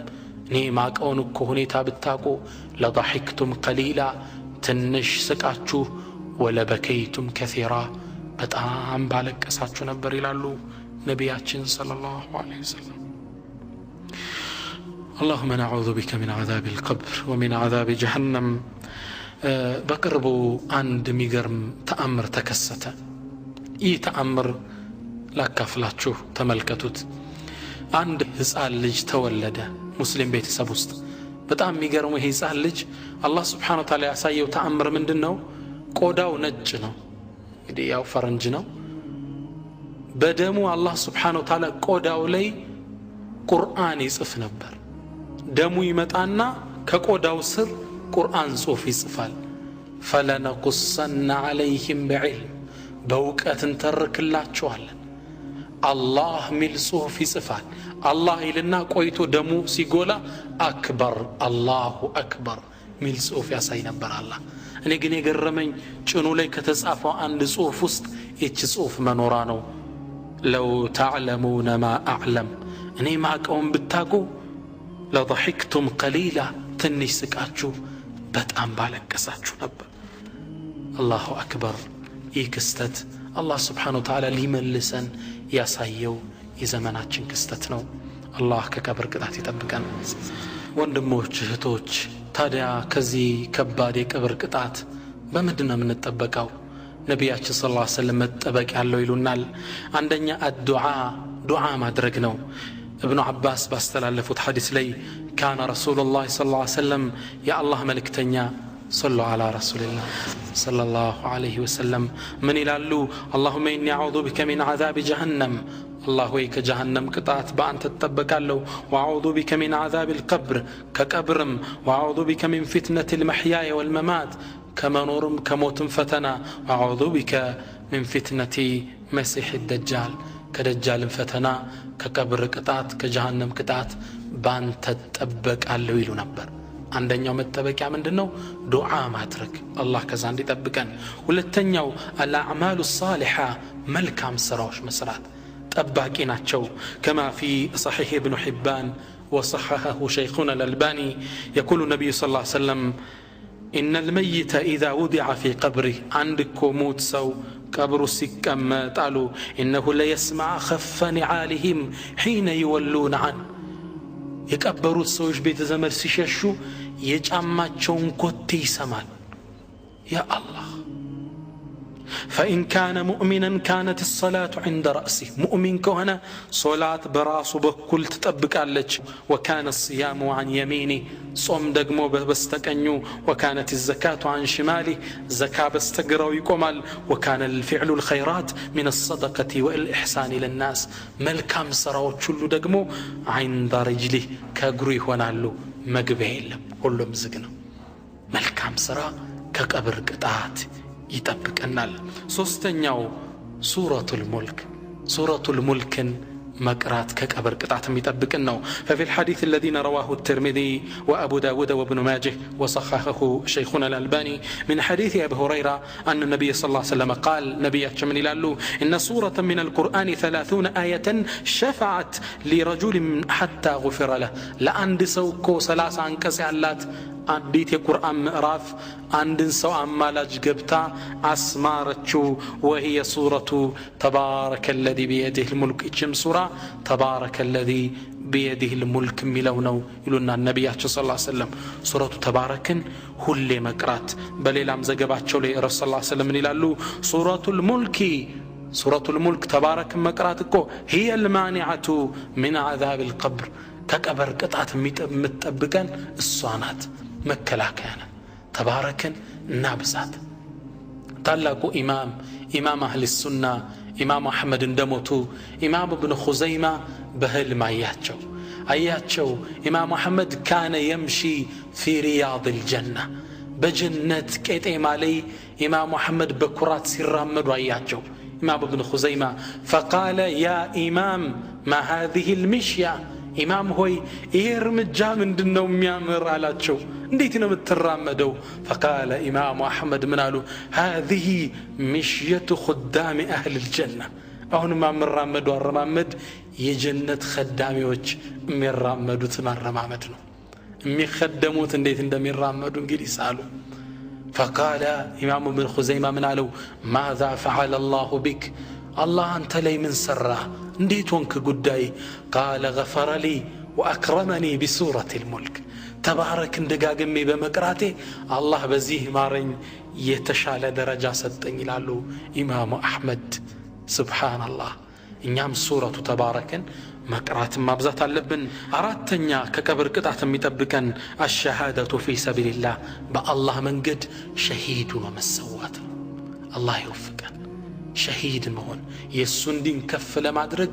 Speaker 1: እኔ ማቀውን እኮ ሁኔታ ብታቁ ለضحክቱም ቀሊላ ትንሽ ስቃችሁ ወለበከይቱም ከሲራ በጣም ባለቀሳችሁ ነበር ይላሉ ነቢያችን ሰለላሁ ዐለይሂ ወሰለም اللهم نعوذ بك من عذاب القبر ومن عذاب جهنم بقربو عند ميغرم تأمر تكسته تأمر لا كفلاتشو تملكتوت عند هزال لج تولد مسلم بيت سبوست بتأم ميغرم هزال لج الله سبحانه وتعالى يسايو تأمر من دنو قوداو نجنو يدي ياو فرنجنو بدمو الله سبحانه وتعالى قوداو لي قرآن يصف نبر ደሙ ይመጣና ከቆዳው ስር ቁርአን ጽሑፍ ይጽፋል فلنقصن عليهم بعلم በእውቀት እንተርክላቸዋለን አላህ ሚል ጽሑፍ ይጽፋል አላህ ይልና ቆይቶ ደሙ ሲጎላ አክበር አላሁ አክበር ሚል ጽሑፍ ያሳይ ነበር አላህ እኔ ግን የገረመኝ ጭኑ ላይ ከተጻፈው አንድ ጽሑፍ ውስጥ እቺ ጽሑፍ መኖራ ነው ለው ተዕለሙነ ማ አዕለም እኔ ማቀውን ብታቁ لضحكتم قليلا تنش سكاتشو بتأم بالكساتشو نبر الله أكبر يكستت الله سبحانه وتعالى لمن لسن يسايو يزمناتشن كستتنو الله ككبر قدعتي تبقان وندموش هتوش تادع كزي كبادي كبر قدعت بمدنا من التبقاو نبياتي صلى الله عليه وسلم التبق على يلونال عندنا الدعاء ما درقنو ابن عباس باستلالفوت حديث لي كان رسول الله صلى الله عليه وسلم يا الله ملكتنيا صلوا على رسول الله صلى الله عليه وسلم من يلالو اللهم إني أعوذ بك من عذاب جهنم الله ويك جهنم قطعت بأن تتبكالو وأعوذ بك من عذاب القبر كقبرم وأعوذ بك من فتنة المحيا والممات كما نورم كموت فتنا وأعوذ بك من فتنة مسيح الدجال كدجال فتنا كقبر قطعت كجهنم قطعت بان تتبكالو يلو نبر አንደኛው መተበቂያ ምንድነው ዱዓ ማድረግ አላህ ከዛ እንዲጠብቀን ሁለተኛው አልአዕማሉ ሷሊሃ መልካም ስራዎች መስራት ጠባቂ ናቸው كما في صحيح ابن حبان وصححه شيخنا الألباني يقول النبي صلى الله عليه وسلم إن الميت إذا وضع في قبره عندك موت سو ቀብሩ ሲቀመጥ አሉ إنه ليسمع خف نعالهم حين يولون عن የቀበሩት ሰዎች ቤተ ዘመድ ሲሸሹ የጫማቸውን ኮቴ ይሰማል يا الله فإن كان مؤمنا كانت الصلاة عند رأسه مؤمن كهنا صلاة براس بكل تطبقالج وكان الصيام عن يمينه صوم دغمو بستقنيو وكانت الزكاة عن شماله زكاة بستقراو يقومال وكان الفعل الخيرات من الصدقة والإحسان للناس ملكام سراوچ ሁሉ ደግሞ عند رجله ከእግሩ ይሆናሉ መግቢያ የለም ሁሉም ዝግ ነው መልካም ስራ ከቀብር ቅጣት ይጠብቀናል ሶስተኛው ሱረቱል ሙልክን مقرات كقبر قطعت ميطبقن ففي الحديث الذين رواه الترمذي وابو داود وابن ماجه وصححه شيخنا الألباني من حديث ابي هريره ان النبي صلى الله عليه وسلم قال نبياتنا من يلالو ان سوره من القران 30 ايه شفعت لرجل حتى غفر له لعند سوكو 30 አንቀጽ ያላት አንዲት የቁርአን ምዕራፍ አንድን ሰው አማላጅ ገብታ አስማረችው وهي سوره تبارك الذي بيده الملك እችም ሱራ تبارك الذي بيده الملك ሚለው ነው ይሉና ነብያችን ሰለላሁ ዐለይሂ ወሰለም ሱረቱ ተባረክን ሁሌ መቅራት በሌላም ዘገባቸው ላይ ረሱላህ ሰለላሁ ዐለይሂ ወሰለም ይላሉ ሱረቱል ሙልክ ተባረክ መቅራት እኮ هي المانعه من عذاب القبر ከቀብር ቅጣት የምትጠብቀን እሷ ናት መከላከያና ተባረክን እናብዛት ታላቁ ኢማም አህሊ ሱና ኢማም አህመድ እንደሞቱ ኢማም ኢብኑ ኹዘይማ በህልም አያቸው ኢማም አህመድ ካነ يمشي في رياض الجنه በጀነት ቄጤማ ላይ ኢማም አህመድ በኩራት ሲራመዱ አያቸው ኢማም ኢብኑ ኹዘይማ فقال يا امام ما هذه المشيه ኢማም ሆይ ይሄ እርምጃ ምንድነው የሚያምር አላቸው እንዴት ነው የምትራመደው فقال ኢማም አህመድ ምን አሉ هذه مشيه خدام اهل الجنه አሁን ማምራመዱ አረማመድ የጀነት خدامዎች የሚራመዱት ማረማመድ ነው የሚخدሙት እንዴት እንደሚራመዱ እንግዲህ ሳሉ فقال ኢማም ኢብኑ ኹዘይማ ምን አለው ماذا فعل الله بك الله أنت لي من سرّة انديتونك قدّاي قال غفر لي وأكرمني بسورة الملك تبارك اندقاقمي بمقراتي الله بزيه مارين يتشال درجة ستن يلالو إمام أحمد سبحان الله إنيام سورة تبارك مقرات مابزات اللبن أرادتنيا ككبر قطعة ميتبكن الشهادة في سبيل الله بالله من قد شهيد ومسوات الله يوفقن شهيد مهون يسون دين كف لمادرق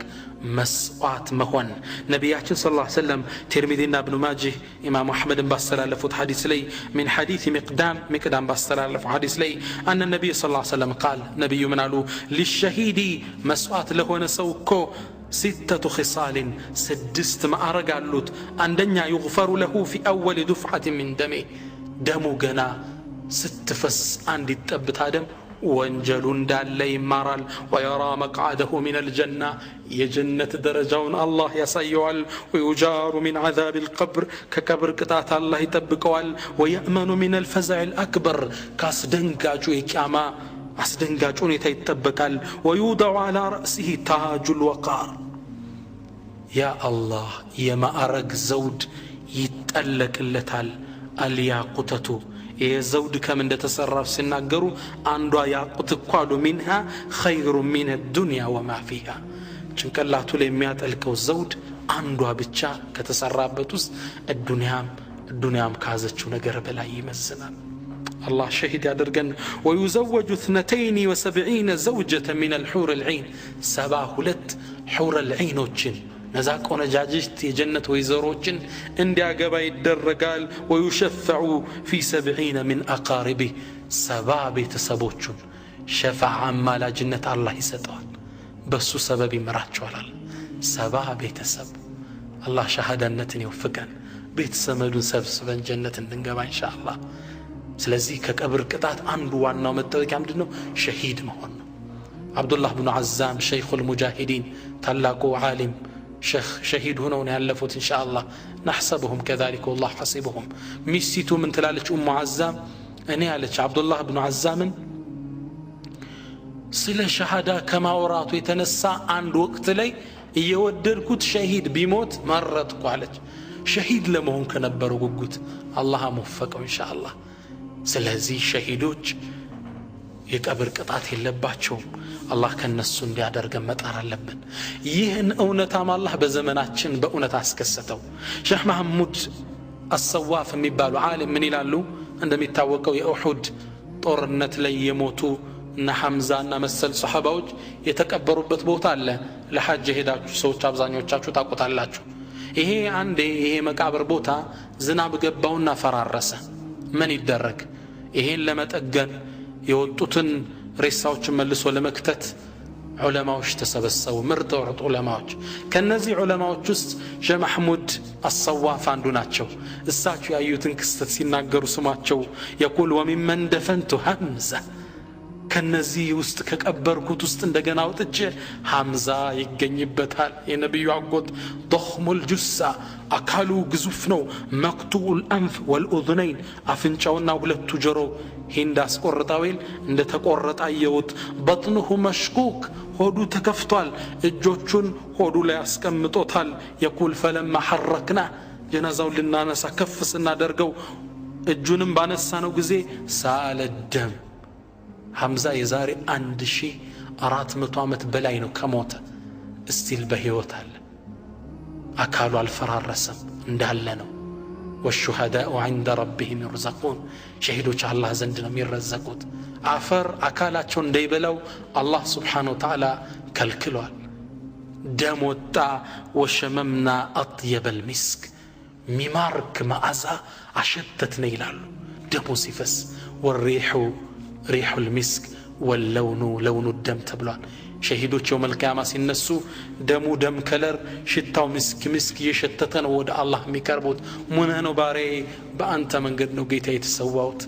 Speaker 1: مسوات مهون نبياتنا صلى الله عليه وسلم ترمذينا ابن ماجه إمام محمد باستلال لفوت حديث لي من حديث مقدام باستلال لفوت حديث لي أن النبي صلى الله عليه وسلم قال نبي منالو للشهيد مسوات له نسوكو 6 خصال 6 ما أرقالوت عندنا يغفر له في أول دفعة من دمو قنا 6 فس عندي تبت هدم وانجل እንዳለ ይማራል ويرى مقعده من الجنة የጀነት ደረጃውን አላህ ያሳየዋል ويجار من عذاب القبر ከቀብር ቅጣት አላህ ይጠብቀዋል ويأمن من الفزع الأكبر ካስደንጋጩ የቂያማ አስደንጋጩ ሁኔታ ይጠበቃል ويوضع على رأسه تاج الوقار يا الله የማዕረግ ዘውድ ይጠለቅለታል الياقوتة የዘውድ ከም እንደተሰራው ሲናገሩ አንዷ ያቁት ቋሉ منها خير من الدنيا وما فيها ጭንቅላቱ ላይ የሚያጠልቀው ዘውድ አንዷ ብቻ ከተሰራበት ውስጥ الدنيام ካዘችው ነገር በላይ ይመዝናል الله شهد ያደርገን ويزوج 72 زوجة من الحور العين 72 حور العينዎችን نزا ቆነጃጅት የጀነት ወይዘሮችን እንዲያገባ ይደረጋል ويشفع في 70 من اقاربه 70 ቤተሰቦቹን ሸፋዓ ማላጅነት አላህ ይሰጣል በሱ ሰበብ ይመራቸዋል 70 ቤተሰብ አላህ ሸሃዳነትን ይወፍቀን ቤተሰመዱን ሰብስበን ጀነት እንድንገባ ኢንሻአላህ ስለዚህ ከቀብር ቅጣት አንዱ ዋናው መጠበቂያ ምንድነው ሸሂድ መሆን ነው አብዱላህ ኢብኑ አዛም ሸይኹል ሙጃሂዲን ታላቁ ዓሊም شهيد هنا ونالفوت إن شاء الله نحسبهم كذلك والله حسيبهم ميسيتو من تلالج عزام أني عليك عبد الله بن عزام ስለ ሸሃዳ ከማውራቱ የተነሳ አንድ ወቅት ላይ እየወደድኩት ሸሂድ ቢሞት መረጥኩ አለች። ሸሂድ ለመሆን ከነበረው ጉጉት አላህ አወፈቀው ኢንሻአላህ። ስለዚህ ሸሂዶች የቀብር ቅጣት የለባቸውም። አላህ ከነሱ እንዲያደርገን መጣር አለብን። ይህን እውነታም አላህ በዘመናችን በእውነት አስከሰተው። ሼህ መሐሙድ አሰዋፍ የሚባሉ ዓሊም ምን ይላሉ? እንደሚታወቀው የኡሁድ ጦርነት ላይ የሞቱ እና ሐምዛና መሰል ሱሐባዎች የተቀበሩበት ቦታ አለ። ለሐጅ የሄዳችሁ ሰዎች አብዛኞቻችሁ ታውቁታላችሁ። ይሄ መቃብር ቦታ ዝናብ ገባውና ፈራረሰ። ምን ይደረግ? ይሄን ለመጠገን የወጡትን ሬሳዎችን መልሶ ለመክተት ዑለማዎች ተሰበሰቡ። ምርጥ ዑለማዎች። ከነዚህ ዑለማዎች ውስጥ ሼህ መሐሙድ አሰዋፍ አንዱ ናቸው። እሳቸው ያዩትን ክስተት ሲናገሩ ስማቸው يقول وممن دفنت حمزة ከነዚህ ውስጥ ከቀበርኩት ውስጥ እንደገና ወጥቼ ሐምዛ ይገኝበታል። የነብዩ አጎት ضخم الجثة አካሉ ግዙፍ ነው። مقطوع الأنف والأذنين አፍንጫውና ሁለቱ ጆሮ ሂንድ አስቆርጣዊል እንደ ተቆረጠ አየሁት። بطنه مشقوق ሆዱ ተከፍቷል። እጆቹን ሆዱ ላይ አስቀምጦታል። يقول فلما حركنا ጀናዛውን ልናነሳ ከፍ ስናደርገው እጁንም ባነሳነው ጊዜ ሳለ ደም ሐምዛ የዛሬ 1400 ዓመት በላይ ነው ከሞተ እስቲል በህይወት አለ። አካሉ አልፈራረሰም እንዳለ ነው። والشهداء عند ربهم يرزقون شهيدوች አላህ ዘንድ ነው የሚረዘቁት። አፈር አካላቸው እንዳይበላው አላህ Subhanahu Wa Ta'ala ከልክሏል። ደም ወጣ። وشممنا أطيب المسك ሚማርክ መዓዛ አሸተትን ይላሉ ደሙ ሲፈስ። والريح ريح المسك واللون لون الدم ተብሏል። ሸሂዶች የውመል ቂያማ ሲነሱ ደሙ ደም ከለር ሽታው ምስክ የሸተተ ነው ወደ አላህ የሚቀርቡት። ሙነህ ነው ባሪያዬ በአንተ መንገድ ነው ጌታ የተሰዋውት።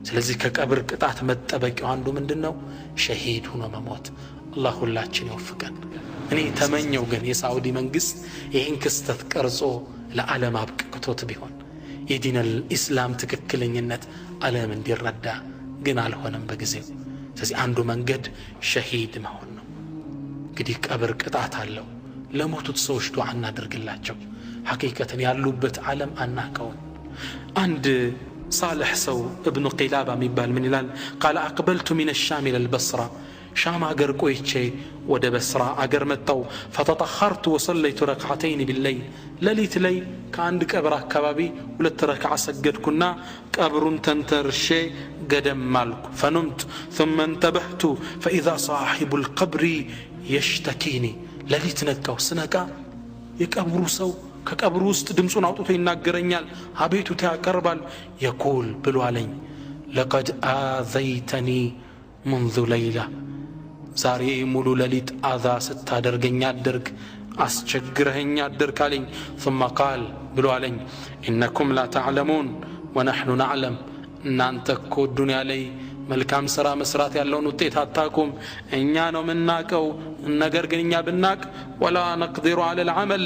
Speaker 1: ስለዚህ ከቀብር ቅጣት መጠበቂያው አንዱ ምንድነው? ሸሂድ ሆኖ መሞት። አላህ ሁላችን ይወፍቀን። እኔ ተመኘው ግን የሳዑዲ መንግስት ይህን ክስተት ቀርጾ ለዓለም አብቅቶት ቢሆን የዲነል ኢስላም ትክክለኝነት ዓለም እንዲረዳ፣ ግን አልሆነም በጊዜው። ስለዚህ አንዱ መንገድ ሸሂድ መሆን ነው። እንግዲህ ቀብር ቅጣት አለው። ለሞቱት ሰዎች ዱዓ እናድርግላቸው። ሐቂቀተን ያሉበት ዓለም አናቀውም። አንድ صالح ሰው ابن قلابة የሚባል ምን ይላል? قال أقبلت من الشام إلى البصرة ሻም አገር ቆይቼ ወደ በስራ አገር መጣው። فتطهرت وصليت ركعتين بالليل ሌሊት ላይ ከአንድ ቀብር አካባቢ 2 ረክዓ ሰገድኩና ቀብሩን ተንተርሼ ገደም አልኩ። فنمت ثم انتبهت فإذا صاحب القبر يشتكيني ሌሊት ነቃው። ስነቃ የቀብሩ ሰው ከቀብሩ ውስጥ ድምጹን አውጥቶ ይናገረኛል፣ አቤቱታ ያቀርባል። يقول ብሎ አለኝ لقد آذيتني منذ ليلة ዛሬ ሙሉ ሌሊት አዛ ስታደርገኝ አደርግ አስቸግረኸኝ አደርክ አለኝ። ثم قال ብሎ አለኝ إنكم لا تعلمون ونحن نعلم እናንተ እኮ ዱንያ ላይ መልካም ሥራ መስራት ያለውን ውጤት አታውቁም፣ እኛ ነው የምናውቀው። ነገር ግን እኛ ብናቅ ولا نقدر على العمل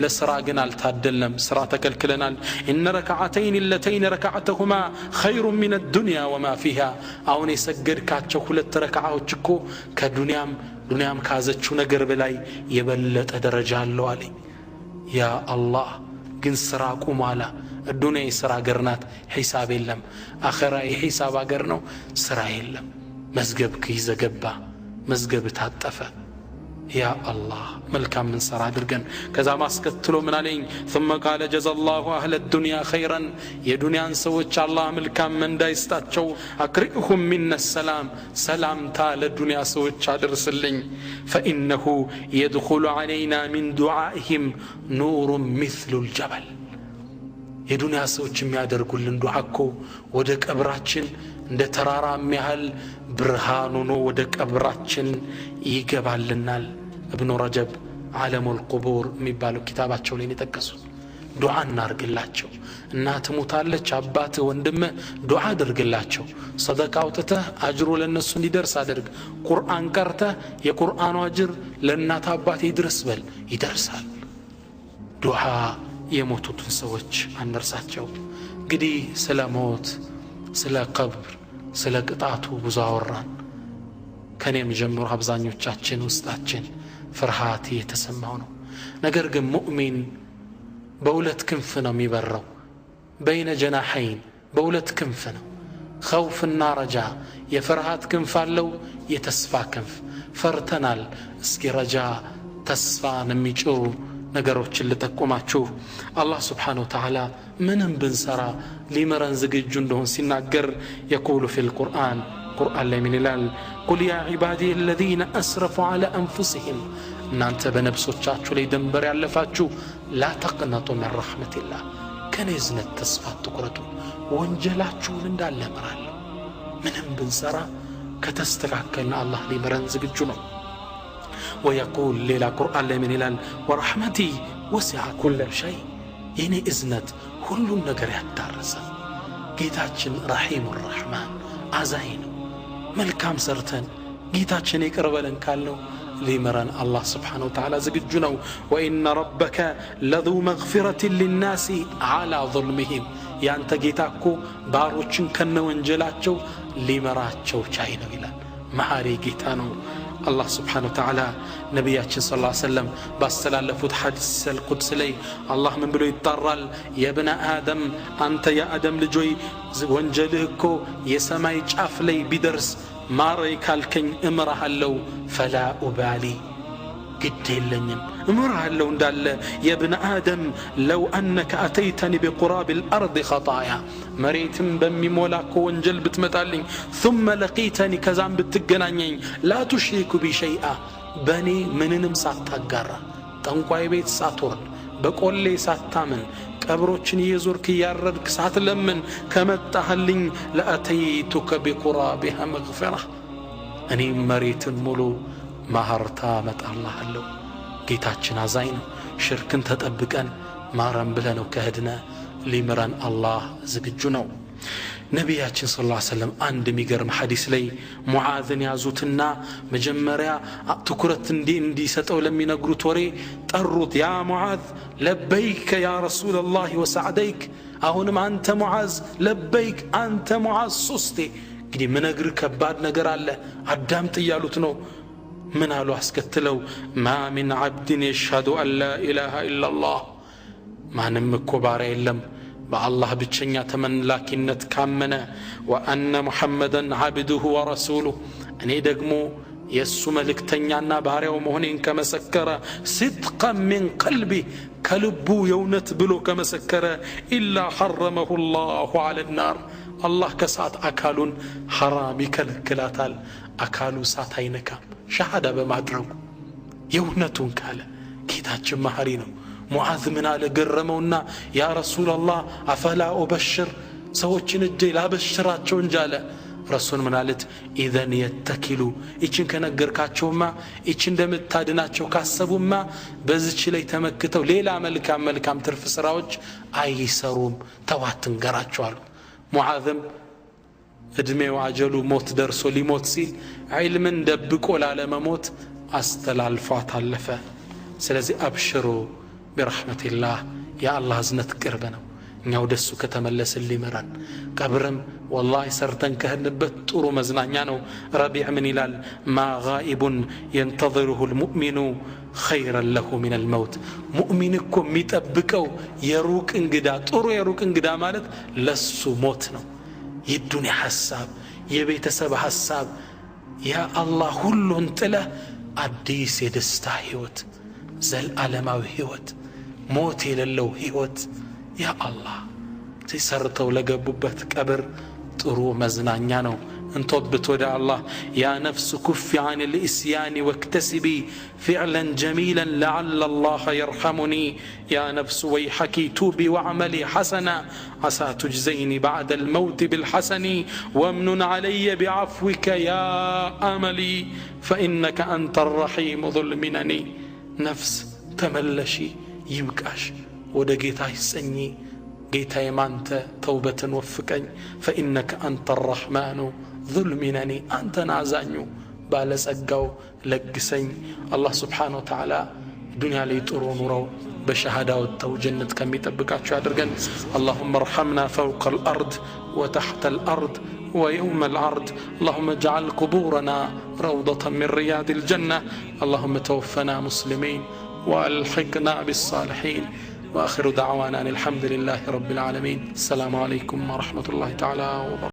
Speaker 1: ለስራ ግን አልታደልንም፣ ስራ ተከልክለናል። إن ركعتين اللتين ركعتهما خير من الدنيا وما فيها አሁን የሰገድካቸው 2 ረክዓዎች እኮ ከዱንያም ካዘችው ነገር በላይ የበለጠ ደረጃ አለው አለኝ። ያ አላህ ግን ስራ ቁማላ። ዱንያ የስራ ሀገር ናት፣ ሒሳብ የለም። አኺራ የሒሳብ ሀገር ነው፣ ስራ የለም። መዝገብክ ይዘገባ፣ መዝገብ ታጠፈ። ያ አላህ መልካም ምን ሰራ አድርገን። ከዛ ማስከትሎ ምን አለኝ? ثم قال جزا الله اهل الدنيا خيرا የዱንያን ሰዎች አላህ መልካም እንዳይስጣቸው አክሪሁም من السلام ሰላምታ ለዱንያ ሰዎች አድርስልኝ። فانه يدخل علينا من دعائهم نور مثل الجبل የዱንያ ሰዎች የሚያደርጉልን ዱዓ እኮ ወደ ቀብራችን እንደ ተራራ የሚያህል ብርሃን ሆኖ ወደ ቀብራችን ይገባልናል። ابن رجب عالم القبور የሚባለው ኪታባቸው ላይ የጠቀሱት ዱዓ እናርግላቸው። እናት ሞታለች፣ አባት ወንድም ዱዓ አድርግላቸው። ሰደቃ አውጥተህ አጅሩ ለነሱ እንዲደርስ አድርግ። ቁርአን ቀርተህ የቁርአኑ አጅር ለእናት አባት ይድረስ በል፣ ይደርሳል። ዱዓ የሞቱትን ሰዎች አንርሳቸው። እንግዲህ ስለ ሞት፣ ስለ ቀብር፣ ስለ ቅጣቱ ብዙ አወራን። ከኔም ጀምሮ አብዛኞቻችን ውስጣችን ፍርሃት የተሰማው ነው ነገር ግን ሙእሚን በሁለት ክንፍ ነው የሚበረው በይነ ጀናሐይን በሁለት ክንፍ ነው خوفና ረጃ የፍርሃት ክንፍ አለው የተስፋ ክንፍ ፈርተናል እስኪ ረጃ ተስፋን የሚጭሩ ነገሮችን ልጠቁማችሁ አላህ Subhanahu Wa Ta'ala ምንም ብንሰራ ሊመረን ዝግጁ እንደሆነ ሲናገር يقول في القرآن ላይ ምን ይላል قل يا عبادي الذين أسرفوا على أنفسهم እናንተ በነፍሶቻችሁ ላይ ድንበር ያለፋችሁ لا تقنطوا من رحمة الله ከኔ እዝነት ተስፋ አትቁረጡ ወንጀላችሁን እንዳለ እምራለሁ ምንም ብንሰራ ከተስተካከልን አላህ ሊመረን ዝግጁ ነው ويقول ليلا قرآن ላይ ምን ይላል ورحمتي وسع كل شيء የኔ እዝነት ሁሉን ነገር ያዳርሳል ጌታችን رحيم الرحمن አዛኝ ነው መልካም ሰርተን ጌታችን ይቅር በለን ካልነው ሊመረን አላህ Subhanahu Wa Ta'ala ዝግጁ ነው وإن ربك لذو مغفرة للناس على ظلمهم ያንተ ጌታ እኮ ባሮችን ከነወንጀላቸው ሊመራቸው ቻይ ነው ይላል መሐሪ ጌታ ነው الله سبحانه وتعالى نبياتنا صلى الله عليه وسلم باستلالفوت حديث القدس لي الله من بلو يطرال يا ابن آدم أنت يا آدم لجوي وانجلهكو يسماي جاف لي بدرس ما رأيك الكن امرها اللو فلا أبالي قد لنم امرها اللو اندال يا ابن آدم لو أنك أتيتني بقراب الأرض خطايا مريتم بمي مولاكو وانجل بتمتالين ثم لقيتني كزام بتقنانين لا تشرك بي شيئا بني مننم ساتاقارا تنقوي بيت ساتورن بقول لي ساتامن قبروچن يزورك ياردك ساتلمن كمتاهلين لأتيتك بقرابها مغفرة أني مريت مولو مهرتا مت الله اللو ጌታችን አዛኝ ነው ሽርክን ተጠብቀን ማረም ብለነው ከሄድነ ሊምረን አላህ ዝግጁ ነው ነብያችን ሰለላሁ ዐለይሂ ወሰለም አንድ የሚገርም ሐዲስ ላይ ሙዓዝን ያዙትና መጀመሪያ ትኩረት እንዲሰጠው ለሚነግሩት ወሬ ጠሩት ያ ሙዓዝ ለበይከ ያ ረሱላህ ወሰዓደይክ አሁንም አንተ ሙዓዝ ለበይክ አንተ ሙዓዝ ሶስቴ እንግዲህ ምነግር ከባድ ነገር አለ አዳምጥ እያሉት ነው من قالوا اسكتلو ما من عبد يشهد ان لا اله الا الله ما نمكو باري يلم بالله بتشنيا تملاكينت كامنه وان محمدا عبده ورسوله اني دغمو يسو ملكتنيانا باريو مهونين كمسكر صدقا من قلبي كلبو يونت بلو كمسكر الا حرمه الله على النار الله كسات اكالون حرام يكلكلاتال اكالو سات اينكا شهاده بمادرغ يونتون قال ጌታችን መሐሪ ነው ሙዓዝ ምን አለ ገረመውና ያ ረሱላህ አፈላ ኡበሽር ሰዎችን እጄ ላበሽራቸው እንጃለ ረሱል ምን አለት ኢዘን የተኪሉ እቺን ከነገርካቸውማ እቺ እንደምታድናቸው ካሰቡማ በዚች ላይ ተመክተው ሌላ መልካም ትርፍ ስራዎች አይሰሩም ተዋትን ገራቸዋል ሙዓዝም እድሜው አጀሉ ሞት ደርሶ ሊሞት ሲል ዒልምን ደብቆ ላለመሞት አስተላልፏት አለፈ ስለዚህ አብሽሩ برحمتላህ ያ አላህ ዝነት ቅርብ ነው እኛው ደሱ ከተመለስን ሊመራን ቀብርም والله ሰርተን ከህንበት ጥሩ መዝናኛ ነው ረቢዕ ምን ይላል ما غائب ينتظره المؤمن خيرا له من الموت ሙእሚን እኮ የሚጠብቀው የሩቅ እንግዳ ጥሩ የሩቅ እንግዳ ማለት ለሱ ሞት ነው የዱንያ ሐሳብ የቤተሰብ ሐሳብ ያ አላህ ሁሉን ጥለ አዲስ የደስታ ህይወት ዘላለማዊ ህይወት ሞት የሌለው ህይወት ያ አላህ ሲሰርተው ለገቡበት ቀብር ጥሩ መዝናኛ ነው انتوبت ودع الله يا نفس كفي عن الإسيان واكتسبي فعلا جميلا لعل الله يرحمني يا نفس ويحك توبي واعملي حسنا عسى تجزيني بعد الموت بالحسن وامنن علي بعفوك يا أملي فإنك أنت الرحيم ظلمنني نفس تملشي يبكاش ودقيتا يسني قيتا يمانت توبة وفقني فإنك أنت الرحمن ظلمنني أنت نازانيو بالس أقاو لقسني الله سبحانه وتعالى دنيا ليطرون رو بشهادة والتو جنة كم يتبقى شادرقن اللهم ارحمنا فوق الأرض وتحت الأرض ويوم العرض. اللهم اجعل قبورنا روضة من رياض الجنة. اللهم توفنا مسلمين وألحقنا بالصالحين. وآخر دعوانا أن الحمد لله رب العالمين. السلام عليكم ورحمة الله تعالى وبركاته.